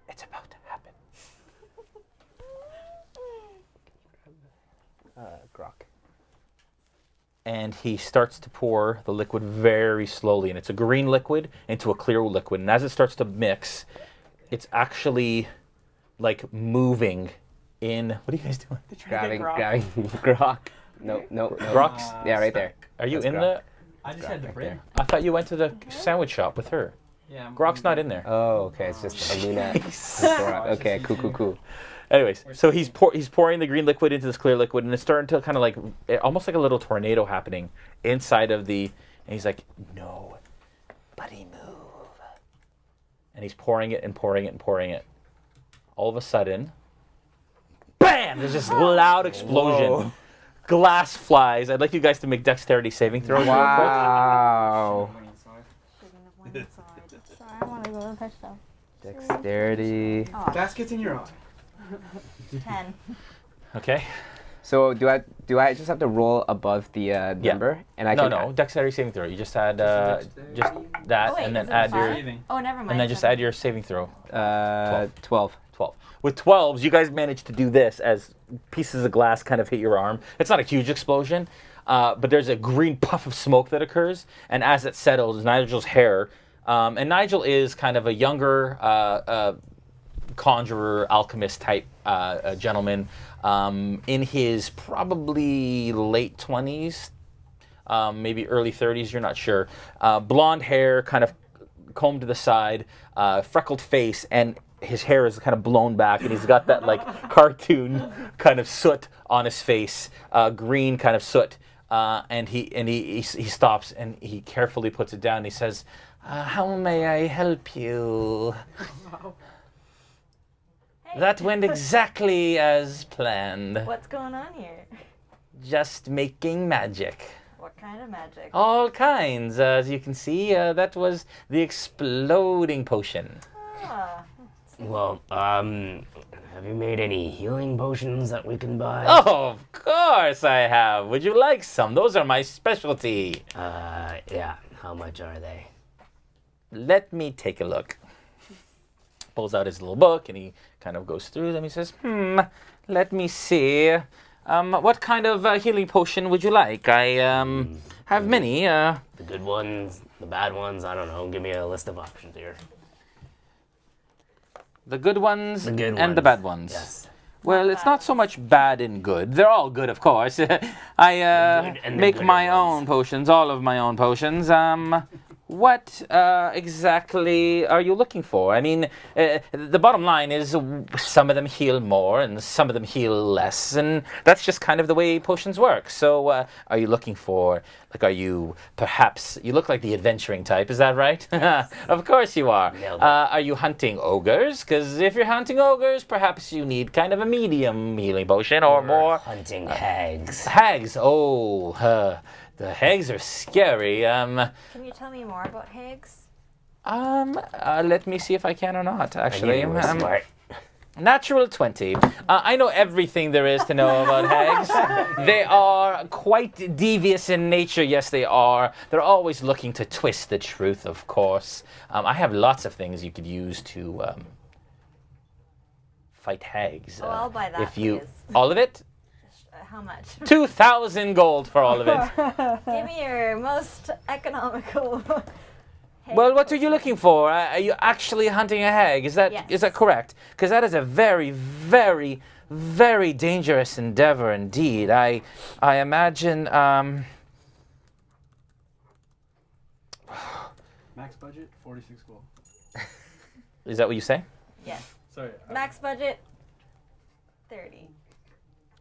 It's about to happen. Grokk. And he starts to pour the liquid very slowly, and it's a green liquid into a clear liquid. And as it starts to mix, it's actually like moving in. What are you guys doing? Grabbing Grokk. No. Grokk's? Yeah, right there. Are you That's in Grokk. the? I just Grokk had the right bread. there. I thought you went to the sandwich shop with her. Yeah. Grokk's not in there. Oh, okay. It's just Alunna. and Thorok. Okay, cool. Anyways, so he's pouring the green liquid into this clear liquid, and it's starting to kind of like almost like a little tornado happening inside of the. And he's like, "No, buddy, move." And he's pouring it and pouring it and pouring it. All of a sudden, bam! There's this loud explosion. Whoa. Glass flies. I'd like you guys to make dexterity saving throws. Wow. Sorry, I want to go and touch stuff. Dexterity. Oh, Basket's in your eye. 10. Okay. So do I just have to roll above the number? And I can No. Dexterity saving throw. You just add just Oh, that, wait, and then is it add five? your, Oh, never mind. and then just add your saving throw. 12. 12. With 12s, you guys managed to do this as pieces of glass kind of hit your arm. It's not a huge explosion, but there's a green puff of smoke that occurs, and as it settles, Nigel's hair, and Nigel is kind of a younger conjurer, alchemist type gentleman, in his probably late 20s, maybe early 30s, you're not sure. Blonde hair, kind of combed to the side, freckled face, and his hair is kind of blown back, and he's got that like cartoon kind of soot on his face, green kind of soot. And he stops and he carefully puts it down. And he says, "How may I help you?" Hey. That went exactly as planned. What's going on here? Just making magic. What kind of magic? All kinds. As you can see, that was the exploding potion. Ah, Well, have you made any healing potions that we can buy? Oh, of course I have. Would you like some? Those are my specialty. Yeah. How much are they? Let me take a look. Pulls out his little book and he kind of goes through them. He says, let me see. What kind of healing potion would you like? I have many. The good ones, The bad ones, I don't know. Give me a list of options here. The good ones The good and the ones. bad ones. Yes. Well, it's not so much bad and good. They're all good, of course. I and the make gooder my ones. own potions, all of my own potions. What exactly are you looking for? I mean, the bottom line is some of them heal more and some of them heal less, and that's just kind of the way potions work. So, are you looking for, like, are you perhaps, you look like the adventuring type, is that right? Of course you are. Nailed it. Are you hunting ogres? Because if you're hunting ogres, perhaps you need kind of a medium healing potion or more. Hunting hags. Hags, oh, the hags are scary. Can you tell me more about hags? Let me see if I can or not, actually. You were smart. Natural 20. I know everything there is to know about hags. They are quite devious in nature, yes they are. They're always looking to twist the truth, of course. I have lots of things you could use to fight hags. Oh, I'll buy that, if you, please. all of it? How much? 2,000 gold for all of it. Give me your most economical. Well, what are you looking for? Are you actually hunting a hag? Is that Yes. correct? Because that is a very, very, very dangerous endeavor indeed. I imagine. Max budget 46 gold. Is that what you say? Yes. Sorry. Max budget 30.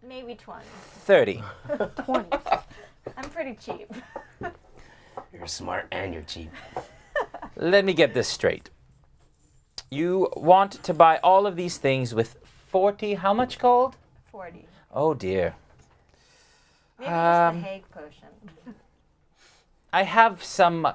Maybe 20. 30. 20. I'm pretty cheap. You're smart and you're cheap. Let me get this straight. You want to buy all of these things with 40, how much gold? 40. Oh dear. Maybe just the hag potion. I have some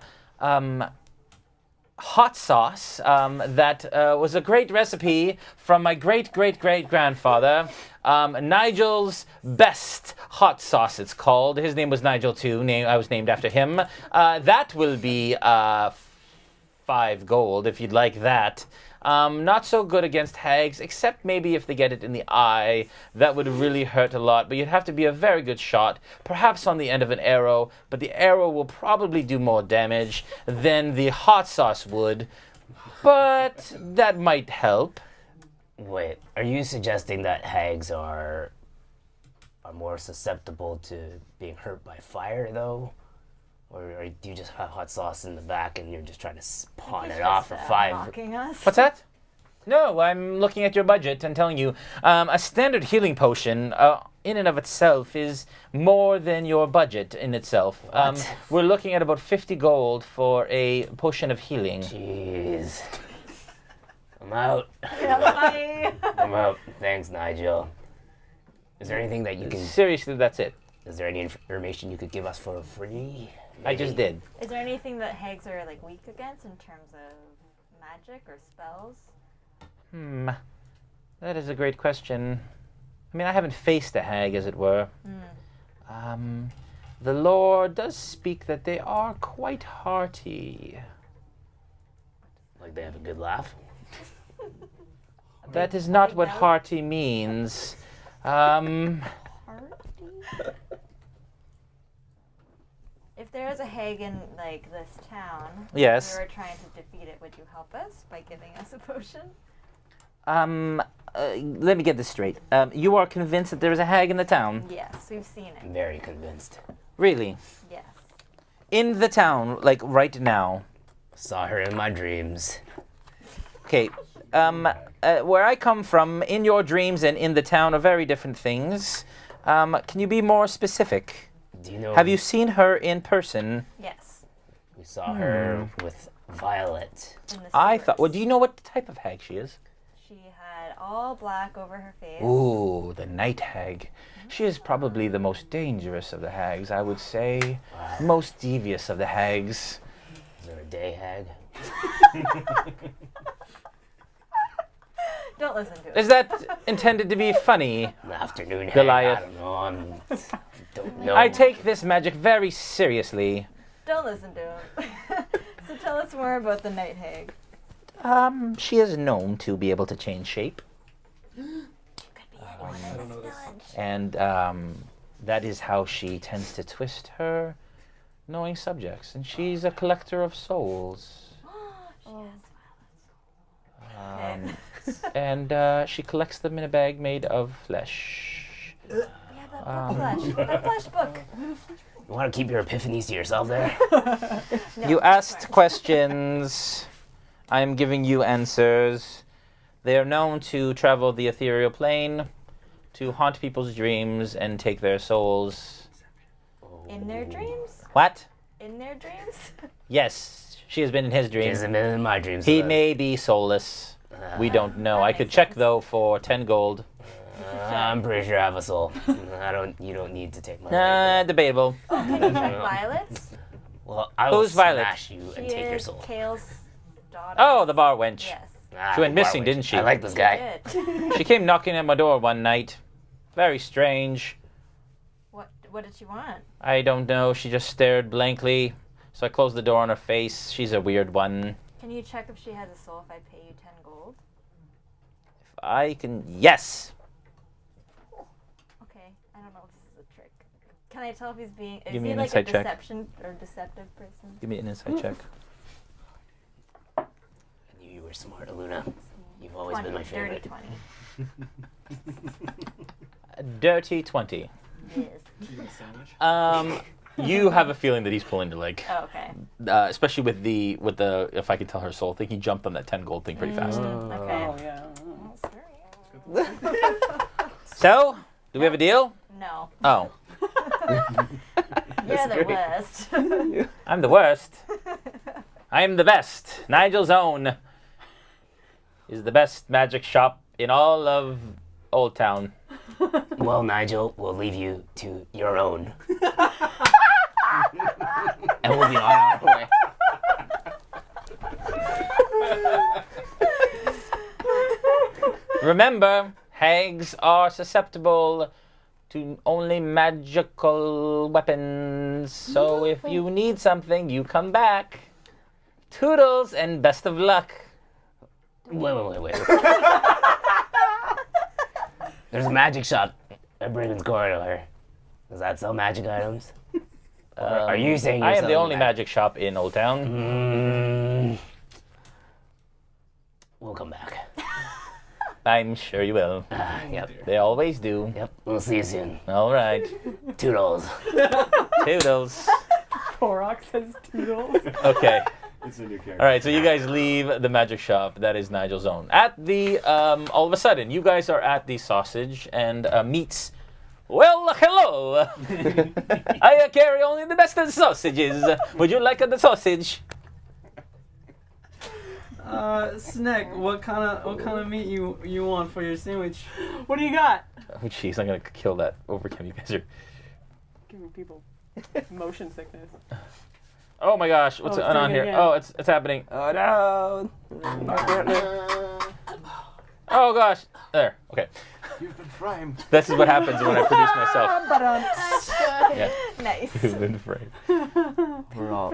hot sauce that was a great recipe from my great-great-great-grandfather. Nigel's Best Hot Sauce, it's called. His name was Nigel too. I was named after him. That will be 5 gold if you'd like that. Not so good against hags, except maybe if they get it in the eye. That would really hurt a lot, but you'd have to be a very good shot, perhaps on the end of an arrow, but the arrow will probably do more damage than the hot sauce would, but that might help. Wait, are you suggesting that hags are more susceptible to being hurt by fire, though? Or do you just have hot sauce in the back and you're just trying to pawn it off for 5? Mocking us. What's that? No, I'm looking at your budget and telling you a standard healing potion in and of itself is more than your budget in itself. We're looking at about 50 gold for a potion of healing. Jeez. I'm out. Yeah, bye. I'm out. Thanks, Nigel. Is there anything that you can... Seriously, that's it. Is there any information you could give us for free? I just did. Is there anything that hags are like weak against in terms of magic or spells? That is a great question. I mean, I haven't faced a hag, as it were. The lore does speak that they are quite hearty. Like they have a good laugh? That is not what hearty means. If there is a hag in like this town, Yes. we were trying to defeat it, would you help us by giving us a potion? Let me get this straight. You are convinced that there is a hag in the town? Yes, we've seen it. Very convinced. Really? Yes. In the town, like right now? Saw her in my dreams. Okay. Where I come from, in your dreams and in the town are very different things. Can you be more specific? Do you know... Have you seen her in person? Yes. We saw her with Violet. I thought... Well, do you know what type of hag she is? She had all black over her face. Ooh, the night hag. She is probably the most dangerous of the hags, I would say. Most devious of the hags. Is there a day hag? Don't listen to it. Is that intended to be funny? An afternoon hag? Goliath. I don't know. Don't know. I take this magic very seriously. Don't listen to him. So tell us more about the night hag. She is known to be able to change shape. And that is how she tends to twist her knowing subjects, and she's a collector of souls. And she collects them in a bag made of flesh. That flesh book. You want to keep your epiphanies to yourself there? You asked questions. I am giving you answers. They are known to travel the ethereal plane, to haunt people's dreams and take their souls. In their dreams? What? In their dreams? Yes, she has been in his dreams. She hasn't been in my dreams. He may be soulless. We don't know. I could check though for 10 gold. I'm pretty sure I have a soul. You don't need to take my Nah, debatable. Oh, can you check Violet's? Well, I will Who's Violet? smash you and take your soul. Kale's daughter. Oh, the bar wench. Yes. She went missing, didn't she? I like this guy. She came knocking at my door one night. Very strange. What did she want? I don't know. She just stared blankly. So I closed the door on her face. She's a weird one. Can you check if she has a soul if I pay you 10 gold? If I can... Yes! Okay, I don't know if this is a trick. Can I tell if he's being... Give Is me he an like a insight check. deception or deceptive person? Give me an insight check. I knew you were smart, Alunna. You've always been my favorite. Dirty 20. A dirty 20. Yes. You have a feeling that he's pulling your leg. Oh, okay. Especially with the if I could tell her soul thing, he jumped on that 10 gold thing pretty fast. Okay. Oh, yeah. So, do we have a deal? No. Oh. You're the worst. I'm the worst. I'm the best. Nigel's Own is the best magic shop in all of Old Town. Well, Nigel, we'll leave you to your own. And we'll be on our way. Remember, hags are susceptible to only magical weapons. So if you need something, you come back. Toodles and best of luck. Wait. There's a magic shop at Brigand's Corridor. Does that sell magic items? Are you saying you're I am the selling only magic shop in Old Town? We'll come back. I'm sure you will. Yep. They always do. Yep. We'll see you soon. All right. Toodles. Toodles. Thorok says toodles. Okay. It's a new character. All right, so you guys leave the magic shop. That is Nigel's Own. At the, all of a sudden, you guys are at the sausage and meats. Well, hello. I carry only the best of the sausages. Would you like the sausage? Snak, what kind of meat you want for your sandwich? What do you got? Oh, jeez, I'm gonna kill that overcam. You guys are. Giving people motion sickness. Oh my gosh, what's it's on doing it here? again. Oh, it's happening. Oh no! Oh gosh. There. Okay. You've been framed. This is what happens when I produce myself. Yeah. Nice. You've been framed. We're all.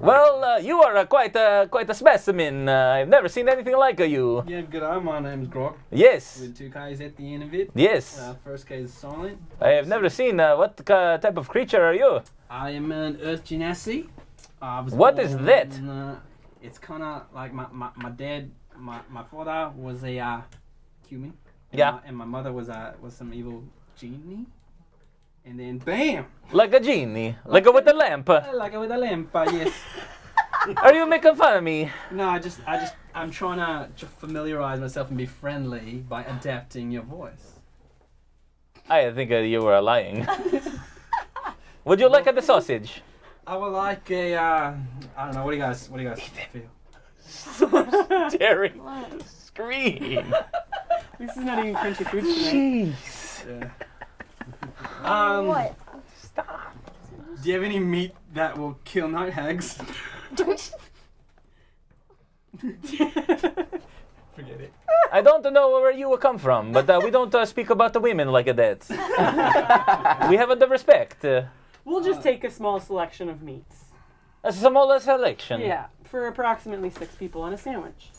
Well, you are quite a specimen. I've never seen anything like you. Yeah, good eye. My name's Grokk. Yes. With 2 K's at the end of it. Yes. First K is silent. I have never seen. What type of creature are you? I am an Earth Genasi. What is that? It's kind of like my dad, my father was a human. Yeah. And my mother was some evil genie. And then bam! Like a genie, like a with a lamp. Like with a lamp, yes. Are you making fun of me? No, I'm trying to familiarize myself and be friendly by adapting your voice. I think you were lying. Would you like the sausage? I would like a, I don't know, what do you guys feel? So staring at the screen. This is not even crunchy food tonight. Jeez. Yeah. What? Stop. Do you have any meat that will kill night hags? Forget it. I don't know where you will come from, but we don't speak about the women like that. We have the respect. We'll just take a small selection of meats. A smaller selection. Yeah, for approximately 6 people on a sandwich.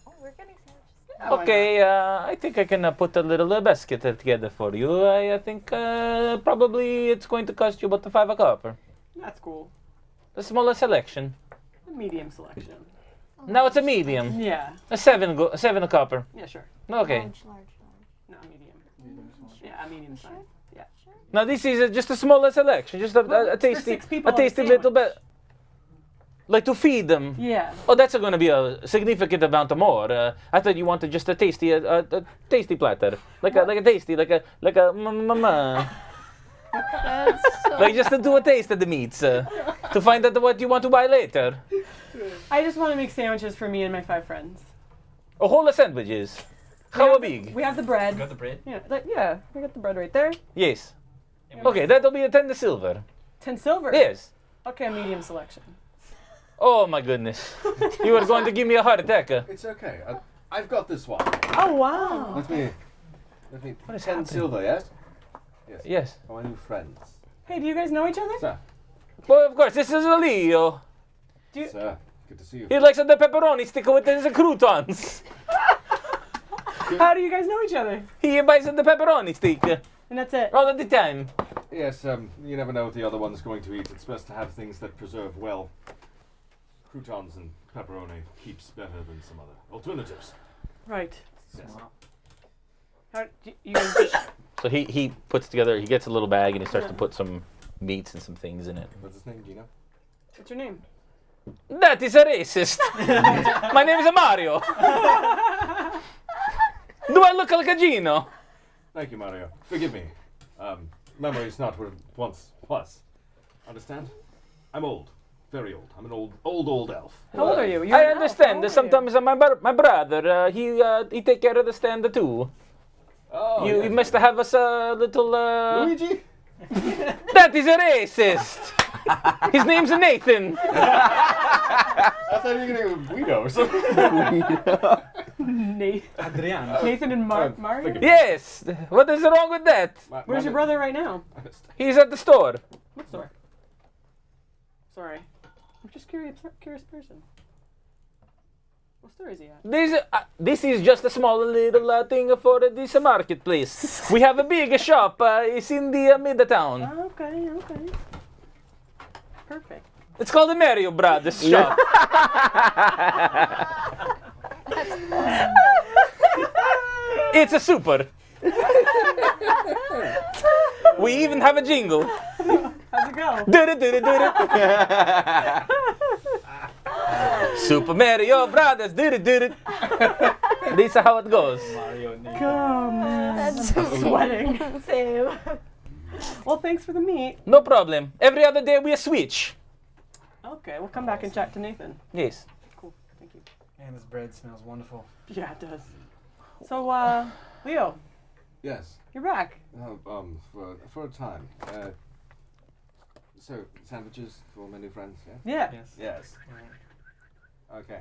Oh, we're getting sandwiches. Okay, I think I can put a little basket together for you. I think probably it's going to cost you about 5 a cup. That's cool. A smaller selection. A medium selection. Now it's a medium. Yeah. A 7 copper. Yeah, sure. Okay. No, medium. Yeah, a medium size. Yeah. Now this is just a smaller selection, just a tasty, 6 people on a little bit. Like to feed them. Yeah. Oh, that's going to be a significant amount more. I thought you wanted just a tasty platter, like a tasty, like a like just to do a taste of the meats, to find out what you want to buy later. I just want to make sandwiches for me and my 5 friends. A whole of sandwiches. How big? We have the bread. You got the bread? Yeah, we got the bread right there. Yes. Okay, that'll be a 10 silver. 10 silver? Yes. Okay, a medium selection. Oh my goodness. You are going to give me a heart attack. It's okay. I've got this one. Oh, wow. Let me. What is 10 happening? silver, yes? Yes. For my new friends. Hey, do you guys know each other? Sir. Well, of course, this is Leo. Sir, good to see you. He likes the pepperoni stick with the croutons. How do you guys know each other? He buys the pepperoni stick. And that's it. All of the time. Yes, you never know what the other one's going to eat. It's best to have things that preserve well. Croutons and pepperoni keeps better than some other alternatives. Right. Yes. How, you guys just... So he puts together, he gets a little bag and he starts to put some meats and some things in it. What's his name, Gino? What's your name? That is a racist. My name is Mario. Do I look like a Gino? Thank you, Mario. Forgive me. Memory's not what it once was. Understand? I'm old. Very old. I'm an old elf. How old are you? I understand. Sometimes my brother, he take care of the stand too. Oh, you must have us a little... Luigi? That is a racist. His name's Nathan. I thought you were going to Guido or something. Nathan and Mario? Yes. What is wrong with that? Where's your brother right now? He's at the store. What store? Sorry. I'm just curious person. What store is he at? This is just a small little thing for this marketplace. We have a big shop. It's in the mid-town. Okay. Perfect. It's called the Mario Brothers shop. It's a super. We even have a jingle. How's it go? Super Mario Brothers. This is how it goes. Come on. That's sweating. Same. Well, thanks for the meat. No problem. Every other day we switch. Okay, we'll come back and chat to Nathan. Yes. Cool. Thank you. Man, this bread smells wonderful. Yeah, it does. So, Leo. Yes. You're back. For a time. So, sandwiches for my new friends, yeah? Yeah. Yes. Okay.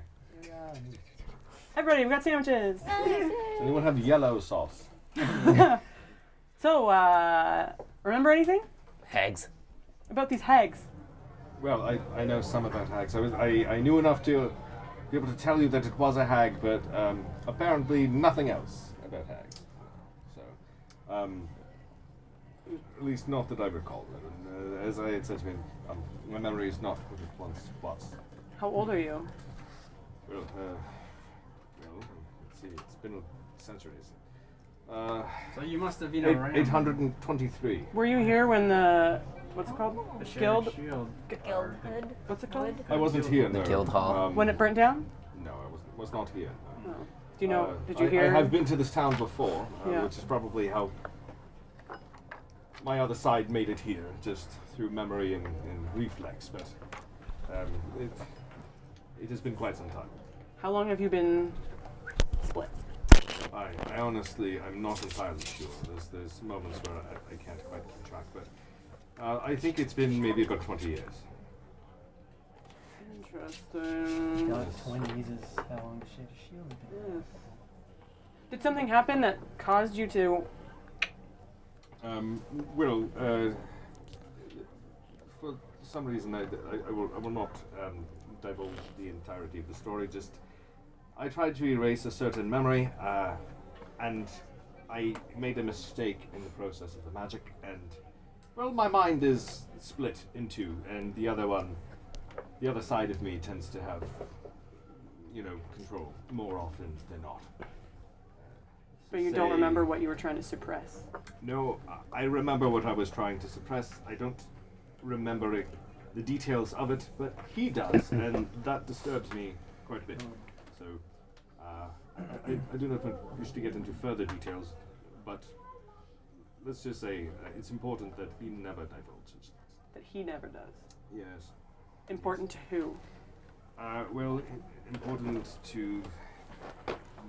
Everybody, we got sandwiches. Does anyone have yellow sauce? So, remember anything? Hags. About these hags? Well, I know some about hags. I knew enough to be able to tell you that it was a hag, but apparently nothing else about hags. So, at least not that I recall. As I had said to him, my memory is not what it once was. How old are you? Well, let's see. It's been centuries. So you must have been eight- around. 823. Were you here when the what's it called? The Guild. Shield. Guildhood. What's it called? I wasn't here. The no. guild hall. When it burnt down? No, I was not here. No. Oh. Do you know? Did you I hear? have been to this town before, Yeah. which is probably how my other side made it here, just through memory and reflex. But it has been quite some time. How long have you been split? I honestly, I'm not entirely sure. There's moments where I can't quite keep track, but I think it's been maybe about 20 years. Interesting. God, 20 years is how long the shield has been. Yes. Did something happen that caused you to? Well, for some reason I will not divulge the entirety of the story. Just I tried to erase a certain memory, and I made a mistake in the process of the magic, and well, my mind is split in two, and the other one the other side of me tends to have, control more often than not. But you don't remember what you were trying to suppress. No, I remember what I was trying to suppress. I don't remember the details of it, but he does, and that disturbs me quite a bit. So, I do not wish to get into further details, but let's just say it's important that he never divulges. That he never does. Yes. Important to who? Well, important to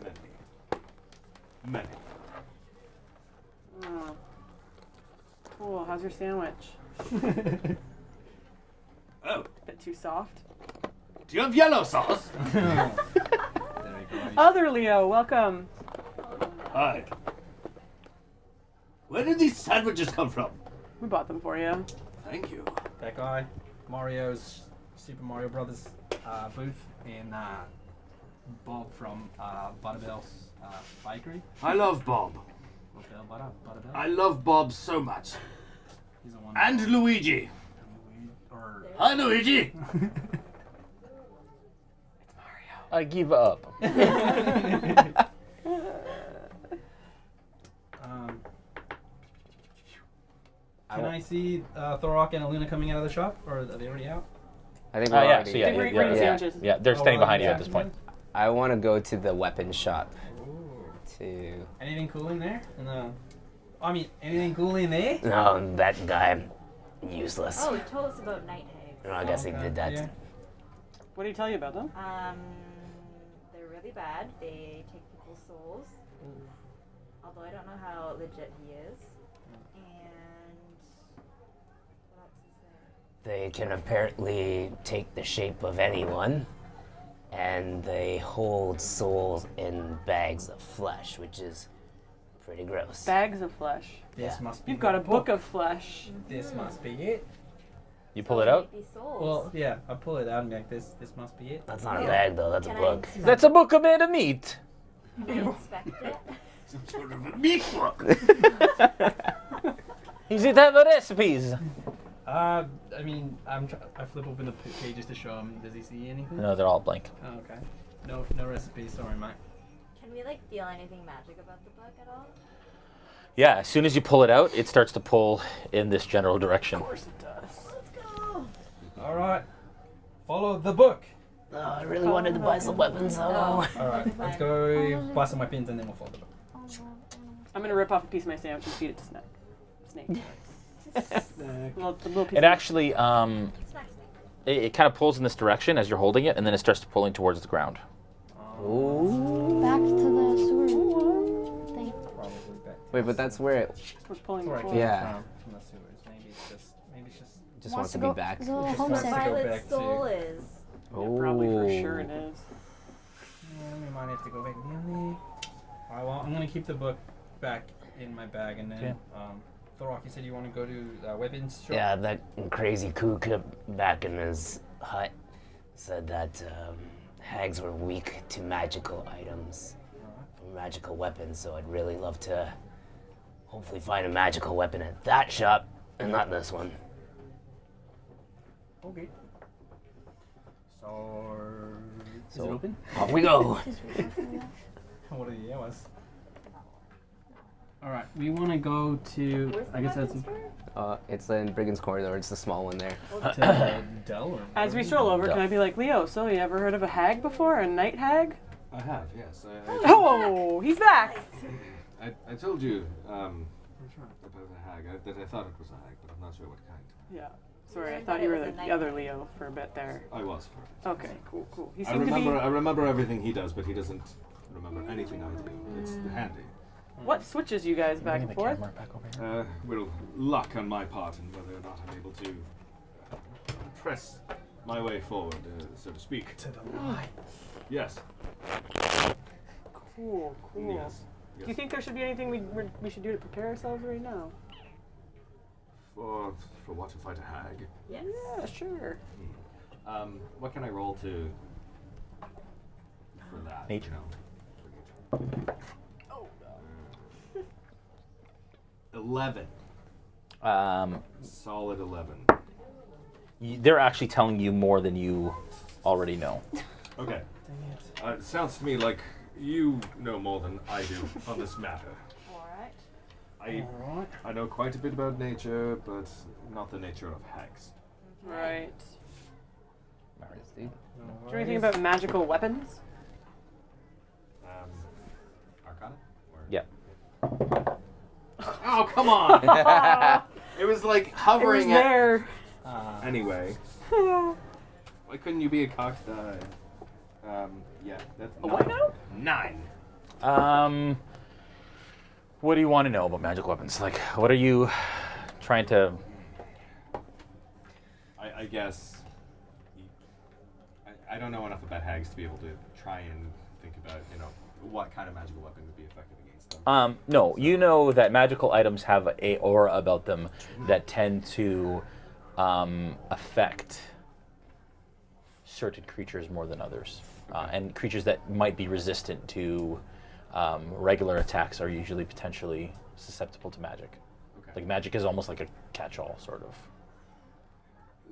many. Many. Oh. Cool. How's your sandwich? Oh. Bit too soft? Do you have yellow sauce? Other Leo, welcome. Hi. Where did these sandwiches come from? We bought them for you. Thank you. That guy, Mario's Super Mario Brothers booth, and Bob from Butterbell's bakery. I love Bob. Butterbell. I love Bob so much. He's the one. And Luigi. Hi, Luigi. I give up. Can I see Thorok and Alunna coming out of the shop, or are they already out? I think Oh, we're yeah, already. so yeah, they're standing behind you at this point. I want to go to the weapon shop. Anything cool in there? No. I mean, anything cool in there? No, that guy, useless. Oh, he told us about night hags. No, I guess he did that. Yeah. What did he tell you about them? They're really bad. They take people's souls. Although I don't know how legit he is. And what else is there? They can apparently take the shape of anyone, and they hold souls in bags of flesh, which is pretty gross. Bags of flesh. This must be. You've got a book of flesh. This must be it. You pull it out? Well, yeah, I pull it out and be like, this must be it. That's not a bag though. That's a book. That's a book made of meat. Can I inspect it? Some sort of a meat book. Does it have the recipes? I mean, I flip open the pages to show him. Does he see anything? No, they're all blank. Oh, okay. No recipes. Sorry, Mike. Can we feel anything magic about the book at all? Yeah, as soon as you pull it out, it starts to pull in this general direction. Of course it does. Let's go. All right. Follow the book. Oh, I really wanted to buy some weapons though. All right, let's go buy some weapons and then we'll follow the book. I'm gonna rip off a piece of my sandwich and feed it to Snak. Snake. The little piece It actually, it kind of pulls in this direction as you're holding it, and then it starts pulling towards the ground. Ooh. Back to the sewer thing. Probably back. Wait, but that's where it was pulling Right, before. Yeah. From the sewers. Maybe it's just. just wants to be back. It's a little Just wants homesick. to go Violet's back soul to. is. Yeah, probably for sure it is. Yeah, we might have to go back. I'm gonna keep the book back in my bag, and then Thorok, you said you want to go to weapons shop? Yeah, that crazy kook back in his hut said that hags were weak to magical items, magical weapons. So I'd really love to hopefully find a magical weapon at that shop and not this one. Okay. So is it open? Off we go. What are the hours? All right, we want to go to. I guess that's. It's in Brigand's Corridor. It's the small one there. To Dell or. As we stroll over, can I be like, Leo, so you ever heard of a hag before? A night hag? I have, yes. Oh, he's back! I told you about a hag, that I thought it was a hag, but I'm not sure what kind. Yeah. Sorry, I thought you were the other Leo for a bit there. I was for a bit. Okay, cool. He I seemed remember everything he does, but he doesn't remember anything I do. It's handy. What switches you guys back and forth? Well, luck on my part, and whether or not I'm able to press my way forward, so to speak. To the right. Yes. Cool. Yes. Do you think there should be anything we should do to prepare ourselves right now? For what, to fight a hag? Yes. Yeah, sure. What can I roll to for that? Nature. You know? 11. Solid 11. they're actually telling you more than you already know. Okay. It sounds to me like you know more than I do on this matter. I know quite a bit about nature, but not the nature of hags. Right. Do you know anything about magical weapons? Arcana? Yeah. Oh, come on! It was like hovering It was there. Anyway. Why couldn't you be a cocked yeah, that's what now? 9. What do you want to know about magic weapons? Like, what are you trying to... I guess... I don't know enough about hags to be able to try and think about, what kind of magical weapon would be effective against them. No, you know that magical items have a aura about them that tend to affect certain creatures more than others. And creatures that might be resistant to regular attacks are usually potentially susceptible to magic. Okay. Like magic is almost like a catch-all, sort of.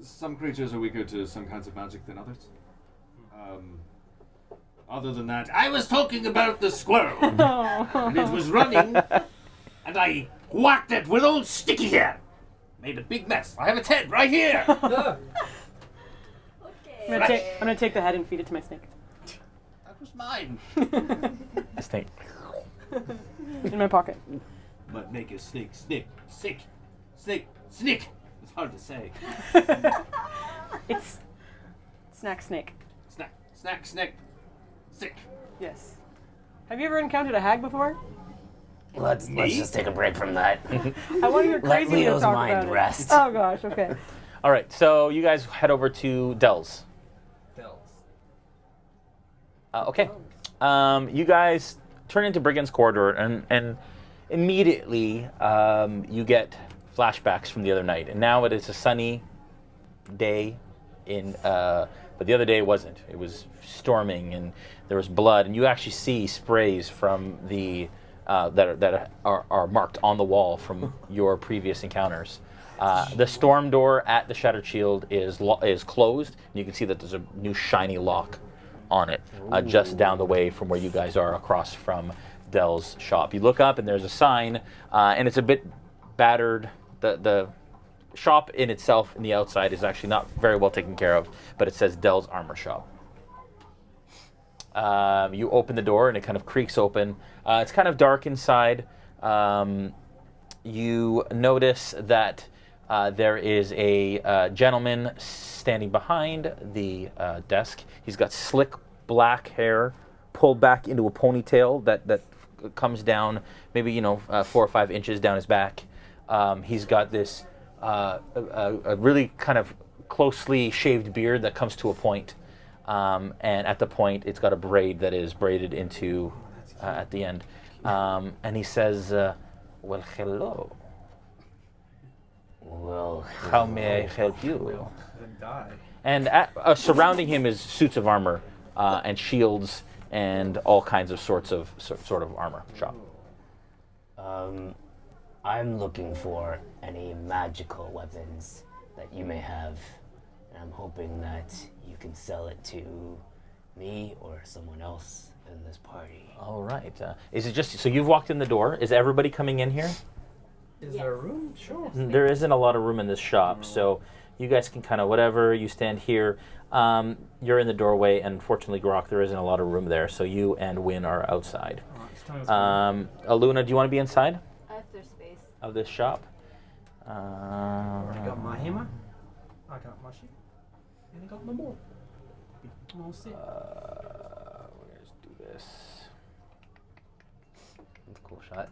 Some creatures are weaker to some kinds of magic than others. Other than that, I was talking about the squirrel. And it was running, and I whacked it with old sticky hair. Made a big mess. I have its head right here. I'm gonna take the head and feed it to my snake. That was mine. A snake. In my pocket. But make a snake, snick. It's hard to say. It's Snack Snake. Snack. Sick. Yes. Have you ever encountered a hag before? Let's just take a break from that. I want to hear Let crazy to Leo's talk mind about rest. it. Oh gosh, okay. All right, so you guys head over to Dell's. Okay. You guys turn into Brigand's Corridor, and immediately you get flashbacks from the other night. And now it is a sunny day, but the other day it wasn't. It was storming, and there was blood, and you actually see sprays from the that are marked on the wall from your previous encounters. The storm door at the Shattered Shield is closed, and you can see that there's a new shiny lock on it, just down the way from where you guys are, across from Dell's shop. You look up, and there's a sign, and it's a bit battered. The shop in itself, in the outside, is actually not very well taken care of, but it says Dell's Armor Shop. You open the door, and it kind of creaks open. It's kind of dark inside. You notice that there is a gentleman standing behind the desk. He's got slick black hair pulled back into a ponytail that comes down maybe 4 or 5 inches down his back. He's got this a really kind of closely shaved beard that comes to a point, and at the point it's got a braid that is braided into at the end. And he says, well, hello. Well, how may I help you? Then die. And surrounding him is suits of armor and shields and all kinds of sort of armor shop. I'm looking for any magical weapons that you may have, and I'm hoping that you can sell it to me or someone else in this party. All right. Is it just so you've walked in the door? Is everybody coming in here? Is there a room? Sure. There isn't a lot of room in this shop, so you guys can kind of whatever. You stand here. You're in the doorway, and fortunately, Grokk, there isn't a lot of room there, so you and Win are outside. Alunna, do you want to be inside? If there's space. Of this shop? I got my hammer, I got my sheep, and I got my bow. I'm all set. Let's do this. That's a cool shot.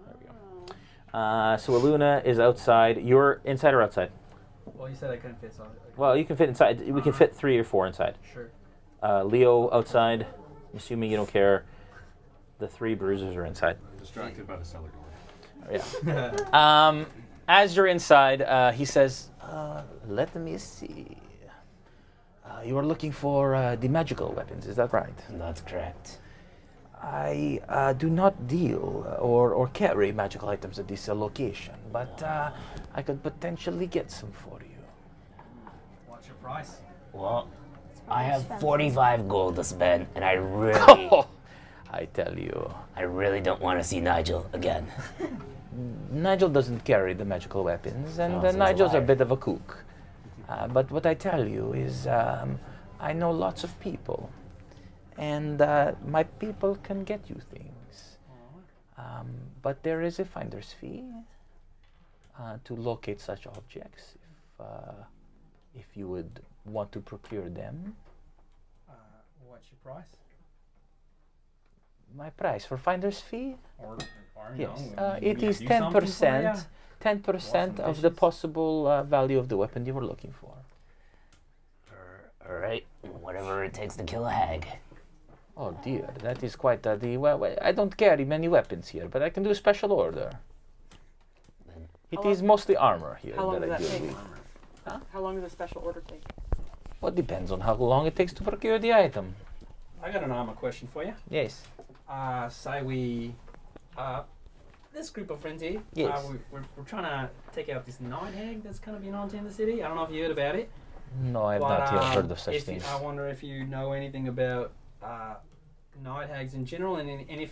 There we go. So Alunna is outside. You're inside or outside? Well, you said I couldn't fit, so... Well, you can fit inside. We can fit 3 or 4 inside. Sure. Leo outside. I'm assuming you don't care. The 3 bruisers are inside. I'm distracted by the cellar door. Yeah. As you're inside, he says, let me see. You are looking for the magical weapons, is that right? That's correct. I do not deal or carry magical items at this location, but I could potentially get some for you. What's your price? Well, I have 45 gold to spend, and I really, I tell you, I really don't want to see Nigel again. Nigel doesn't carry the magical weapons, and so he's a Nigel's a liar. bit of a kook. But what I tell you is, I know lots of people, and my people can get you things. But there is a finder's fee to locate such objects, if you would want to procure them. What's your price? My price for finder's fee? Or Yes, no, it is do something for 10%. ya? 10% of the possible value of the weapon you were looking for. All right, whatever it takes to kill a hag. Oh dear, that is quite well, I don't carry many weapons here, but I can do a special order. It is mostly armor here How long that does I that deal take? with. How long does a special order take? Well, it depends on how long it takes to procure the item. I got an armor question for you. Yes. Say we, this group of friends here, Yes. we're trying to take out this night hag that's kind of been on in the city. I don't know if you heard about it. No, I've But, not yet heard of such if things. I wonder if you know anything about night hags in general, and if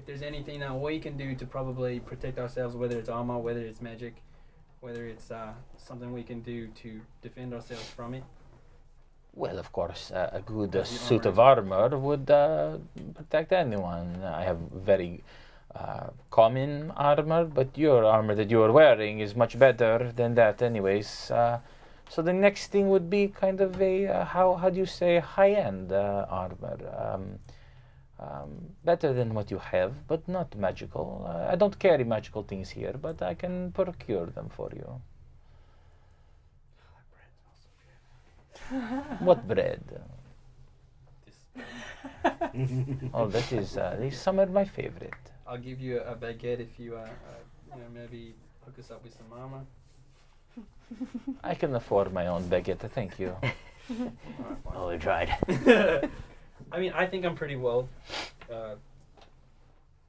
there's anything that we can do to probably protect ourselves, whether it's armor, whether it's magic, whether it's something we can do to defend ourselves from it. Well, of course, a good Does the suit of armor- armor would protect anyone. I have very common armor, but your armor that you are wearing is much better than that anyways. So the next thing would be kind of a, how do you say, high-end armor. Better than what you have, but not magical. I don't carry magical things here, but I can procure them for you. What bread? Oh, that is, some are my favorite. I'll give you a baguette if you, maybe hook us up with some armor. I can afford my own baguette, thank you. Oh, we tried. I mean, I think I'm pretty well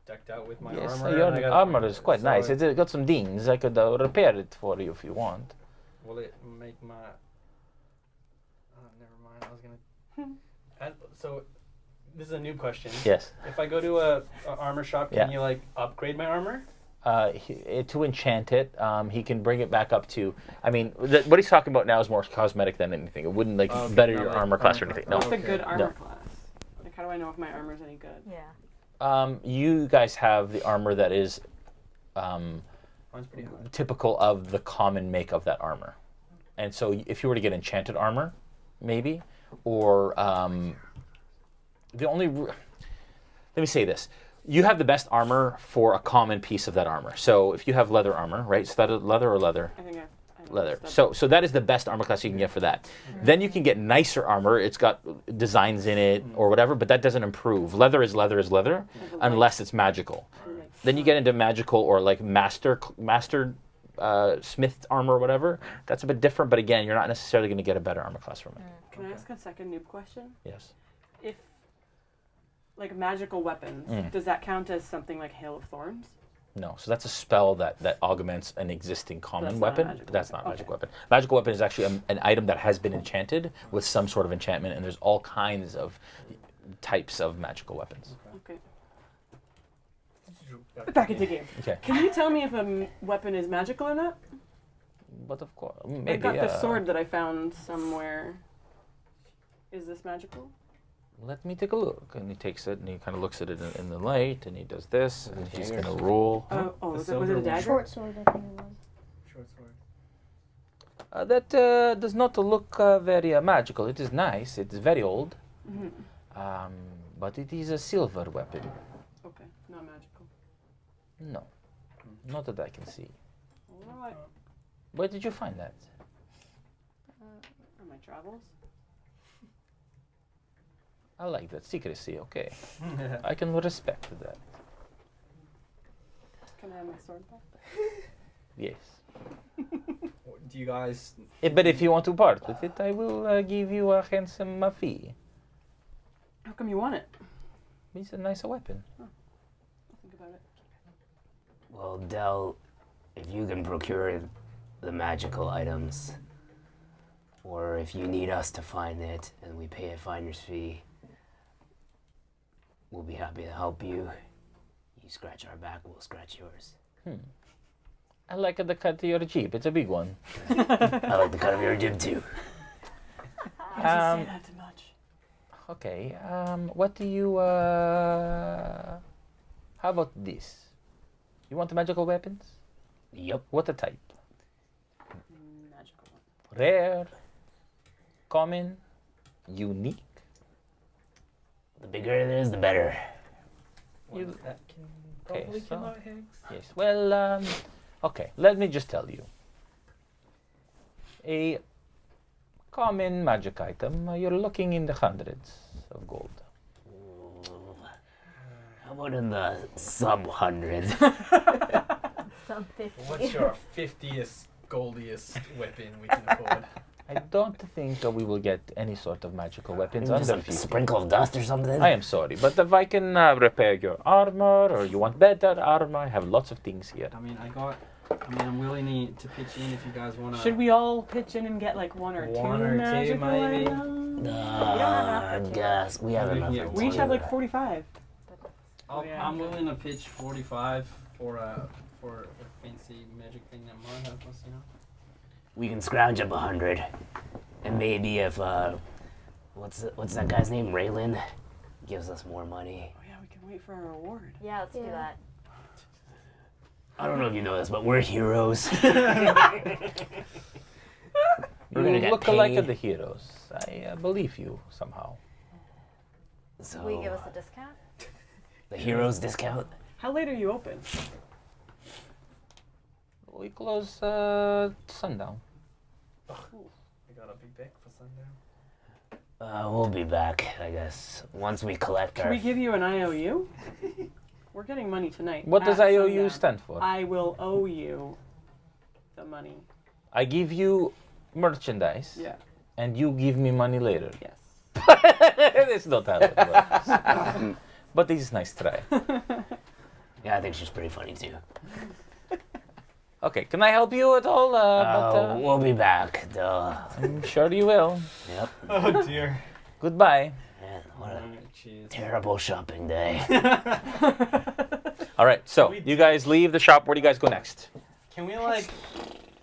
decked out with my Yes, armor. and I your got- armor is quite so nice. It's got some dings. I could repair it for you if you want. Will it make my? Oh, never mind. I was gonna. So, this is a new question. Yes. If I go to a armor shop, can Yeah. you like upgrade my armor? To enchant it, he can bring it back up to. I mean, what he's talking about now is more cosmetic than anything. It wouldn't like Okay, better not your like armor class or armor anything. class. No. What's a good armor No. class? Like, how do I know if my armor's any good? Yeah. You guys have the armor that is Mine's pretty high. typical of the common make of that armor. And so if you were to get enchanted armor, maybe, or let me say this. You have the best armor for a common piece of that armor. So if you have leather armor, right? Studded leather or leather? I think I Leather. So that is the best armor class you can get for that. Then you can get nicer armor. It's got designs in it or whatever, but that doesn't improve. Leather is leather unless it's magical. Then you get into magical or like master smith armor or whatever. That's a bit different, but again, you're not necessarily going to get a better armor class from it. Can I ask a second noob question? Yes. If, like, magical weapons, does that count as something like Hail of Thorns? No, so that's a spell that augments an existing common That's not a weapon, magical but that's not a weapon. magic weapon. Magical weapon is actually an item that has been enchanted with some sort of enchantment, and there's all kinds of types of magical weapons. Okay. Back into game. Okay. Can you tell me if a weapon is magical or not? But of course, I maybe. got this sword that I found somewhere. Is this magical? Let me take a look. And he takes it and he kind of looks at it in the light, and he does this, and he's going to roll. Was it a dagger? Short sword, I think it was. Short sword. That does not look very magical. It is nice. It is very old. Mm-hmm. But it is a silver weapon. Okay, not magical. No, not that I can see. All right. Where did you find that? On my travels. I like that secrecy. Okay, I can respect that. Can I have my sword back? Yes. Do you guys? But if you want to part with it, I will give you a handsome fee. How come you want it? It's a nicer weapon. I'll think about it. Well, Del, if you can procure the magical items, or if you need us to find it and we pay a finder's fee, we'll be happy to help you. You scratch our back, we'll scratch yours. I like the cut of your Jeep. It's a big one. I like the cut of your jib too. Why did you say that too much? Okay. What do you? How about this? You want the magical weapons? Yep. What a type? Magical. Rare, common, unique. The bigger it is, the better. You- That can Okay, probably so- kill out Higgs. Yes. Well, okay. Let me just tell you. A common magic item, you're looking in the hundreds of gold. How about in the sub-hundreds? Some 50. What's your 50th goldiest weapon we can afford? I don't think we will get any sort of magical weapons Just under a 50. sprinkle of dust or something? I am sorry, but if I can repair your armor, or you want better armor, I have lots of things here. I'm willing to pitch in if you guys want to. Should we all pitch in and get like one or two magical maybe? items? I guess we have enough. Yeah, for We each two. have like 45. I'm willing to pitch 45 for a fancy magic thing that might help us, We can scrounge up 100, and maybe if what's that guy's name? Raylan gives us more money. Oh yeah, we can wait for our reward. Yeah, let's do that. I don't know if you know this, but we're heroes. You gonna get look alike paid. of the heroes. I believe you somehow. So Will you give us a discount? the heroes discount. How late are you open? We close sundown. We got a big bank for sundown. We'll be back, I guess, once we collect Can our. we give you an IOU? We're getting money tonight. What does at IOU sundown. stand for? I will owe you the money. I give you merchandise. Yeah. And you give me money later. Yes. That's not how it works. But this is nice try. Yeah, I think she's pretty funny too. Okay, can I help you at all? We'll be back, duh. I'm sure you will. Yep. Oh dear. Goodbye. Man, what a Cheers. terrible shopping day. All right, so you guys leave the shop. Where do you guys go next? Can we like?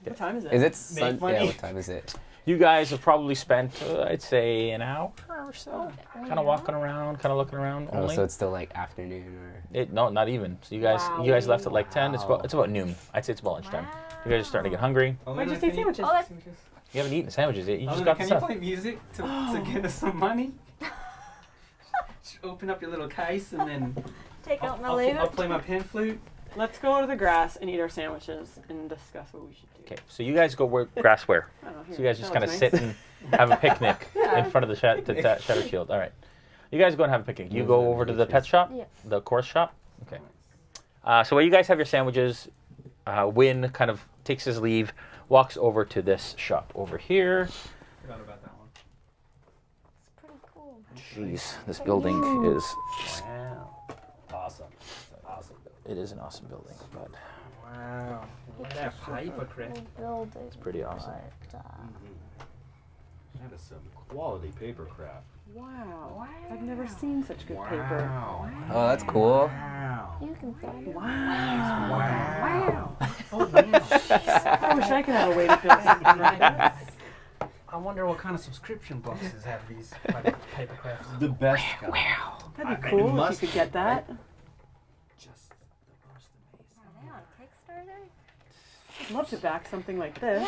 What time is it? Is it Make money? Yeah, what time is it? You guys have probably spent, I'd say, an hour or so, kind of walking around, kind of looking around. Oh, Only. so it's still like afternoon or? No, not even. So you guys left at like 10. It's about noon. I'd say it's about lunchtime. You guys are starting to get hungry. Why'd you say sandwiches? You haven't eaten sandwiches yet. You just got Can the you stuff. play music to get us some money? Just open up your little case and then Take out my I'll laser. play my pan flute. Let's go to the grass and eat our sandwiches and discuss what we should do. Okay, so you guys go grass where? I don't know, So here. you guys just That kind of looks sit nice. and have a picnic Yeah. in front of the Shadow Shield. All right. You guys go and have a picnic. You go over to the pet shop? Yeah. The course shop? Okay. So while you guys have your sandwiches, Wynn kind of takes his leave, walks over to this shop over here. Forgot about that one. It's pretty cool. Jeez, this building is... Wow. Awesome. Awesome. It is an awesome building, but Wow. Look at that paper crap. Building. it's pretty awesome. That is some quality paper craft. Wow. I've never seen such good paper. Oh, that's cool. Wow. You can find it. Wow. Oh, I wish I could have a way to build something like this. I wonder what kind of subscription boxes have these paper crafts. The best. Wow. That'd be I cool if must- you could get that. Just the most amazing. Are they on Kickstarter? I'd love to back something like this.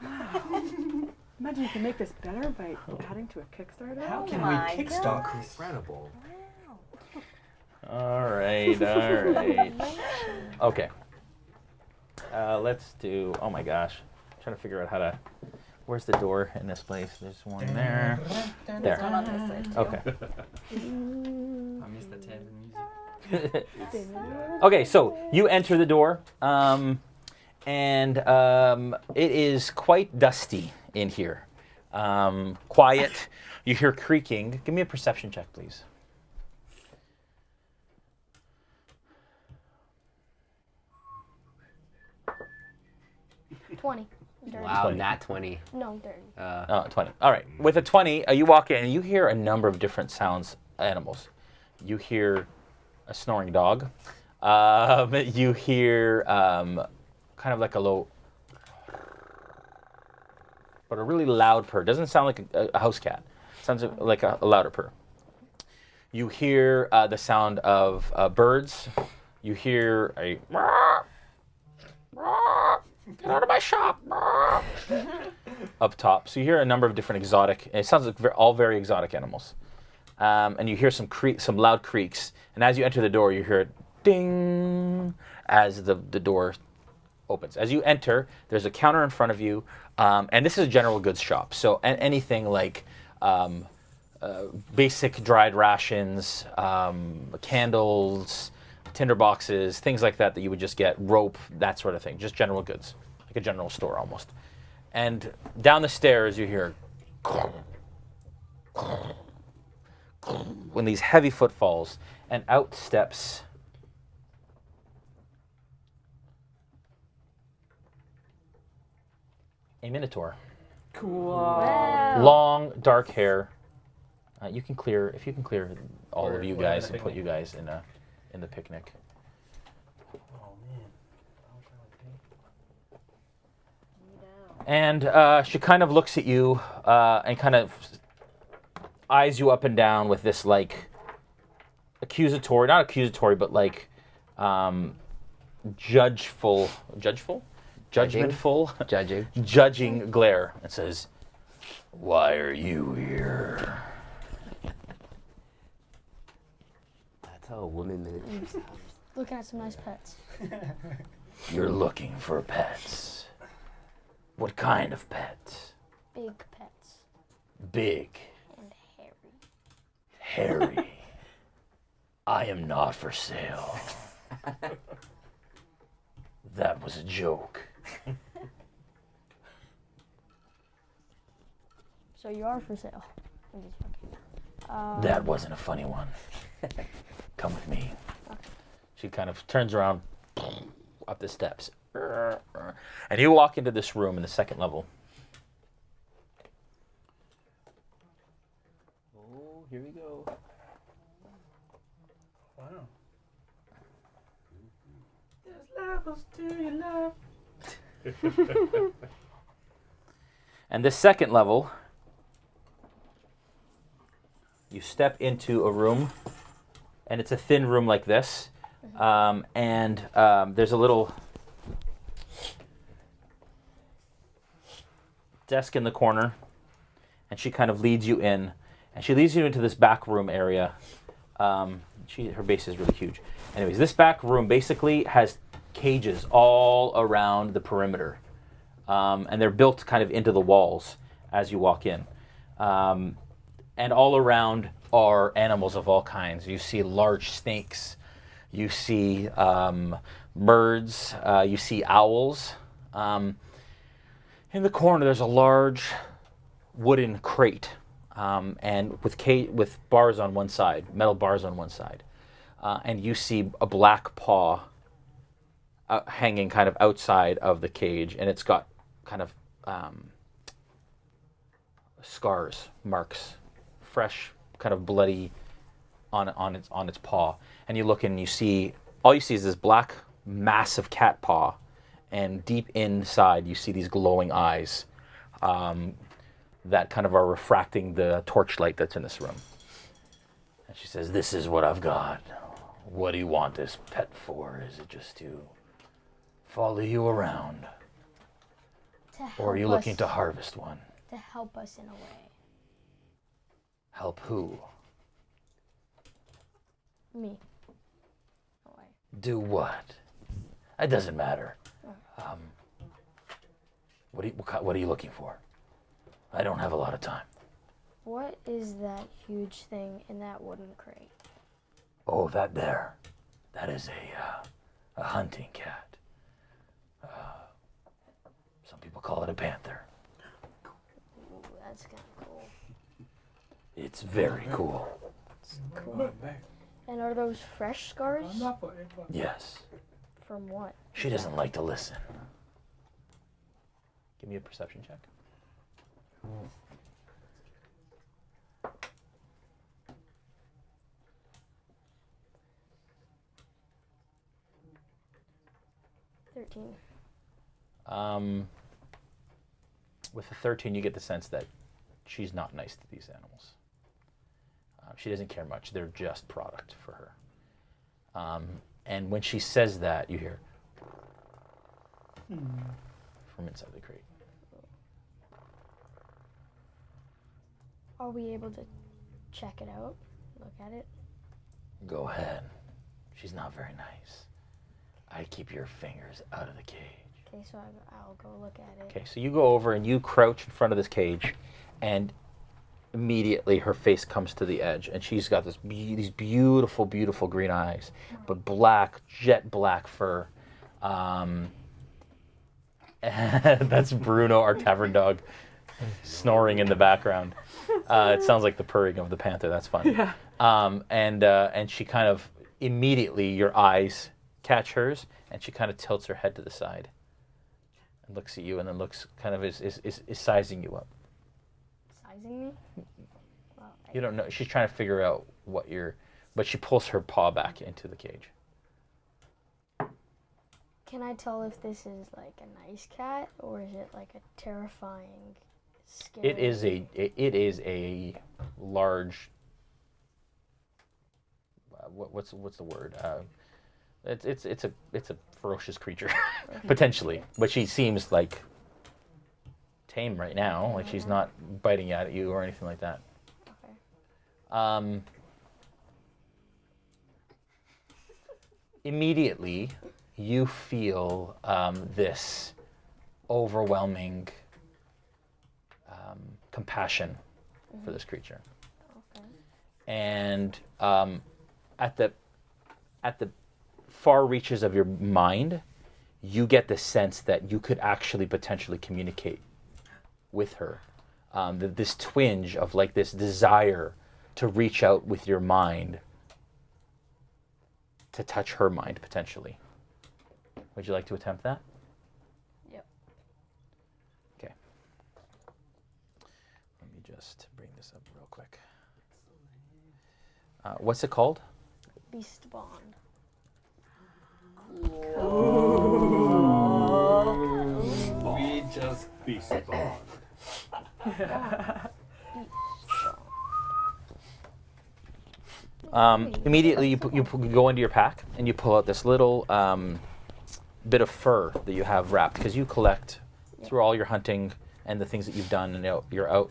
Yeah, me too. Imagine you can make this better by adding to a Kickstarter. How can my we kickstart gosh. this? Incredible. All right, all right. Okay. Let's do... Oh my gosh. I'm trying to figure out how to... Where's the door in this place? There's one there. There's one on this side. Okay. I missed the tab in music. Okay, so you enter the door, and it is quite dusty in here. Quiet. You hear creaking. Give me a perception check, please. 20. Dirty. Wow, 20. not 20. No, dirty. 20. All right. With a 20, you walk in and you hear a number of different sounds, animals. You hear a snoring dog. You hear kind of like a low, but a really loud purr. Doesn't sound like a house cat. Sounds like a louder purr. You hear the sound of birds. You hear a get out of my shop up top. So you hear a number of different exotic. It sounds like all very exotic animals. And you hear some loud creaks. And as you enter the door, you hear a ding as the door opens. As you enter, there's a counter in front of you, and this is a general goods shop. So anything like basic dried rations, candles, tinder boxes, things like that you would just get, rope, that sort of thing. Just general goods, like a general store almost. And down the stairs, you hear when these heavy footfalls, and out steps a minotaur. Cool. Long, dark hair. If you can clear all of you guys and put you guys in the picnic. And she kind of looks at you and kind of eyes you up and down with this like judgmentful judging glare, and says, "Why are you here?" That's how a woman is. Looking at some nice pets. You're looking for pets. What kind of pets? Big pets. Big. And hairy. Harry, I am not for sale. That was a joke. So you are for sale. I'm just joking. That wasn't a funny one. Come with me. Okay. She kind of turns around, up the steps. And you walk into this room in the second level. Oh, here we go. Wow. There's levels to your love. And this second level, you step into a room, and it's a thin room like this. There's a little desk in the corner, and she kind of leads you in, and she leads you into this back room area. Her base is really huge. Anyways, this back room basically has cages all around the perimeter, and they're built kind of into the walls as you walk in. And all around are animals of all kinds. You see large snakes, you see birds, you see owls. In the corner, there's a large wooden crate, and with bars on one side, metal bars on one side. And you see a black paw hanging kind of outside of the cage, and it's got kind of scars, marks, fresh, kind of bloody on its paw. And you look and all you see is this black, massive cat paw, and deep inside you see these glowing eyes that kind of are refracting the torchlight that's in this room. And she says, "This is what I've got. What do you want this pet for? Is it just to follow you around? Or are you looking to harvest one?" To help us in a way. Help who? Me. Do what? It doesn't matter. What are you looking for? I don't have a lot of time. What is that huge thing in that wooden crate? Oh, that there. That is a hunting cat. Some people call it a panther. Ooh, that's kind of cool. It's very cool. Cool. And are those fresh scars? Yes. From what? She doesn't like to listen. Give me a perception check. 13. With the 13, you get the sense that she's not nice to these animals. She doesn't care much. They're just product for her. And when she says that, you hear from inside the crate. Are we able to check it out? Look at it? Go ahead. She's not very nice. I keep your fingers out of the cage. Okay, so I'll go look at it. Okay, so you go over and you crouch in front of this cage, and immediately her face comes to the edge, and she's got these beautiful, beautiful green eyes, but black, jet black fur. That's Bruno, our tavern dog, snoring in the background. It sounds like the purring of the panther. That's funny. Yeah. And she kind of immediately, your eyes catch hers, and she kind of tilts her head to the side and looks at you, and then looks kind of is sizing you up. Sizing me? Well, You don't know. She's trying to figure out what you're, but she pulls her paw back into the cage. Can I tell if this is like a nice cat or is it like a terrifying, scary? It is a large. What's the word? It's a ferocious creature, potentially, but she seems like tame right now. Like she's not biting at you or anything like that. Okay. Immediately, you feel this overwhelming compassion for this creature. Okay. And at the far reaches of your mind, you get the sense that you could actually potentially communicate with her. This twinge of like this desire to reach out with your mind to touch her mind potentially. Would you like to attempt that? Yep. Okay. Let me just bring this up real quick. What's it called? Beast Bond. We just beast bond. Immediately, you go into your pack and you pull out this little bit of fur that you have wrapped, because you collect through all your hunting and the things that you've done and your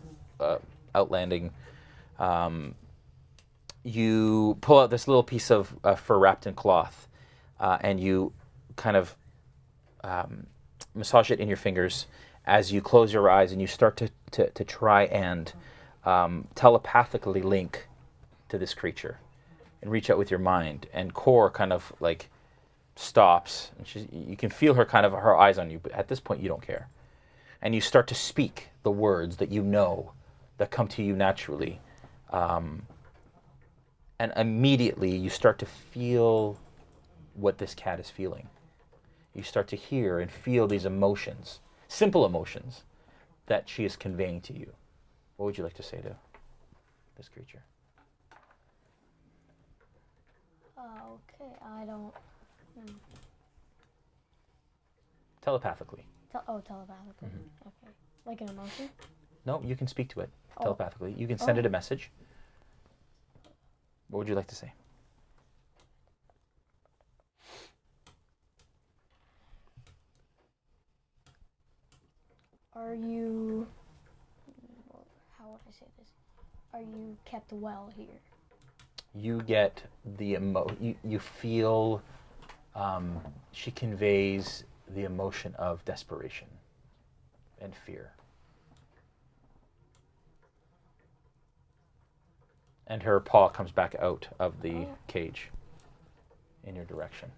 outlanding. You pull out this little piece of fur wrapped in cloth, and you kind of massage it in your fingers as you close your eyes, and you start to try and telepathically link to this creature and reach out with your mind. And Core kind of like stops, and you can feel her kind of her eyes on you, but at this point you don't care. And you start to speak the words that you know that come to you naturally. And immediately you start to feel what this cat is feeling. You start to hear and feel these emotions, simple emotions, that she is conveying to you. What would you like to say to this creature? Okay, I don't. Telepathically. Telepathically. Mm-hmm. Okay. Like an emotion? No, you can speak to it Oh. telepathically. You can send it a message. What would you like to say? Are you. How would I say this? Are you kept well here? You get the you feel she conveys the emotion of desperation and fear. And her paw comes back out of the cage in your direction.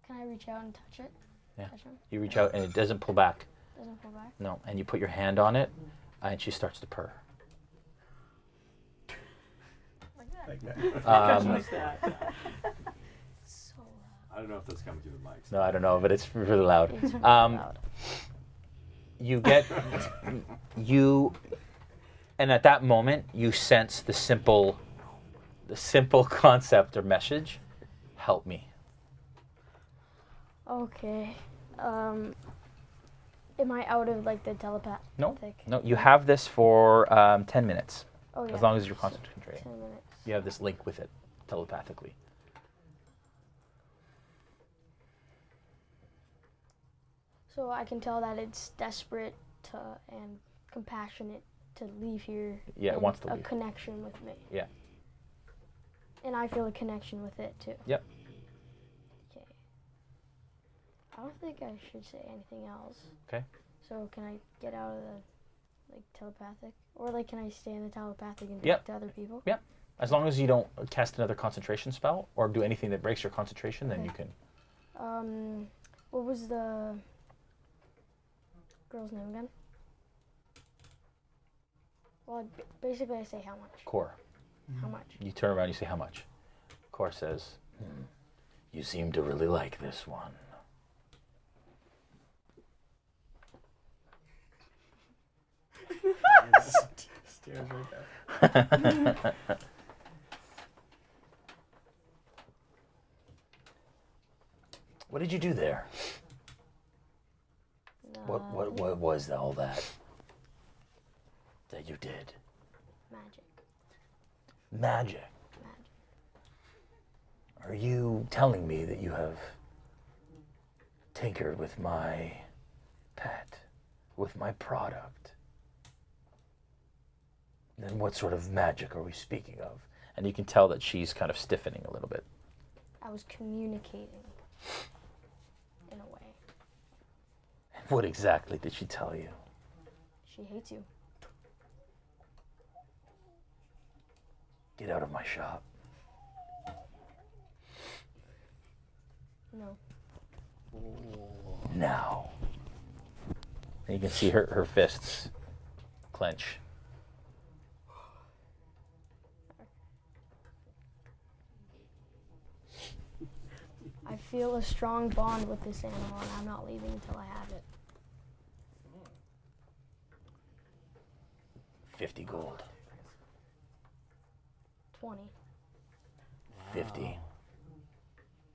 Can I reach out and touch it? Yeah. Touch him? You reach out and it doesn't pull back. Doesn't pull back? No. And you put your hand on it, and she starts to purr. I don't know if that's coming through the mics. No, I don't know, but it's really loud. It's really loud. You get and at that moment you sense the simple concept or message. Help me. Okay. Am I out of like the telepathic? No, you have this for 10 minutes. Oh, yeah. As long as you're concentrating. 10 minutes. You have this link with it telepathically. So I can tell that it's desperate and compassionate to leave here. Yeah, it and wants to a leave. connection with me. Yeah. And I feel a connection with it too. Yep. Okay. I don't think I should say anything else. Okay. So can I get out of the telepathic, or can I stay in the telepathic and Yep. talk to other people? Yep. As long as you don't cast another concentration spell or do anything that breaks your concentration, then Okay. you can. What was the girl's name again? Well, basically I say how much. Core. How much? You turn around, you say how much. Core says, you seem to really like this one. Stares right there. What did you do there? What was all that you did? Magic. Magic. Are you telling me that you have tinkered with my pet, with my product? Then what sort of magic are we speaking of? And you can tell that she's kind of stiffening a little bit. I was communicating in a way. What exactly did she tell you? She hates you. Get out of my shop. No. Now. And you can see her fists clench. I feel a strong bond with this animal, and I'm not leaving until I have it. 50 gold. 20. 50.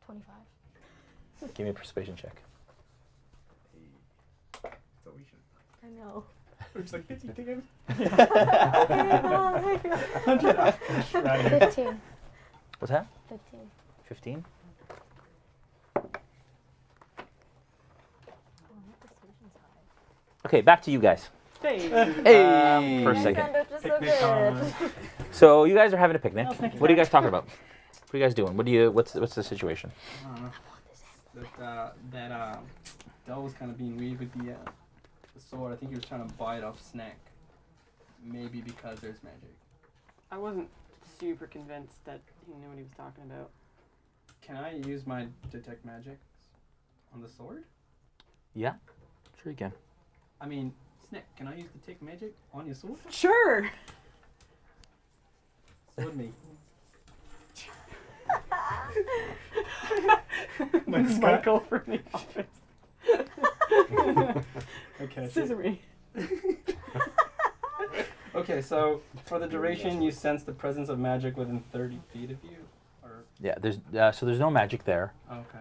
25. Give me a persuasion check. So we should. I know. It's like 50 tickets. 15. What's that? 15. 15? Okay, back to you guys. Hey. For a second. Sandwich is so good. So you guys are having a picnic. I'll take it What are you back. guys talking about? What are you guys doing? What's the situation? I don't know. That Del was kind of being weird with the sword. I think he was trying to buy it off Snak. Maybe because there's magic. I wasn't super convinced that he knew what he was talking about. Can I use my detect magic on the sword? Yeah, sure you can. I mean, Snak, can I use detect magic on your sword? Sure. Sword me. Michael from the office. Okay. Scissor me. Okay, so for the duration, you sense the presence of magic within 30 feet of you, or Yeah, there's no magic there. okay.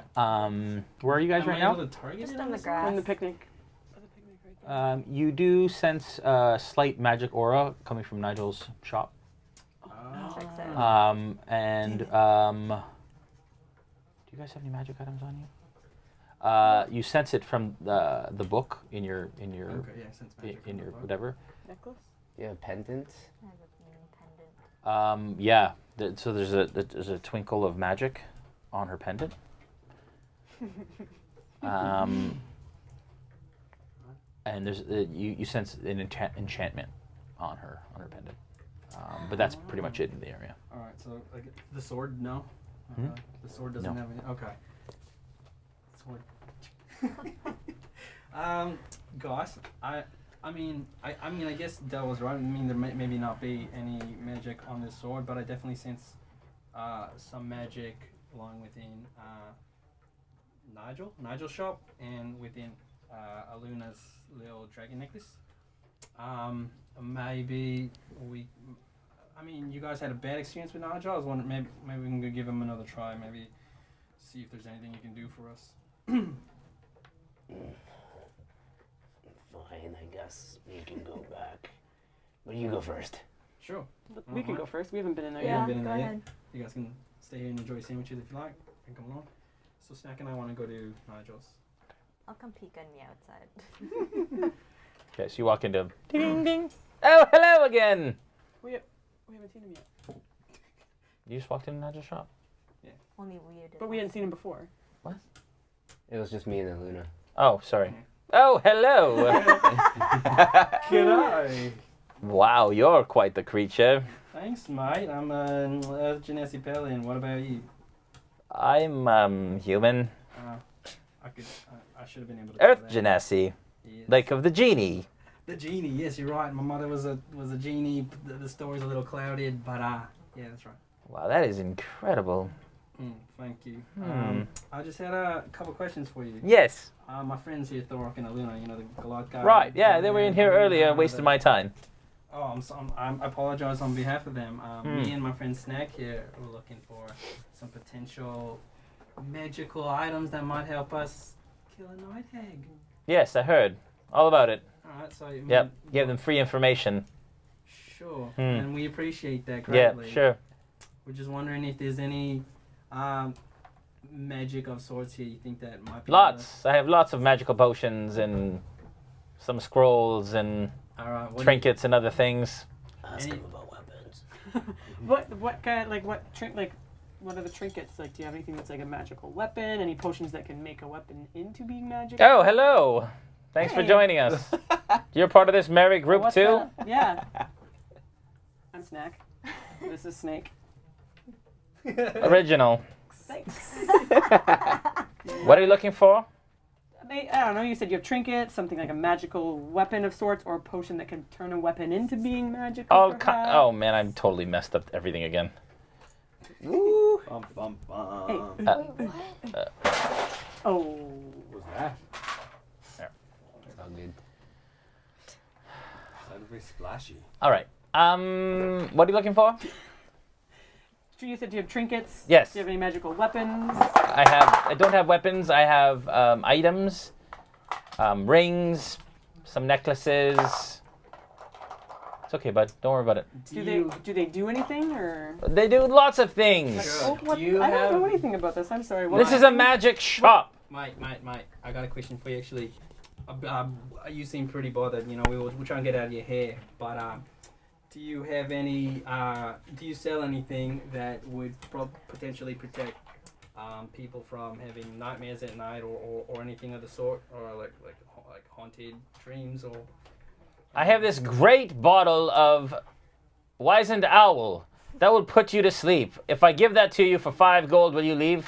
Where are you guys Am right I now? able to target Just it on the sword? grass. On the picnic. You do sense a slight magic aura coming from Nigel's shop. Checks out. Do you guys have any magic items on you? You sense it from the book in your Okay, yeah, sense magic from in the your book. whatever. Necklace? Do you have pendants? Yeah. So there's a twinkle of magic on her pendant. And there's you sense an enchantment on her pendant. But that's pretty much it in the area. All right, so like the sword, no. Hmm? The sword doesn't No. have any. Okay. Sword. Goss, I mean, I guess Del was right. I mean, there may maybe not be any magic on this sword, but I definitely sense some magic along within Nigel's shop, and within Alunna's little dragon necklace. Maybe you guys had a bad experience with Nigel. I was wondering maybe we can go give him another try. Maybe see if there's anything you can do for us. Fine, I guess we can go back. But you go first. Sure. We can go first. We haven't been in there You yet. haven't been in go there yet. ahead. You guys can stay here and enjoy sandwiches if you like. And come along. So Snak and I want to go to Nigel's. I'll come peek on the outside. Okay, so you walk into ding ding. Oh, hello again. We haven't seen him yet. You just walked into Nigel's shop. Only we did. But we hadn't seen him before. What? It was just me and Alunna. Oh, sorry. Oh, hello. G'day. Wow, you're quite the creature. Thanks, mate. I'm Genesi Pellian. What about you? I'm human. I should have been able to. Earth tell that. Genesi. Yes. Lake of the Genie. The genie. Yes, you're right. My mother was a genie. The story's a little clouded, but yeah, that's right. Wow, that is incredible. Thank you. Hmm. I just had a couple questions for you. Yes. My friends here, Thorok and Alunna, the Goliath guy. Right, yeah, they were in here earlier, wasting my time. Oh, I apologize on behalf of them. Me and my friend Snak here were looking for some potential magical items that might help us kill a night hag. Yes, I heard all about it. All right, so Yep, give them free information. Sure, Hmm. and we appreciate that Yeah, greatly. sure. We're just wondering if there's any magic of sorts here you think that might be. Lots. I have lots of magical potions and some scrolls and All right, what trinkets and other things. Ask him about weapons. What kind what are the trinkets? Like, do you have anything that's like a magical weapon? Any potions that can make a weapon into being magical? Oh, hello. Thanks for Hey. joining us. You're part of this merry group What's too? that? Yeah. I'm Snak. This is Snake. Original. Thanks. What are you looking for? I don't know. You said you have trinkets, something like a magical weapon of sorts, or a potion that can turn a weapon into being magical. Oh man, I'm totally messed up everything again. Woo! Bum, bum, bum. Hey. Wait, what? Oh. What was that? It's all good. Sounded very splashy. All right. What are you looking for? You said you have trinkets. Yes. Do you have any magical weapons? I don't have weapons. I have items, rings, some necklaces. It's okay, bud. Don't worry about it. Do they do anything or? They do lots of things. Oh, what? I don't know anything about this. I'm sorry. This is a magic shop. Mate, I got a question for you actually. You seem pretty bothered. We're trying to get out of your hair, but do you have any? Do you sell anything that would potentially protect people from having nightmares at night, or anything of the sort, or like haunted dreams, or? I have this great bottle of wizened owl that will put you to sleep. If I give that to you for 5 gold, will you leave?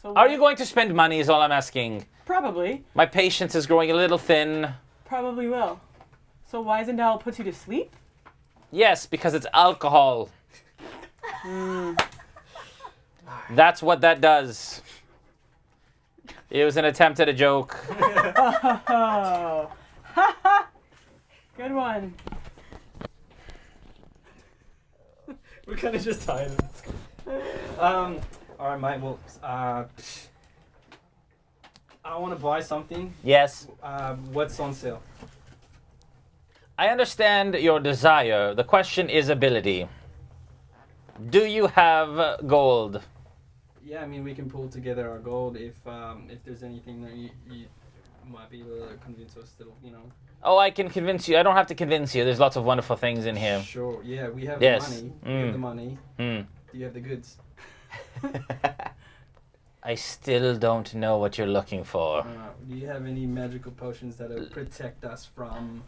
So Are you going to spend money is all I'm asking. Probably. My patience is growing a little thin. Probably will. So Wisendow puts you to sleep? Yes, because it's alcohol. That's what that does. It was an attempt at a joke. Oh. Good one. We're kind of just tired. All right, mate. Well, I want to buy something. Yes. What's on sale? I understand your desire. The question is ability. Do you have gold? Yeah, I mean, we can pull together our gold if there's anything that you might be able to convince us to, Oh, I can convince you. I don't have to convince you. There's lots of wonderful things in here. Sure. Yeah, we have Yes. the money. We have the money. Do you have the goods? I still don't know what you're looking for. Do you have any magical potions that will protect us from?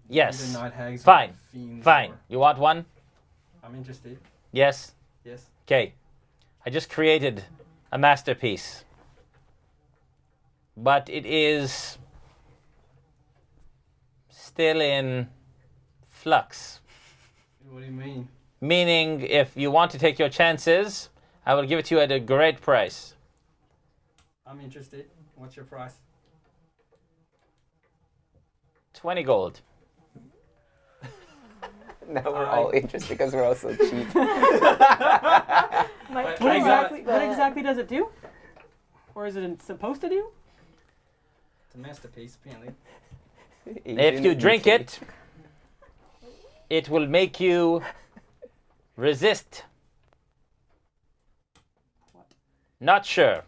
Yes. either night hags or Fine. fiends? Fine. or- You want one? I'm interested. Yes? Yes. Okay. I just created a masterpiece. But it is still in flux. What do you mean? Meaning, if you want to take your chances, I will give it to you at a great price. I'm interested. What's your price? 20 gold. Now we're all interested because we're all so cheap. What exactly does it do? Or is it supposed to do? It's a masterpiece, apparently. If you drink it, it will make you resist. Not sure.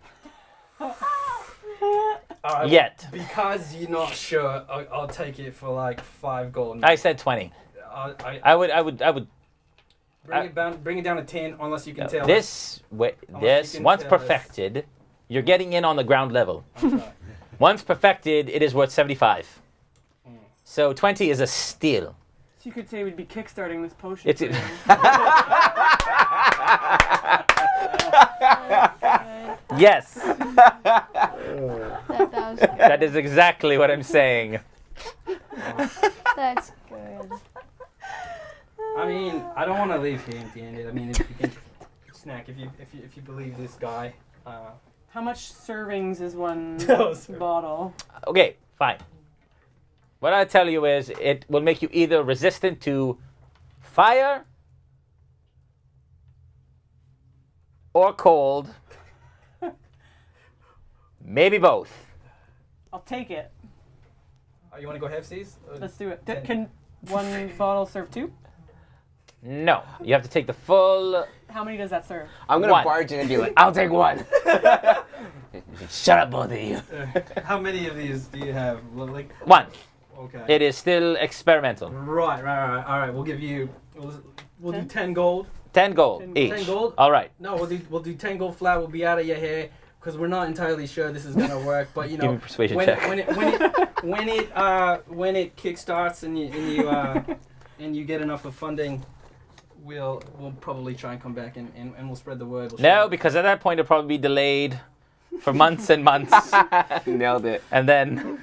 Yet. Because you're not sure, I'll take it for like 5 gold. I said 20. I would. Bring it down to 10 unless you can tell. This once perfected, you're getting in on the ground level. Once perfected, it is worth 75. So 20 is a steal. So you could say we'd be kickstarting this potion. It's yes. That is exactly what I'm saying. That's good. I mean, I don't want to leave here empty-handed. I mean, if you can, Snak, if you believe this guy. How much servings is one bottle? Okay, fine. What I tell you is, it will make you either resistant to fire or cold. Maybe both. I'll take it. You want to go half C's? Let's do it. Can one bottle serve 2? No, you have to take the full. How many does that serve? I'm gonna barge in and be like, I'll take 1. Shut up, both of you. How many of these do you have? Like 1. Okay. It is still experimental. Right. All right. We'll give you. We'll do 10 gold. 10 gold each. 10 gold. All right. No, we'll do 10 gold flat. We'll be out of your hair because we're not entirely sure this is gonna work. But you know, Give me a persuasion when check. when it kickstarts and you get enough of funding, we'll probably try and come back and we'll spread the word. No, because at that point it'll probably be delayed for months and months. Nailed it. And then.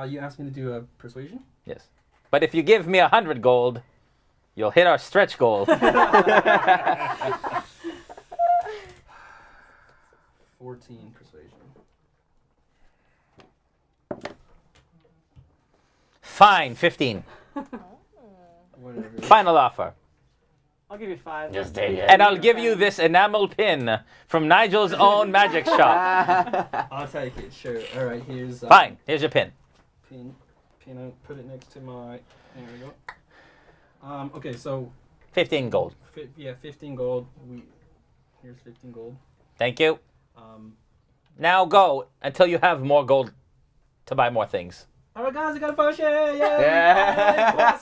You asked me to do a persuasion? Yes. But if you give me 100 gold, you'll hit our stretch goal. 14 persuasion. Fine, 15. Whatever. Final offer. I'll give you 5. Just take it. And I'll give you this enamel pin from Nigel's own magic shop. I'll take it, sure. All right, here's... Fine, here's your pin. Pin, I'll put it next to my... There we go. Okay, so... 15 gold. 15 gold. Here's 15 gold. Thank you. Now go until you have more gold to buy more things. All right, guys, I got a potion! Yeah!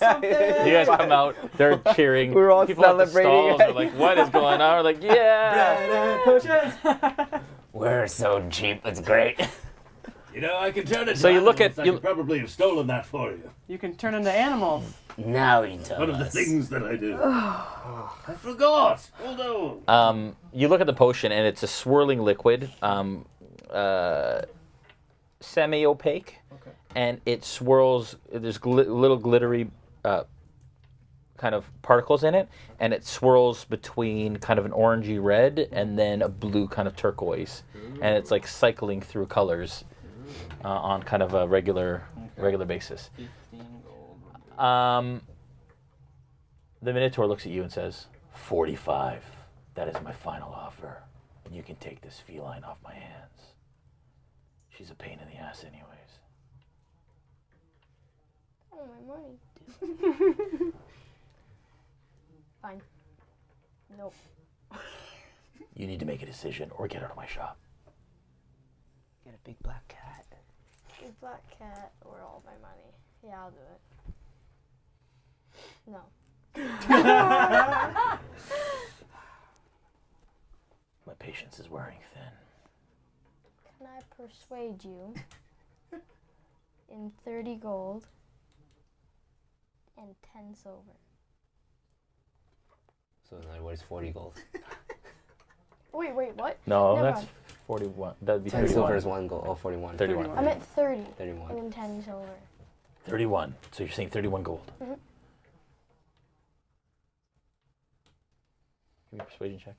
You guys come out, they're cheering. We're all People celebrating. At the stalls are like, what is going on? We're like, yeah! Potions! We're so cheap, it's great. You know, I can turn it. So you look at- I could probably have stolen that for you. You can turn into animals. Now you tell One of the us. things that I do. I forgot. Hold on. You look at the potion and it's a swirling liquid, semi-opaque, and it swirls. There's little glittery kind of particles in it, and it swirls between kind of an orangey red and then a blue kind of turquoise, and it's like cycling through colors on kind of a regular basis. 15 gold. The Minotaur looks at you and says, 45. That is my final offer. And you can take this feline off my hands. She's a pain in the ass anyways. Oh, my money. Fine. Nope. You need to make a decision or get out of my shop. Get a big black cat. Big black cat or all my money. Yeah, I'll do it. No. My patience is wearing thin. Can I persuade you in 30 gold and 10 silver? So then what is 40 gold? Wait, what? No, Never that's mind. 41. That'd be 10 31. silver is 1 gold. Oh, 41. 31. I meant 30. 31. And then 10 silver. 31. So you're saying 31 gold. Mm-hmm. Give me a persuasion check.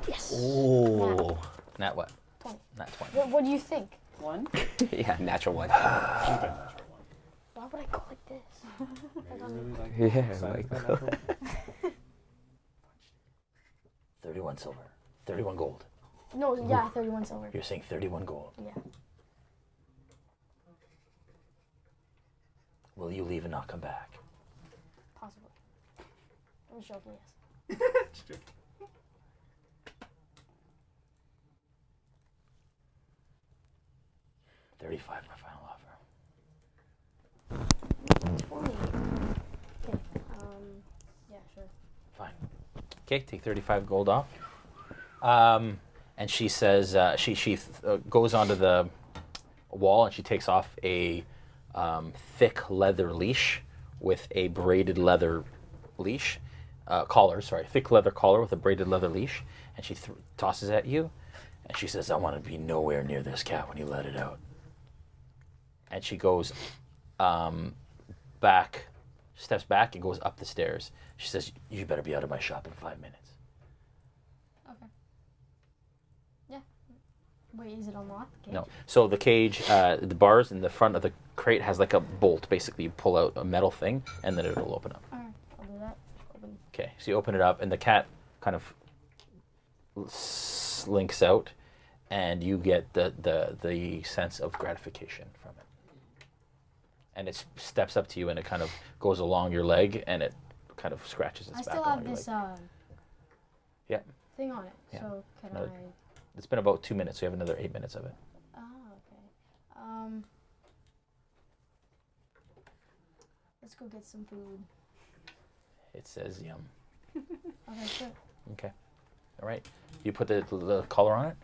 Yes. Ooh. Nat what? 20. Nat 20. What do you think? 1? Yeah, natural one. Why would I go like this? Yeah, like 31 silver. 31 gold. No, yeah, 31 silver. You're saying 31 gold. Yeah. Will you leave and not come back? Possibly. I'm joking, yes. 35, my final offer. 20. Okay. Yeah, sure. Fine. Okay, take 35 gold off. And she says, she goes onto the wall and she takes off a thick leather leash with a braided leather leash, thick leather collar with a braided leather leash, and she tosses at you, and she says, I want to be nowhere near this cat when you let it out. And she goes steps back and goes up the stairs. She says, you better be out of my shop in 5 minutes. Okay. Yeah. Wait, is it unlocked? Cage? No. So the cage, the bars in the front of the crate has like a bolt. Basically, you pull out a metal thing, and then it'll open up. Alright, I'll do that. Open. Okay, so you open it up, and the cat kind of slinks out, and you get the sense of gratification from it. And it steps up to you, and it kind of goes along your leg, and it kind of scratches its I back still along have your this leg. Yeah. thing on it, Yeah. so can Another- I... It's been about 2 minutes, so you have another 8 minutes of it. Oh, okay. Let's go get some food. It says yum. Okay, sure. Okay. All right. You put the collar on it?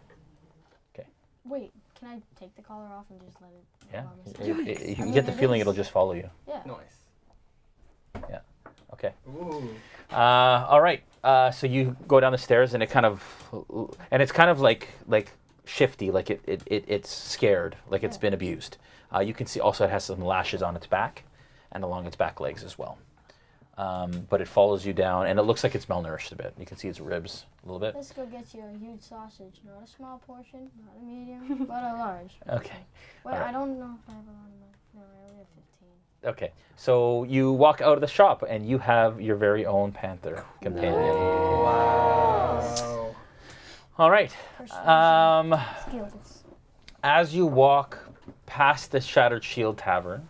Okay. Wait, can I take the collar off and just let it... Yeah. allow me to- You I mean, get the it feeling is- it'll just follow you. Yeah. Nice. Yeah. Okay. Ooh. All right. So you go down the stairs, and it's kind of like shifty, like it's scared, like it's been abused. You can see also it has some lashes on its back, and along its back legs as well. But it follows you down, and it looks like it's malnourished a bit. You can see its ribs a little bit. Let's go get you a huge sausage. Not a small portion, not a medium, but a large. Okay. Wait, All right. I don't know if I have a lot of money. No, I only have 15. Okay. So you walk out of the shop, and you have your very own panther companion. Wow. All right. Skills. As you walk past the Shattered Shield Tavern,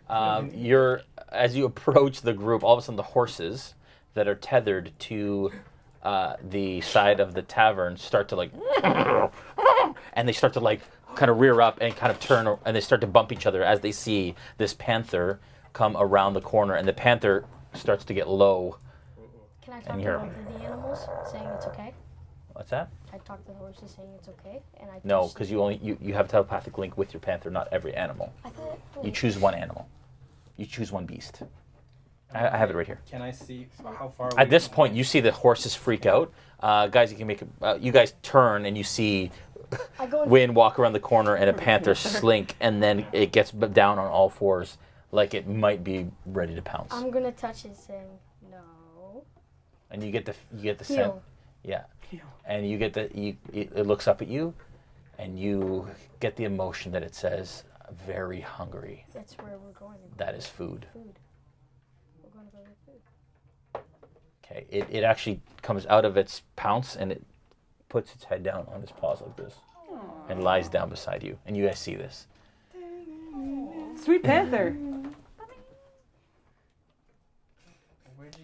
as you approach the group, all of a sudden the horses that are tethered to the side of the tavern start to and they start to kind of rear up and kind of turn, and they start to bump each other as they see this panther come around the corner, and the panther starts to get low. Can I talk to both of the animals, saying it's okay? What's that? I talk to the horses, saying it's okay, and I... No, touch because the- you have a telepathic link with your panther, not every animal. I thought... You choose one animal. You choose one beast. I have it right here. Can I see how far away At this from point, you see the horses freak out. Guys, you can make you guys turn, and you see Wynn walk around the corner, and a panther slink, and then it gets down on all fours, like it might be ready to pounce. I'm gonna touch it, saying no. And you get the scent. Heel. Yeah. And you get it looks up at you, and you get the emotion that it says, very hungry. That's where we're going. That is food. Food. We're going to go get food. Okay. It actually comes out of its pounce, and it puts its head down on its paws like this, and lies down beside you. And you guys see this. Sweet panther. Where'd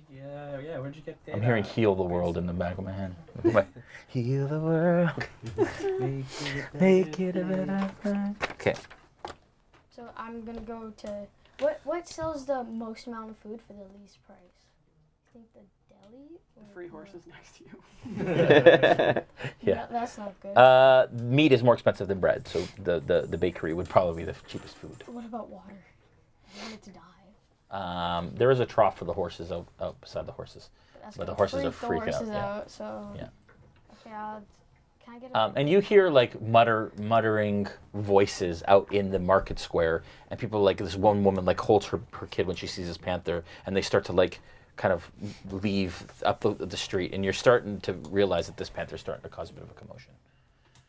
you get that? I'm hearing "Heal the World" in the back of my head. Heal the world. Make it a better place. Okay. So I'm gonna go to what sells the most amount of food for the least price? I think the deli. The free horses next to you. Yeah. That's not good. Meat is more expensive than bread, so the bakery would probably be the cheapest food. What about water? I want it to die. There is a trough for the horses out beside the horses, That's but the gonna horses are freak freaking the horses out. out. So Yeah. okay, Can I get a... And you hear like muttering voices out in the market square, and people like this one woman like holds her kid when she sees this panther, and they start to like kind of leave up the street, and you're starting to realize that this panther's starting to cause a bit of a commotion.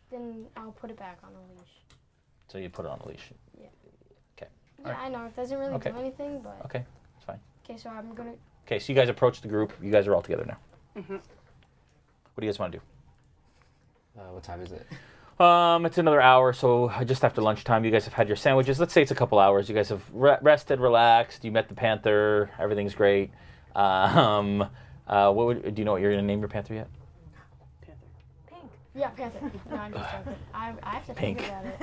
Then I'll put it back on a leash. So you put it on a leash. Yeah. Okay. Yeah, I know it doesn't really do anything, but. Okay, that's fine. Okay, so I'm gonna. Okay, so you guys approach the group. You guys are all together now. Mm-hmm. What do you guys want to do? What time is it? It's another hour, so just after lunchtime. You guys have had your sandwiches. Let's say it's a couple hours. You guys have rested, relaxed. You met the panther. Everything's great. Do you know what you're gonna name your panther yet? Yeah, panther. No, I'm just joking. I have to Pink. think about it.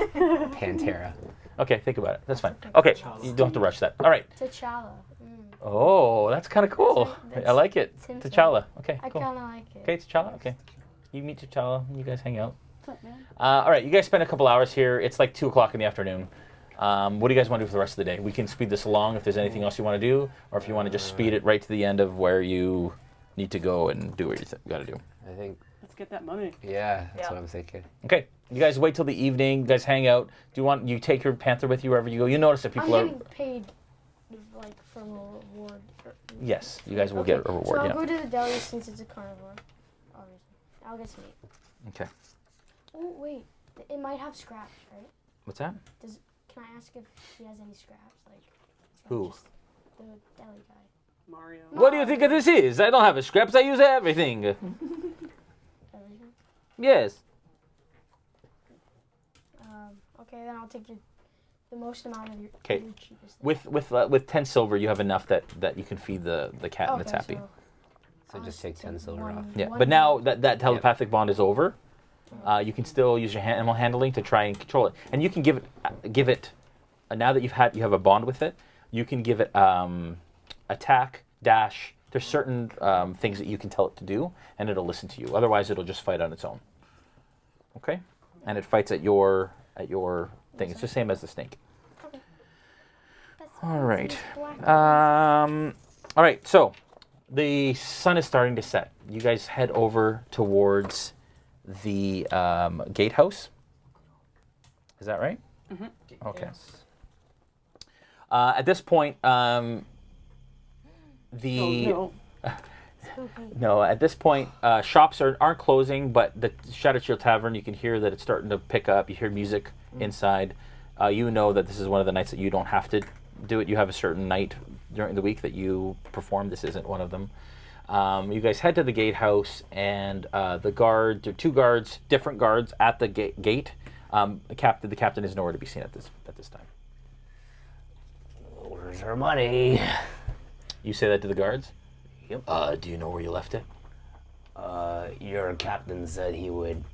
Pantera. Okay, think about it. That's fine. Okay, you don't have to rush that. All right. T'Challa. Oh, that's kind of cool. I like it. Tintin. T'Challa. Okay, I cool. kind of like it. Okay, T'Challa. Okay. You meet T'Challa. You guys hang out. What's up, man? All right, you guys spend a couple hours here. It's like 2 o'clock in the afternoon. What do you guys want to do for the rest of the day? We can speed this along if there's anything else you want to do, or if you want to just speed it right to the end of where you need to go and do what you got to do. I think. Let's get that money. Yeah, that's what I'm thinking. Okay, you guys wait till the evening. You guys hang out. Do you take your panther with you wherever you go? You notice that people I'm are. getting paid, like, from a reward. Yes, you guys will get a reward. So I'll Yeah. go to the deli since it's a carnivore. Obviously, I'll get some meat. Okay. Oh wait, it might have scraps, right? What's that? Can I ask if he has any scraps? Like. Who? Just the deli guy. Mario. What do you think of this is? I don't have a scraps. I use everything. Everything? Yes. Okay, then I'll take the most amount of your Okay. cheapest. With 10 silver, you have enough that you can feed the cat and it's happy. So just take 10 silver off. Yeah, but now that telepathic bond is over, you can still use your animal handling to try and control it, and you can give it. Now that you have a bond with it, you can give it attack, dash. There's certain things that you can tell it to do, and it'll listen to you. Otherwise, it'll just fight on its own. Okay, and it fights at your thing. It's the same as the snake. Okay. All right. All right. So the sun is starting to set. You guys head over towards the gatehouse. Is that right? Mm-hmm. Okay. At this point, no, at this point, shops aren't closing, but the Shattered Shield Tavern, you can hear that it's starting to pick up. You hear music inside. You know that this is one of the nights that you don't have to do it. You have a certain night during the week that you perform. This isn't one of them. You guys head to the gatehouse, and the guard, there are 2 guards, different guards at the gate. The captain is nowhere to be seen at this time. Where's our money? You say that to the guards? Yep. Do you know where you left it? Your captain said he would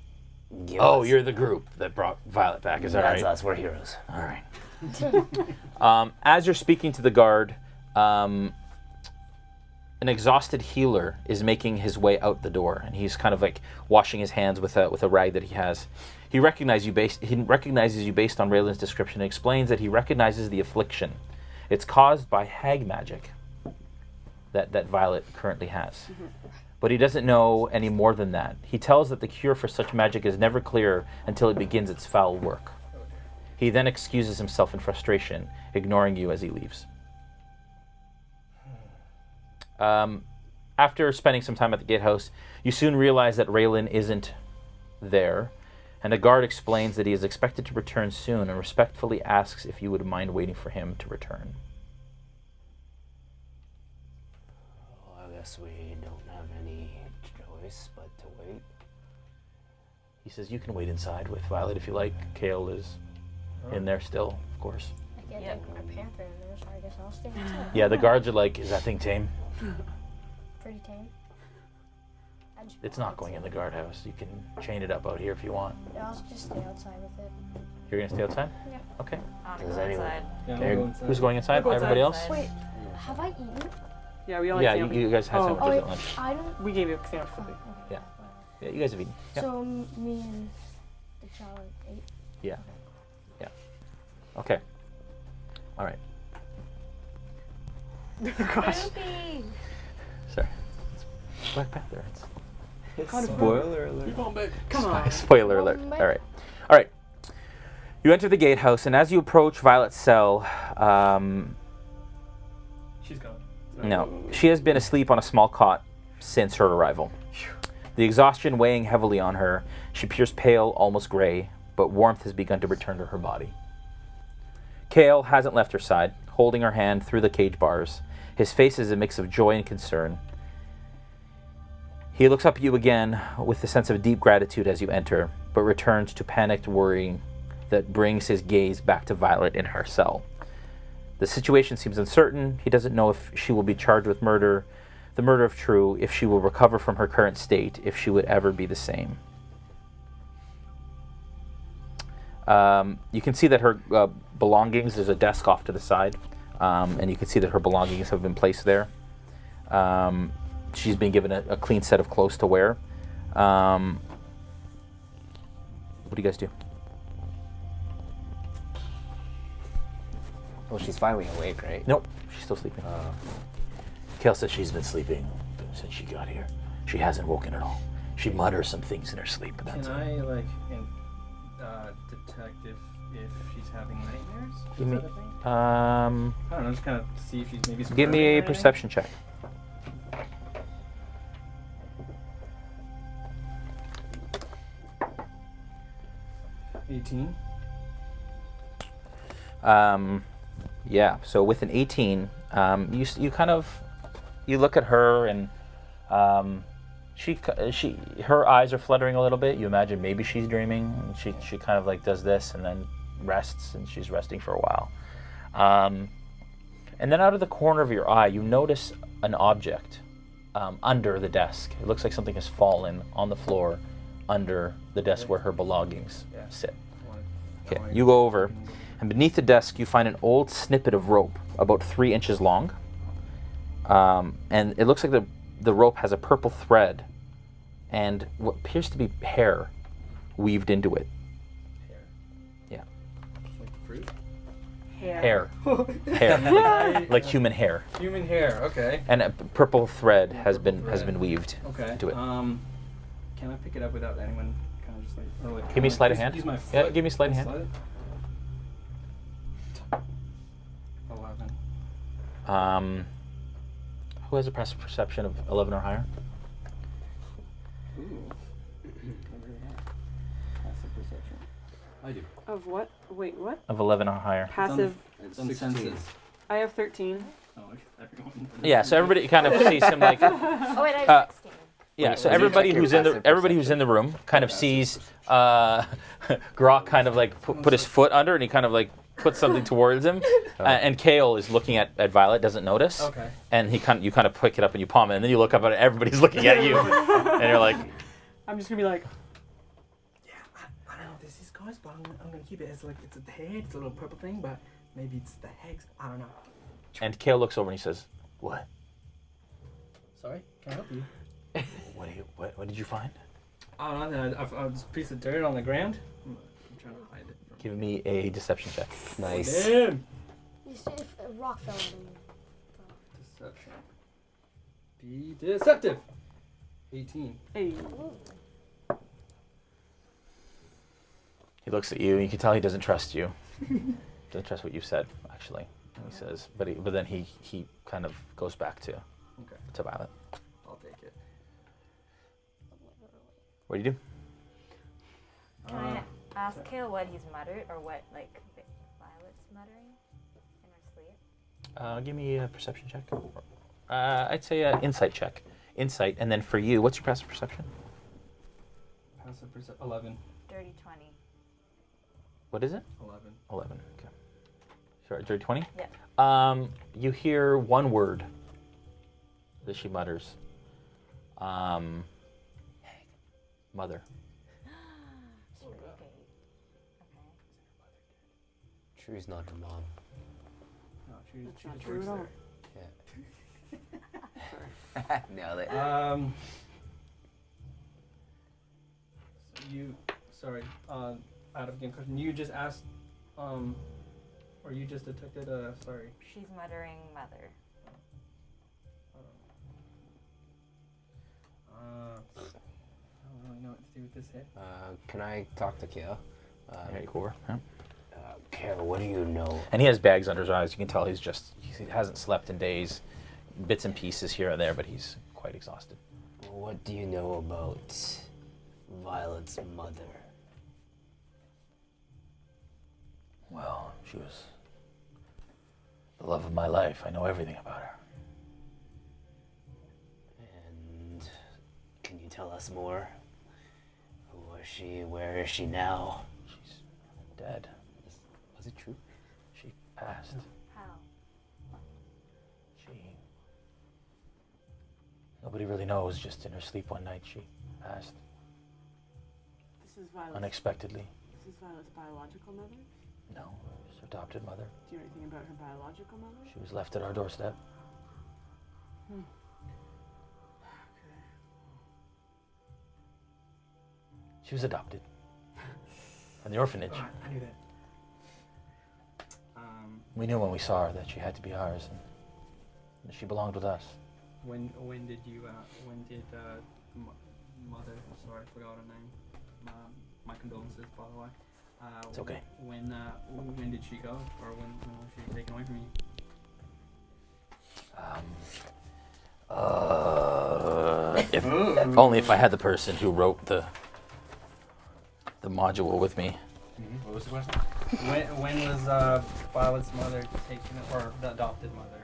give Oh, us... you're the group that brought Violet back, is that right? That's us, we're heroes. All right. As you're speaking to the guard, an exhausted healer is making his way out the door, and he's kind of like washing his hands with a rag that he has. He recognizes you based on Raylan's description and explains that he recognizes the affliction. It's caused by hag magic that Violet currently has. Mm-hmm. But he doesn't know any more than that. He tells that the cure for such magic is never clear until it begins its foul work. He then excuses himself in frustration, ignoring you as he leaves. After spending some time at the gatehouse, you soon realize that Raylan isn't there, and the guard explains that he is expected to return soon and respectfully asks if you would mind waiting for him to return. Well, I guess we don't have any choice but to wait. He says you can wait inside with Violet if you like. Kale is in there still, of course. I can't take my panther in there, so I guess I'll stay inside. Yeah, the guards are like, is that thing tame? Pretty tame. It's not going in the guardhouse. You can chain it up out here if you want. Yeah, I'll just stay outside with it. You're going to stay outside? Yeah. Okay. Does anyone? Who's going inside? We'll go Everybody else? Wait, have I eaten? Yeah, we only Yeah, you guys had sandwiches at lunch. I don't. We gave you a sandwich. Yeah. Yeah, you guys have eaten. Yeah. So me and the child ate. Yeah. Yeah. Okay. All right. Gosh. Ruby. Sorry. It's Black Panther. Spoiler alert. Keep on back. Come on. Spoiler alert. All right. All right. You enter the gatehouse, and as you approach Violet's cell, She's gone. no, she has been asleep on a small cot since her arrival. The exhaustion weighing heavily on her, she appears pale, almost gray, but warmth has begun to return to her body. Kale hasn't left her side, holding her hand through the cage bars. His face is a mix of joy and concern. He looks up at you again with a sense of deep gratitude as you enter, but returns to panicked worrying that brings his gaze back to Violet in her cell. The situation seems uncertain. He doesn't know if she will be charged with murder, the murder of True, if she will recover from her current state, if she would ever be the same. You can see that her belongings, there's a desk off to the side, and you can see that her belongings have been placed there. She's been given a clean set of clothes to wear. What do you guys do? Well, she's finally awake, right? Nope, she's still sleeping. Kale says she's been sleeping since she got here. She hasn't woken at all. She mutters some things in her sleep, but that's Can it. I detect if she's having nightmares? Give me, Is that a thing? um, I don't know, just kind of see if she's maybe. give me a squirming or perception check. anything. 18. Yeah. So with an 18, you kind of look at her and her eyes are fluttering a little bit. You imagine maybe she's dreaming. And she kind of like does this and then rests, and she's resting for a while. And then out of the corner of your eye, you notice an object under the desk. It looks like something has fallen on the floor under the desk where her belongings sit. Okay, you go over, and beneath the desk you find an old snippet of rope about 3 inches long. And it looks like the rope has a purple thread and what appears to be hair weaved into it. Yeah. Like fruit? Hair. Hair. Like human hair. Human hair, okay. And a purple thread has been weaved into it. Can I pick it up without anyone kind of just like... Or like Give me a sleight of hand. Use my foot? Yeah, give me a sleight of hand. Slide it? 11. Who has a perception of 11 or higher? Ooh. Passive perception. I do. Of what? Wait, what? Of 11 or higher. Passive. It's on senses. I have 13. Oh, okay. Everyone. Yeah, so everybody kind of sees him like. Oh wait, I have 16. Yeah, so everybody who's in the room kind of sees Grokk kind of like put his foot under, and he kind of like puts something towards him, and Kale is looking at Violet, doesn't notice. Okay. And you kind of pick it up and you palm it, and then you look up at it, everybody's looking at you, and you're like, I'm just gonna be like, I don't know if this is guys, but I'm gonna keep it as like it's a head, it's a little purple thing, but maybe it's the hex. I don't know. and Kale looks over and he says, "What? Sorry, can I help you? What did you find?" I don't know. I found this piece of dirt on the ground. I'm trying to hide it. Give me a deception check. Nice. Damn. You see if a rock fell on you. Deception. Be deceptive. 18. hey. He looks at you, and you can tell he doesn't trust you. Doesn't trust what you said, actually. He says, but then he kind of goes back to Violet. I'll take it. What do you do? Can I ask Kale what he's muttered, or what like Violet's muttering in her sleep? Give me a perception check. I'd say an insight check. Insight, and then for you, what's your passive perception? Passive perception. 11. Dirty 20. What is it? 11. 11. Okay. Sure. Dirty 20. Yeah. You hear one word that she mutters. Mother. True's not her mom. No, she's not true at all. Yeah. Nailed it. Sorry, out of game question. You just asked, or you just detected, sorry. She's muttering mother. really know what to do with this hit. Can I talk to Kale? Yeah, you go over. Yeah. Kale, what do you know? And he has bags under his eyes. You can tell he hasn't slept in days, bits and pieces here and there, but he's quite exhausted. What do you know about Violet's mother? Well, she was the love of my life. I know everything about her. And can you tell us more? Who was she? Where is she now? She's dead. Was it true? She passed. How? Nobody really knows. Just in her sleep one night, she passed This is Violet's. unexpectedly. This is Violet's biological mother. No, just her adopted mother. Do you know anything about her biological mother? She was left at our doorstep. Hmm. She was adopted from the orphanage. Oh, I knew that. We knew when we saw her that she had to be ours, and she belonged with us. When did mother? Sorry, I forgot her name. My condolences, by the way. It's okay. When did she go, or when was she taken away from you? If only if I had the person who wrote the module with me. What was the question? When was Violet's mother taken, or the adopted mother?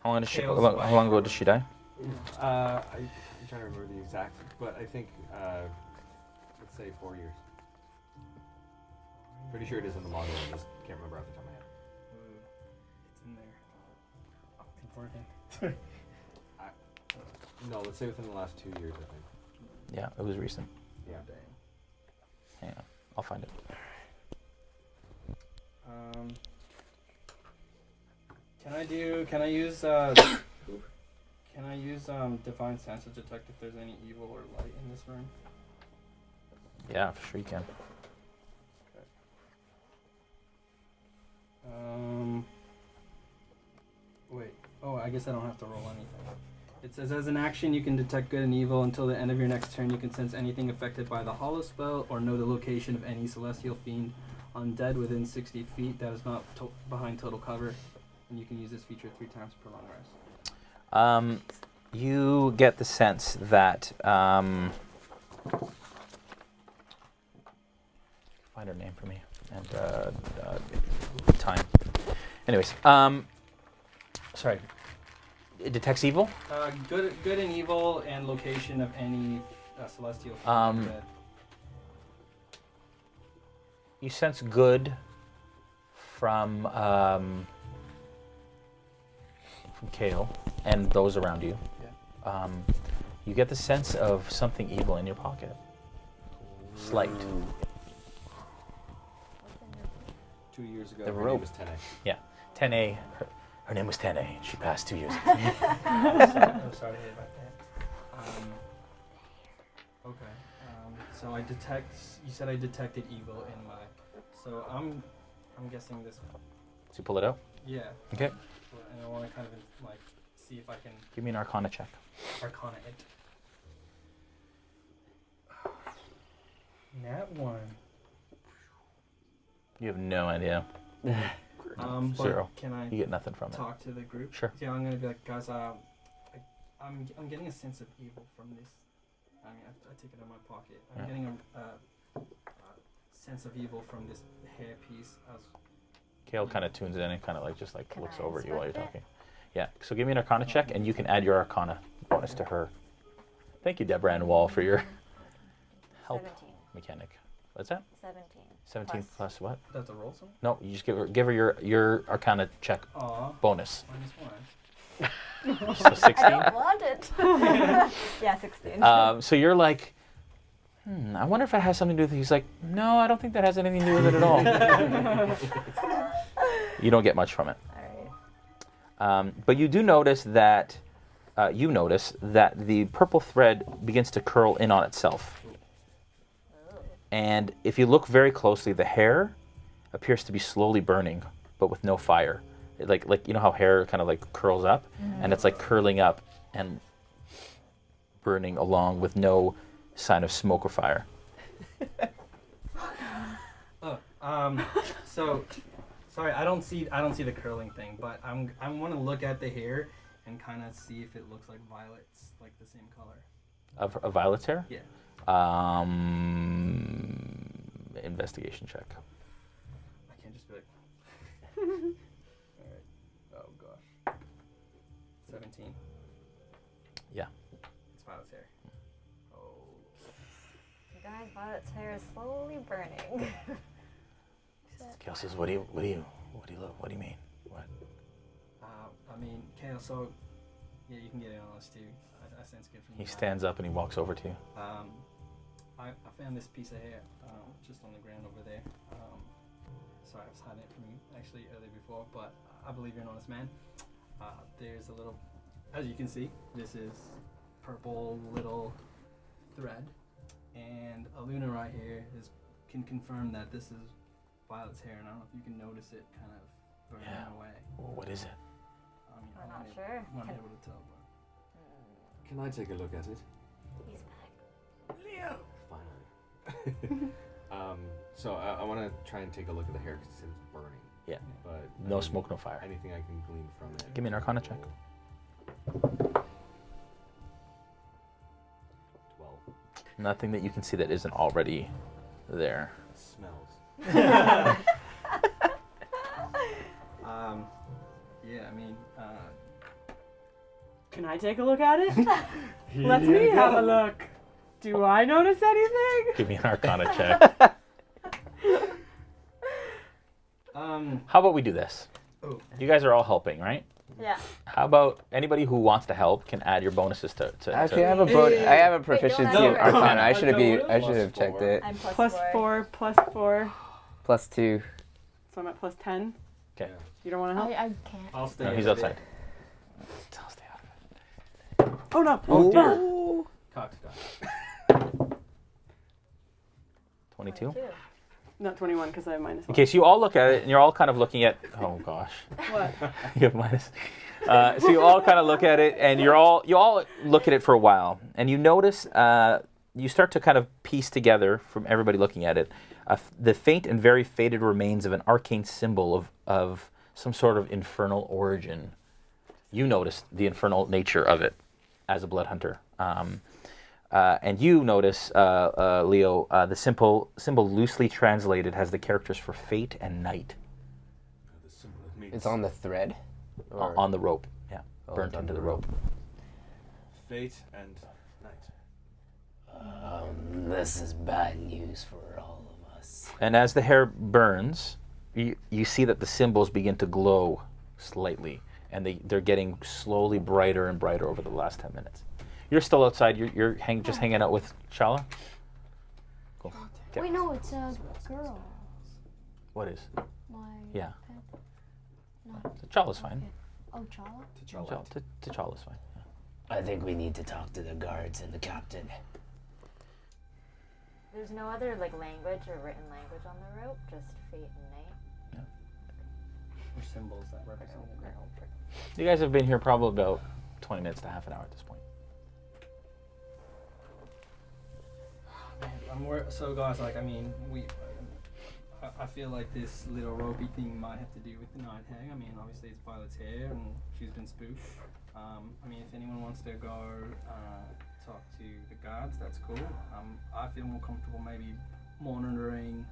How long Kale's how long ago did she die? I'm trying to remember the exact, but I think, let's say 4 years. Pretty sure it is in the module, I just can't remember off the top of my head. It's in there. Important. No, let's say within the last 2 years, I think. Yeah, it was recent. Yeah. Yeah, I'll find it. Can I use Divine Sense to detect if there's any evil or light in this room? Yeah, for sure you can. Wait. Oh, I guess I don't have to roll anything. It says, as an action, you can detect good and evil until the end of your next turn. You can sense anything affected by the hollow spell or know the location of any celestial fiend undead within 60 feet that is not behind total cover. And you can use this feature 3 times per long rest. You get the sense that find her name for me and time. Anyways, sorry. It detects evil. Good and evil and location of any celestial fiend undead. You sense good from Kale and those around you. Yeah. You get the sense of something evil in your pocket. Slight. 2 years ago, The her rope. name was 10A. Yeah, 10A. Her name was 10A, and she passed 2 years ago. I'm sorry to hear about that. Okay. So I detect. You said I detected evil in my. So I'm guessing this. So you pull it out? Yeah. Okay. And I want to kind of like see if I can. Give me an Arcana check. Arcana it. Nat 1. You have no idea. But 0. Can I? You get nothing from it. Talk to the group. Sure. Yeah, I'm gonna be like, guys. I'm getting a sense of evil from this. I mean, I take it out of my pocket. I'm Yeah. getting a sense of evil from this hair piece. Kale kind of tunes in and kind of like just like Can looks I over at you while you're inspect it? talking. Yeah. So give me an Arcana check, and you can add your Arcana bonus to her. Thank you, Deborah Ann Wall, for your help 17. mechanic. What's that? 17. 17 plus what? Do I have to roll something? No, you just give her your Arcana check Aw. bonus. -1. So 16. I don't want it. Yeah, 16. So you're like, I wonder if it has something to do with it. He's like, no, I don't think that has anything to do with it at all. You don't get much from it. All right. But you do notice that the purple thread begins to curl in on itself. And if you look very closely, the hair appears to be slowly burning, but with no fire. Like you know how hair kind of like curls up, and it's like curling up, and burning along with no sign of smoke or fire. So sorry, I don't see the curling thing, but I want to look at the hair and kind of see if it looks like Violet's, like the same color. Of Violet's hair? Yeah. Investigation check. I can't just be like. Alright. Oh gosh. 17. Yeah. It's Violet's hair. Oh. You guys, Violet's hair is slowly burning. Kale says, what do you mean? What? I mean, Kale, so yeah, you can get in on this too. I sense good from He the back. stands up and he walks over to you. I found this piece of hair just on the ground over there. Sorry, I was hiding it from you actually earlier before, but I believe you're an honest man. There's a little, as you can see, this is purple little thread, and Alunna right here can confirm that this is Violet's hair, and I don't know if you can notice it kind of burning away. Well, what is it? I mean, I'm not sure. I'm not able to tell, but. Can I take a look at it? He's back. Leo! Finally. So I want to try and take a look at the hair because it's burning. Yeah. But No smoke, no fire. Anything I can glean from it. Give me an Arcana check. 12. Nothing that you can see that isn't already there. It smells. Yeah, I mean, Can I take a look at it? Let me have a look. Do I notice anything? Give me an Arcana check. How about we do this? You guys are all helping, right? Yeah. How about anybody who wants to help can add your bonuses to Actually, I have a proficiency in Arcana. I should have checked it. I'm Plus 4, plus 4. Plus 2. So I'm at plus 10. Okay. You don't want to help? I can't. I'll stay. No, he's out of outside. it. I'll stay out of it. Oh no! Oh dear. No. Cox. 22? Not 21 because I have minus 1. Okay, so you all look at it and you're all kind of looking at. Oh gosh. What? You have minus. So you all kind of look at it and you all look at it for a while and you notice you start to kind of piece together from everybody looking at it the faint and very faded remains of an arcane symbol of some sort of infernal origin. You notice the infernal nature of it as a blood hunter. And you notice, Leo, the symbol loosely translated has the characters for fate and night. It's on the thread? Or? On the rope, yeah. Oh, Burnt into the rope. Fate and night. This is bad news for all of us. And as the hair burns, you see that the symbols begin to glow slightly, and they're getting slowly brighter and brighter over the last 10 minutes. You're still outside. You're just hanging out with Shala? Cool. Okay. Wait, no, it's a girl. What is? My Yeah. pet. No. T'Challa's fine. Okay. Oh, Chala? T'Challa's fine. Yeah. I think we need to talk to the guards and the captain. There's no other like language or written language on the rope, just fate and night. Or symbols that represent it. You guys have been here probably about 20 minutes to half an hour at this point. Man, so guys, like, I mean, I feel like this little ropey thing might have to do with the night hag. I mean, obviously it's Violet's hair and she's been spooked. I mean, if anyone wants to go talk to the guards, that's cool. I feel more comfortable maybe monitoring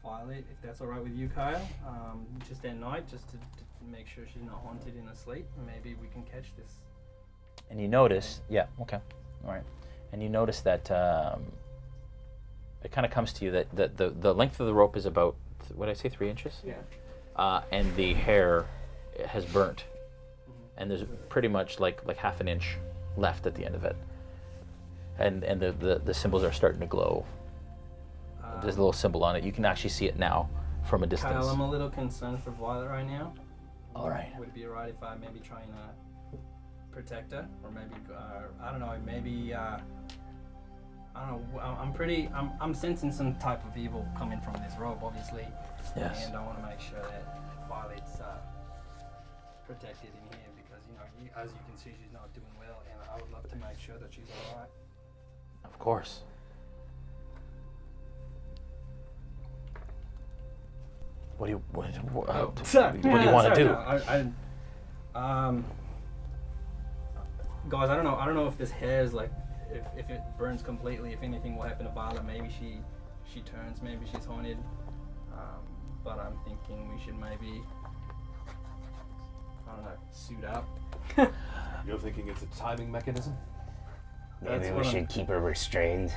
Violet, if that's all right with you, Kyle. Just at night, just to make sure she's not haunted in her sleep. Maybe we can catch this. And you notice, yeah, okay, all right. And you notice that it kind of comes to you that the length of the rope is about, what did I say, 3 inches? Yeah. And the hair has burnt. And there's pretty much like half an inch left at the end of it. And the symbols are starting to glow. There's a little symbol on it. You can actually see it now from a distance. Kyle, I'm a little concerned for Violet right now. All right. Would it be alright if I maybe try and protect her, or maybe I don't know, maybe I don't know. I'm sensing some type of evil coming from this rope, obviously. Yes. And I want to make sure that Violet's protected in here because as you can see, she's not doing well, and I would love to make sure that she's all right. Of course. What do you what do you want to do? No, guys, I don't know if this hair is like, if it burns completely, if anything will happen to Vala. Maybe she turns, maybe she's haunted. But I'm thinking we should maybe, I don't know, suit up. You're thinking it's a timing mechanism? Maybe we should keep her restrained.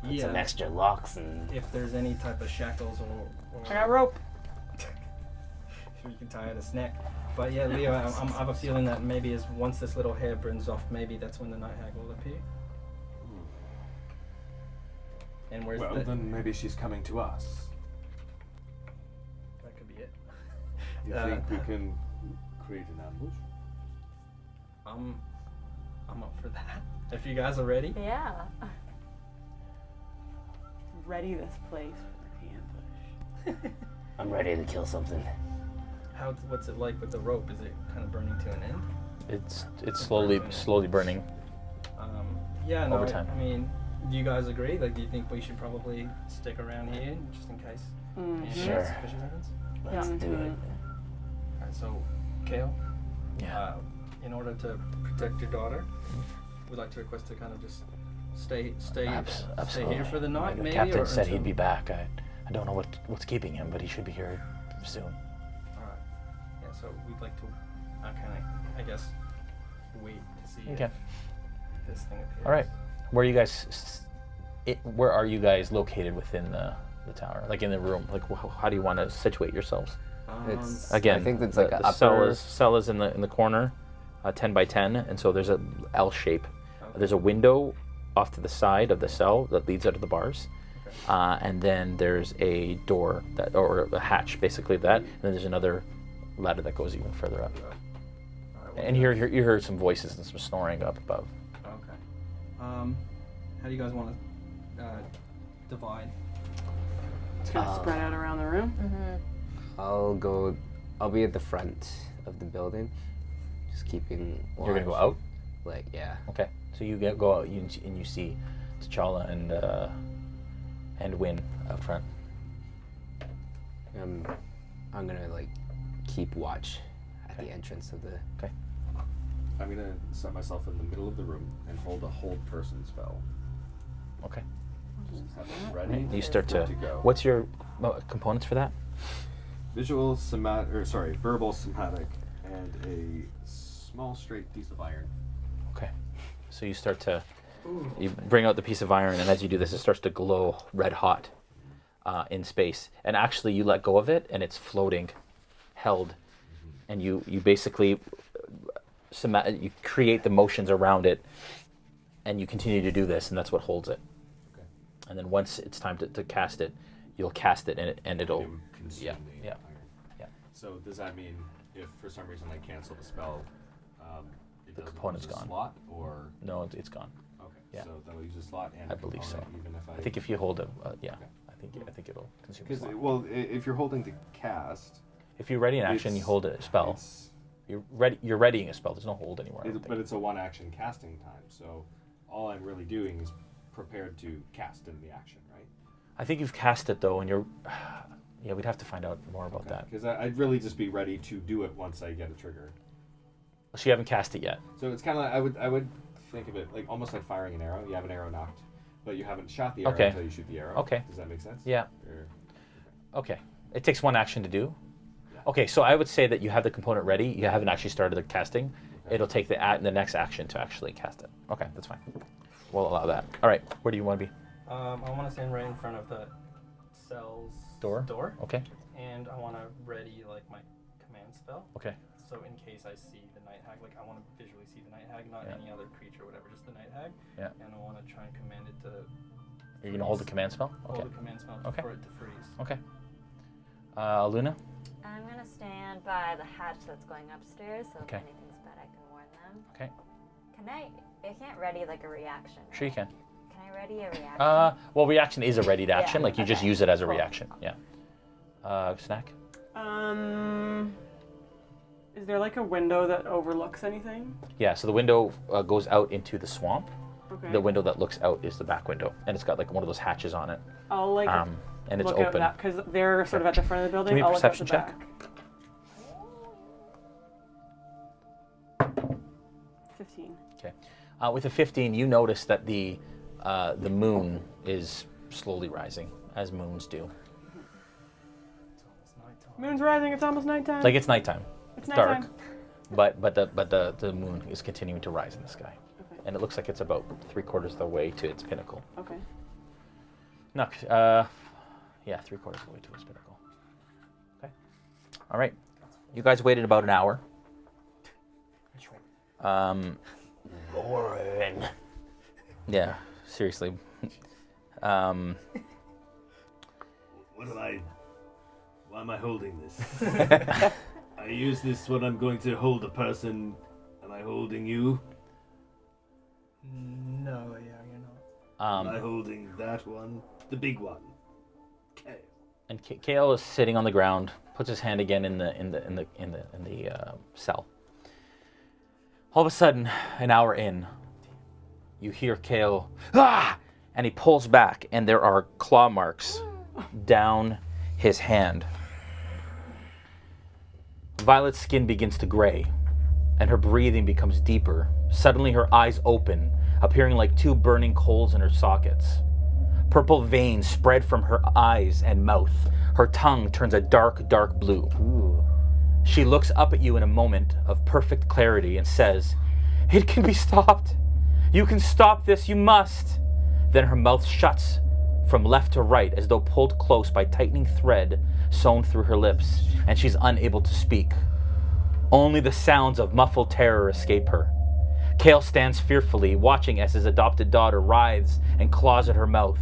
Put some extra locks and. If there's any type of shackles or I got rope. Sure, you can tie it a Snak. But yeah, Leo, I have a feeling that maybe as once this little hair burns off, maybe that's when the night hag will appear. And where's well, then maybe she's coming to us. That could be it. You think we can create an ambush? I'm up for that. If you guys are ready. Yeah. Ready this place for the ambush. I'm ready to kill something. What's it like with the rope? Is it kind of burning to an end? It's slowly burning. Yeah, no, over time. I mean, do you guys agree? Like, do you think we should probably stick around here just in case? Sure. Suspicious happens? Let's do it. Alright, so, Kale. Yeah. In order to protect your daughter, we'd like to request to kind of just stay here for the night, The maybe. captain said he'd be back. I don't know what's keeping him, but he should be here soon. Alright. Yeah, so we'd like to I guess, wait to see if this thing appears. All right. Where are you guys located within the tower? Like in the room? Like how do you want to situate yourselves? It's Again, I think it's like the a cell is in the corner, 10 by 10, and so there's a L shape. Okay. There's a window off to the side of the cell that leads out of the bars, and then there's a door or a hatch, basically that, and then there's another ladder that goes even further up. And you heard some voices and some snoring up above. Okay. How do you guys want to divide? It's gonna spread out around the room. I'll be at the front of the building, just keeping watch. You're gonna go out? Like, yeah. Okay. So you go out and you see T'Challa and Wynn out front. I'm gonna like keep watch at the entrance of the. Okay. I'm gonna set myself in the middle of the room and hold a hold person spell. Okay. Just have it ready. You start to go. What's your components for that? Verbal, somatic, and a small straight piece of iron. Okay. So you start to you bring out the piece of iron, and as you do this, it starts to glow red hot in space. And actually, you let go of it, and it's floating, held, and you basically you create the motions around it, and you continue to do this, and that's what holds it. Okay. And then once it's time to cast it, you'll cast it, and it'll consume the iron. Yeah. So does that mean if for some reason I cancel the spell, it The doesn't component's use a gone. slot, or No, it's gone. okay, Yeah. so that will use a slot and I a believe so. component, even if I think if you hold it, yeah, Okay. I think it'll consume. Because a slot. well, if you're holding to cast, If you're ready in action, you it's- hold a spell. You're readying a spell. There's no hold anywhere. I don't but think. it's a one action casting time. So all I'm really doing is prepared to cast in the action, right? I think you've cast it though, and you're. Yeah, we'd have to find out more about that. Because I'd really just be ready to do it once I get a trigger. So you haven't cast it yet. So it's kind of like I would think of it like almost like firing an arrow. You have an arrow knocked, but you haven't shot the arrow Okay. until you shoot the arrow. Okay. Does that make sense? Yeah. Or- Okay. It takes one action to do. Okay, so I would say that you have the component ready. You haven't actually started the casting. Okay. It'll take the next action to actually cast it. Okay, that's fine. We'll allow that. All right. Where do you want to be? I want to stand right in front of the cell's Door. Okay. Okay. And I want to ready like my command spell. Okay. So in case I see the night hag, like I want to visually see the night hag, not Yeah. any other creature or whatever, just the night hag. Yeah. And I want to try and command it to. You're gonna hold the command spell. Hold Okay. the command spell Okay. for it to freeze. Okay. Luna. I'm gonna stand by the hatch that's going upstairs, so Okay. if anything's bad, I can warn them. Okay. Can I can't ready like a reaction. Sure you can. Can I ready a reaction? Well, reaction is a readied Yeah, action. Like you just okay. use it as a Cool. reaction. Yeah. Snack. Is there like a window that overlooks anything? Yeah, so the window goes out into the swamp. Okay. The window that looks out is the back window, and it's got like one of those hatches on it. I'll like and it's look open. out that because they're sort of at the front of the building. Give me a I'll perception look out the check. back. 15. Okay. With a 15, you notice that the moon is slowly rising, as moons do. Moon's rising. It's almost nighttime. Like it's nighttime. It's dark, nighttime. but the moon is continuing to rise in the sky, Okay. and it looks like it's about 3/4 of the way to its pinnacle. Okay. No, yeah, 3/4 of the way to its pinnacle. Okay. All right. You guys waited about an hour. Boring. Yeah, seriously. Why am I holding this? I use this when I'm going to hold a person. Am I holding you? No, yeah, you're not. Am I holding that one? The big one. Kale. And Kale is sitting on the ground, puts his hand again in the cell. All of a sudden, an hour in, you hear Kale, ah! And he pulls back, and there are claw marks down his hand. Violet's skin begins to gray, and her breathing becomes deeper. Suddenly, her eyes open, appearing like two burning coals in her sockets. Purple veins spread from her eyes and mouth. Her tongue turns a dark, dark blue. Ooh. She looks up at you in a moment of perfect clarity and says, "It can be stopped. You can stop this. You must." Then her mouth shuts from left to right as though pulled close by tightening thread sewn through her lips, and she's unable to speak. Only the sounds of muffled terror escape her. Kale stands fearfully, watching as his adopted daughter writhes and claws at her mouth.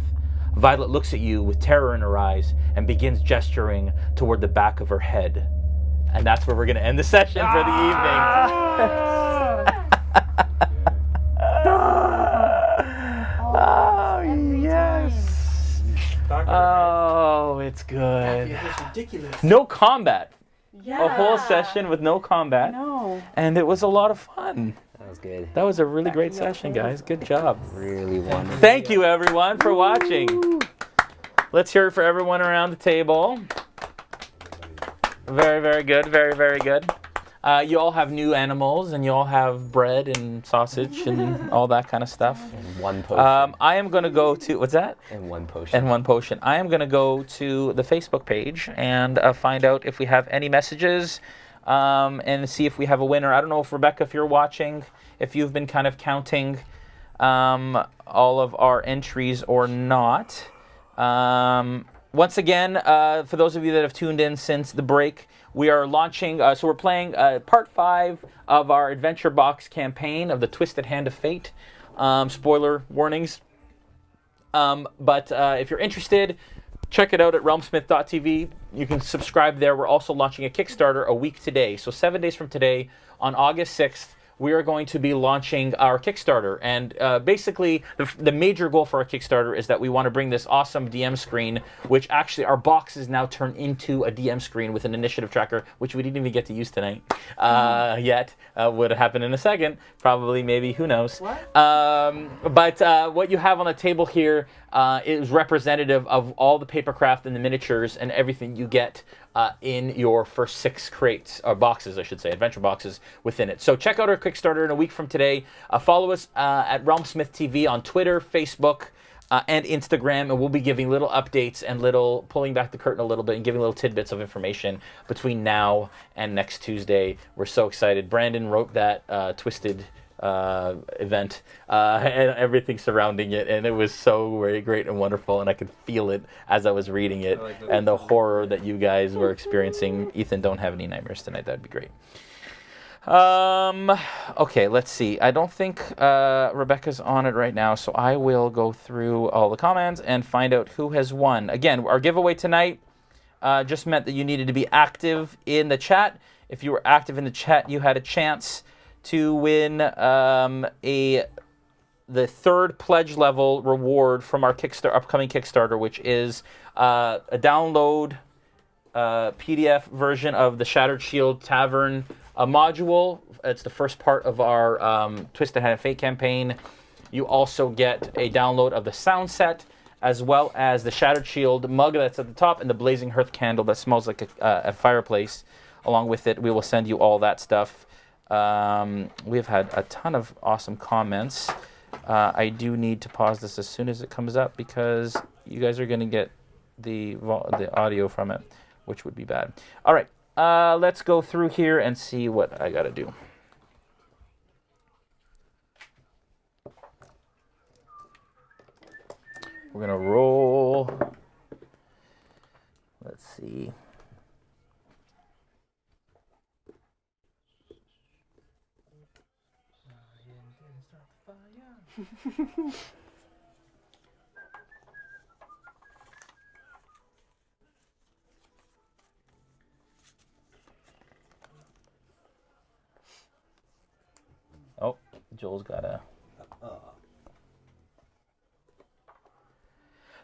Violet looks at you with terror in her eyes and begins gesturing toward the back of her head. And that's where we're going to end the session for the evening. Oh, yes. Oh, it's good. It's ridiculous. No combat. Yeah. A whole session with no combat. No. And it was a lot of fun. That was good. That was a really great session, guys. Good job. Really wonderful. Thank you, everyone, for watching. Let's hear it for everyone around the table. Very, very good. Very, very good. You all have new animals, and you all have bread and sausage and all that kind of stuff. And one potion. I am going to go to, what's that? And one potion. And one potion. I am going to go to the Facebook page and find out if we have any messages and see if we have a winner. I don't know if Rebecca, if you're watching, if you've been kind of counting all of our entries or not. Once again, for those of you that have tuned in since the break, we are launching, so we're playing part 5 of our Adventure Box campaign of the Twisted Hand of Fate. Spoiler warnings. But if you're interested, check it out at RealmSmith.tv. You can subscribe there. We're also launching a Kickstarter a week today. So 7 days from today, on August 6th, we are going to be launching our Kickstarter. And basically, the major goal for our Kickstarter is that we want to bring this awesome DM screen, which actually our boxes now turn into a DM screen with an initiative tracker, which we didn't even get to use tonight yet. Would happen in a second. Probably, maybe, who knows. But what you have on the table here is representative of all the papercraft and the miniatures and everything you get in your first 6 crates, or boxes, I should say, adventure boxes within it. So check out our Kickstarter in a week from today. Follow us at RealmSmith TV on Twitter, Facebook, and Instagram, and we'll be giving little updates and pulling back the curtain a little bit and giving little tidbits of information between now and next Tuesday. We're so excited. Brandon wrote that Twisted event and everything surrounding it, and it was so very great and wonderful, and I could feel it as I was reading it, and the horror that you guys were experiencing. Ethan, don't have any nightmares tonight. That'd be great. Okay, let's see. I don't think Rebecca's on it right now, so I will go through all the comments and find out who has won. Again, our giveaway tonight just meant that you needed to be active in the chat. If you were active in the chat, you had a chance to win the 3rd pledge level reward from our upcoming Kickstarter, which is a download PDF version of the Shattered Shield Tavern module. It's the first part of our Twisted Hand of Fate campaign. You also get a download of the sound set, as well as the Shattered Shield mug that's at the top and the Blazing Hearth candle that smells like a fireplace. Along with it, we will send you all that stuff. We've had a ton of awesome comments. I do need to pause this as soon as it comes up because you guys are going to get the audio from it, which would be bad. All right, let's go through here and see what I got to do. We're going to roll. Let's see. Oh, Joel's got a...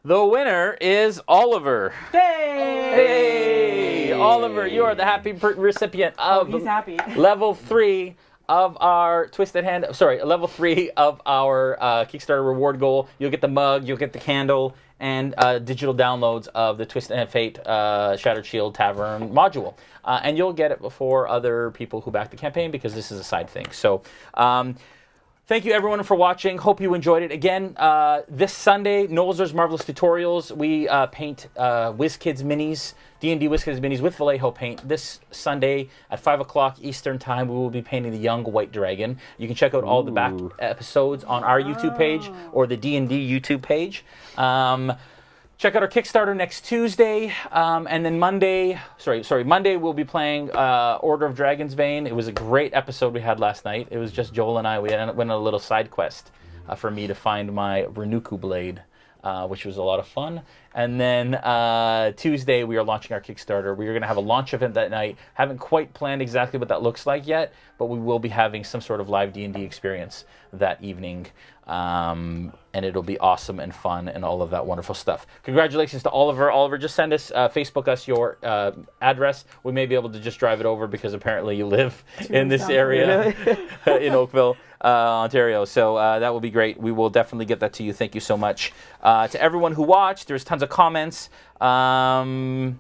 The winner is Oliver. Hey! Oliver, you are the happy recipient of he's happy. level 3 of our Twisted Hand. Sorry, level 3 of our Kickstarter reward goal. You'll get the mug, you'll get the candle, and digital downloads of the Twisted Hand Fate Shattered Shield Tavern module. And you'll get it before other people who back the campaign because this is a side thing. So, thank you everyone for watching. Hope you enjoyed it. Again, this Sunday, Nolzur's Marvelous Tutorials. We paint WizKids minis, D&D WizKids minis with Vallejo paint. This Sunday at 5 o'clock Eastern Time, we will be painting the Young White Dragon. You can check out all the back episodes on our YouTube page or the D&D YouTube page. Check out our Kickstarter next Tuesday, and then Monday we'll be playing Order of Dragon's Bane. It was a great episode we had last night. It was just Joel and I. We went on a little side quest for me to find my Renuku blade, which was a lot of fun. And then Tuesday we are launching our Kickstarter. We are going to have a launch event that night. Haven't quite planned exactly what that looks like yet, but we will be having some sort of live D&D experience that evening. And it'll be awesome and fun and all of that wonderful stuff. Congratulations to Oliver. Oliver, just send us, Facebook us your address. We may be able to just drive it over because apparently you live in this area in Oakville, Ontario. So that will be great. We will definitely get that to you. Thank you so much. To everyone who watched, there's tons of comments. I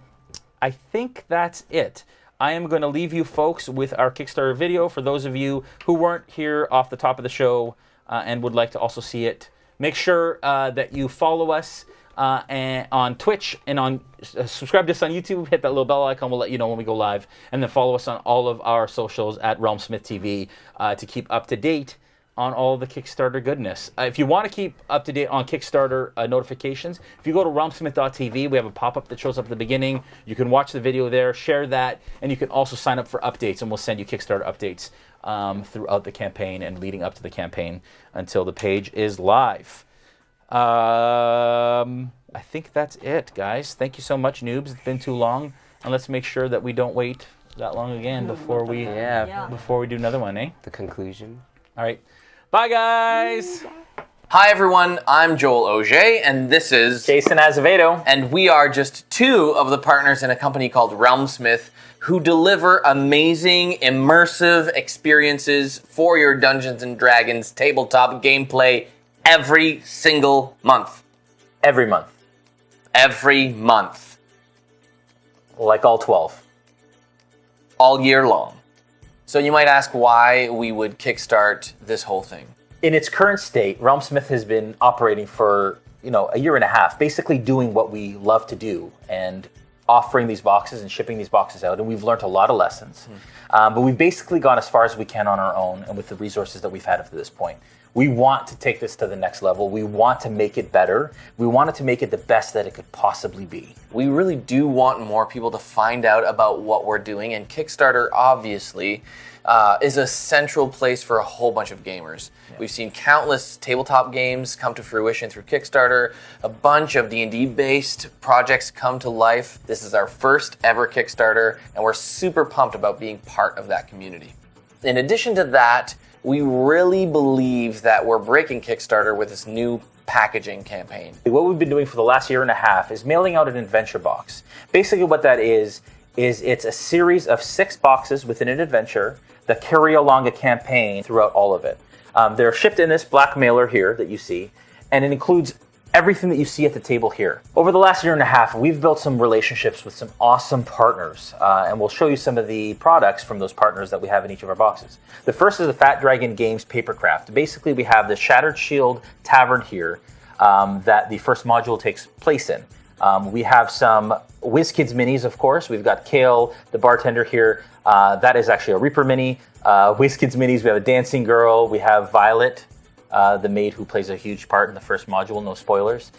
think that's it. I am going to leave you folks with our Kickstarter video. For those of you who weren't here off the top of the show and would like to also see it, make sure that you follow us and on Twitch and on subscribe to us on YouTube. Hit that little bell icon. We'll let you know when we go live. And then follow us on all of our socials at RealmSmith TV to keep up to date on all the Kickstarter goodness. If you want to keep up to date on Kickstarter notifications, if you go to realmsmith.tv, we have a pop-up that shows up at the beginning. You can watch the video there, share that, and you can also sign up for updates, and we'll send you Kickstarter updates throughout the campaign and leading up to the campaign until the page is live. I think that's it, guys. Thank you so much, noobs. It's been too long, and let's make sure that we don't wait that long again before we do another one, eh? The conclusion. All right. Bye, guys. Hi, everyone. I'm Joel Auger, and this is Jason Azevedo. And we are just two of the partners in a company called RealmSmith who deliver amazing, immersive experiences for your Dungeons & Dragons tabletop gameplay every single month. Every month. Every month. Like all 12. All year long. So you might ask why we would kickstart this whole thing. In its current state, RealmSmith has been operating for, a year and a half, basically doing what we love to do and offering these boxes and shipping these boxes out. And we've learned a lot of lessons. But we've basically gone as far as we can on our own and with the resources that we've had up to this point. We want to take this to the next level. We want to make it better. We want it to make it the best that it could possibly be. We really do want more people to find out about what we're doing, and Kickstarter obviously is a central place for a whole bunch of gamers. Yeah. We've seen countless tabletop games come to fruition through Kickstarter, a bunch of D&D based projects come to life. This is our first ever Kickstarter, and we're super pumped about being part of that community. In addition to that, we really believe that we're breaking Kickstarter with this new packaging campaign. What we've been doing for the last year and a half is mailing out an adventure box. Basically what that is it's a series of 6 boxes within an adventure that carry along a campaign throughout all of it. They're shipped in this black mailer here that you see, and it includes everything that you see at the table here. Over the last year and a half, we've built some relationships with some awesome partners, and we'll show you some of the products from those partners that we have in each of our boxes. The first is the Fat Dragon Games Papercraft. Basically, we have the Shattered Shield Tavern here that the first module takes place in. We have some WizKids minis, of course. We've got Kale, the bartender here. That is actually a Reaper mini. WizKids minis, we have a Dancing Girl. We have Violet, the maid who plays a huge part in the first module, no spoilers.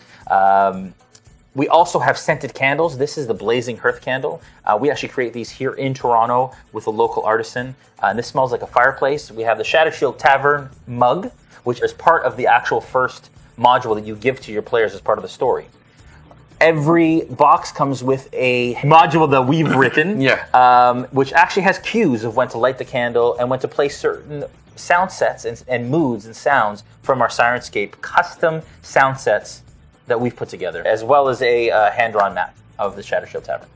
We also have scented candles. This is the Blazing Hearth candle. We actually create these here in Toronto with a local artisan. And this smells like a fireplace. We have the Shattered Shield Tavern mug, which is part of the actual first module that you give to your players as part of the story. Every box comes with a module that we've written, which actually has cues of when to light the candle and when to play certain sound sets and moods and sounds from our Sirenscape custom sound sets that we've put together, as well as a hand-drawn map of the Shattered Shield Tavern.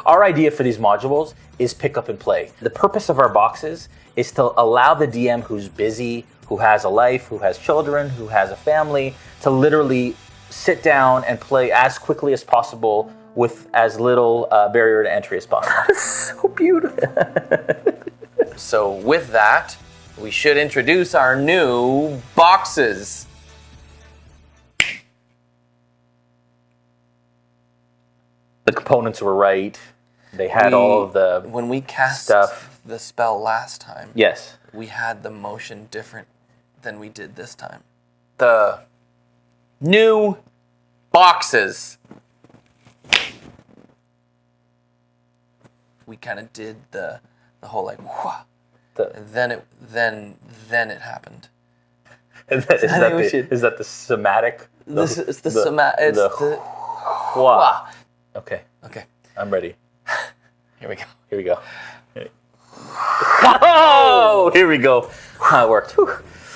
Our idea for these modules is pick up and play. The purpose of our boxes is to allow the DM who's busy, who has a life, who has children, who has a family, to literally sit down and play as quickly as possible with as little barrier to entry as possible. So beautiful. So with that, we should introduce our new boxes. The components were right. They had all of the when we cast stuff. The spell last time. Yes. We had the motion different than we did this time. The new boxes. We kind of did the whole like whoosh, and then it happened. Is that the somatic? It's the somatic. It's the wah. Okay. Okay. I'm ready. Here we go. Here we go. Oh, here we go. It worked. Whew.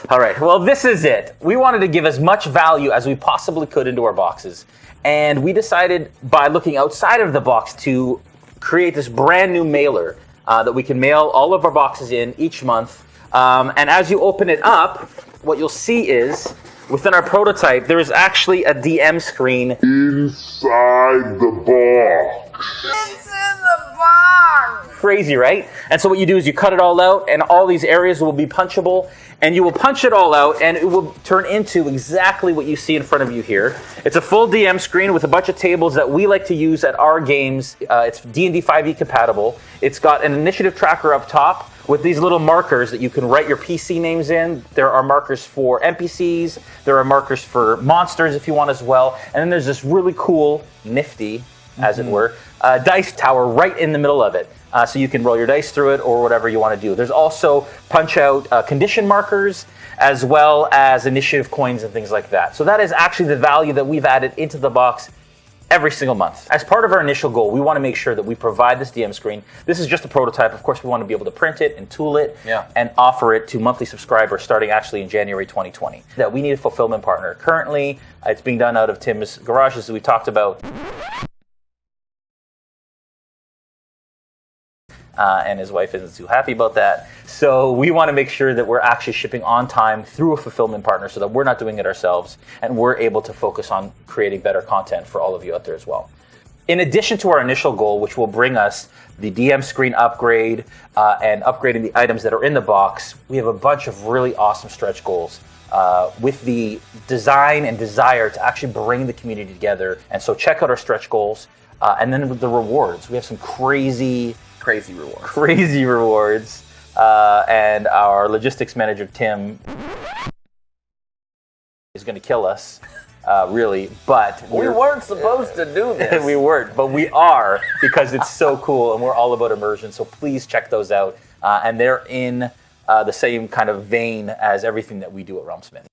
All right. Well, this is it. We wanted to give as much value as we possibly could into our boxes. And we decided by looking outside of the box to create this brand new mailer that we can mail all of our boxes in each month. And as you open it up, what you'll see is within our prototype, there is actually a DM screen inside the box. It's in the box. Crazy, right? And so what you do is you cut it all out, and all these areas will be punchable, and you will punch it all out, and it will turn into exactly what you see in front of you here. It's a full DM screen with a bunch of tables that we like to use at our games. It's D&D 5e compatible. It's got an initiative tracker up top with these little markers that you can write your PC names in. There are markers for NPCs. There are markers for monsters if you want as well. And then there's this really cool, nifty, as it were, dice tower right in the middle of it. So you can roll your dice through it or whatever you want to do. There's also punch-out condition markers as well as initiative coins and things like that. So that is actually the value that we've added into the box every single month. As part of our initial goal, we want to make sure that we provide this DM screen. This is just a prototype. Of course, we want to be able to print it and tool it and offer it to monthly subscribers starting actually in January 2020. That we need a fulfillment partner. Currently, it's being done out of Tim's garage, as we talked about. And his wife isn't too happy about that. So we want to make sure that we're actually shipping on time through a fulfillment partner so that we're not doing it ourselves and we're able to focus on creating better content for all of you out there as well. In addition to our initial goal, which will bring us the DM screen upgrade and upgrading the items that are in the box, we have a bunch of really awesome stretch goals with the design and desire to actually bring the community together. And so check out our stretch goals. And then the rewards. We have some crazy rewards. And our logistics manager, Tim, is going to kill us, really. But we weren't supposed to do this. We weren't, but we are because it's so cool and we're all about immersion. So please check those out. And they're in the same kind of vein as everything that we do at RealmSmith.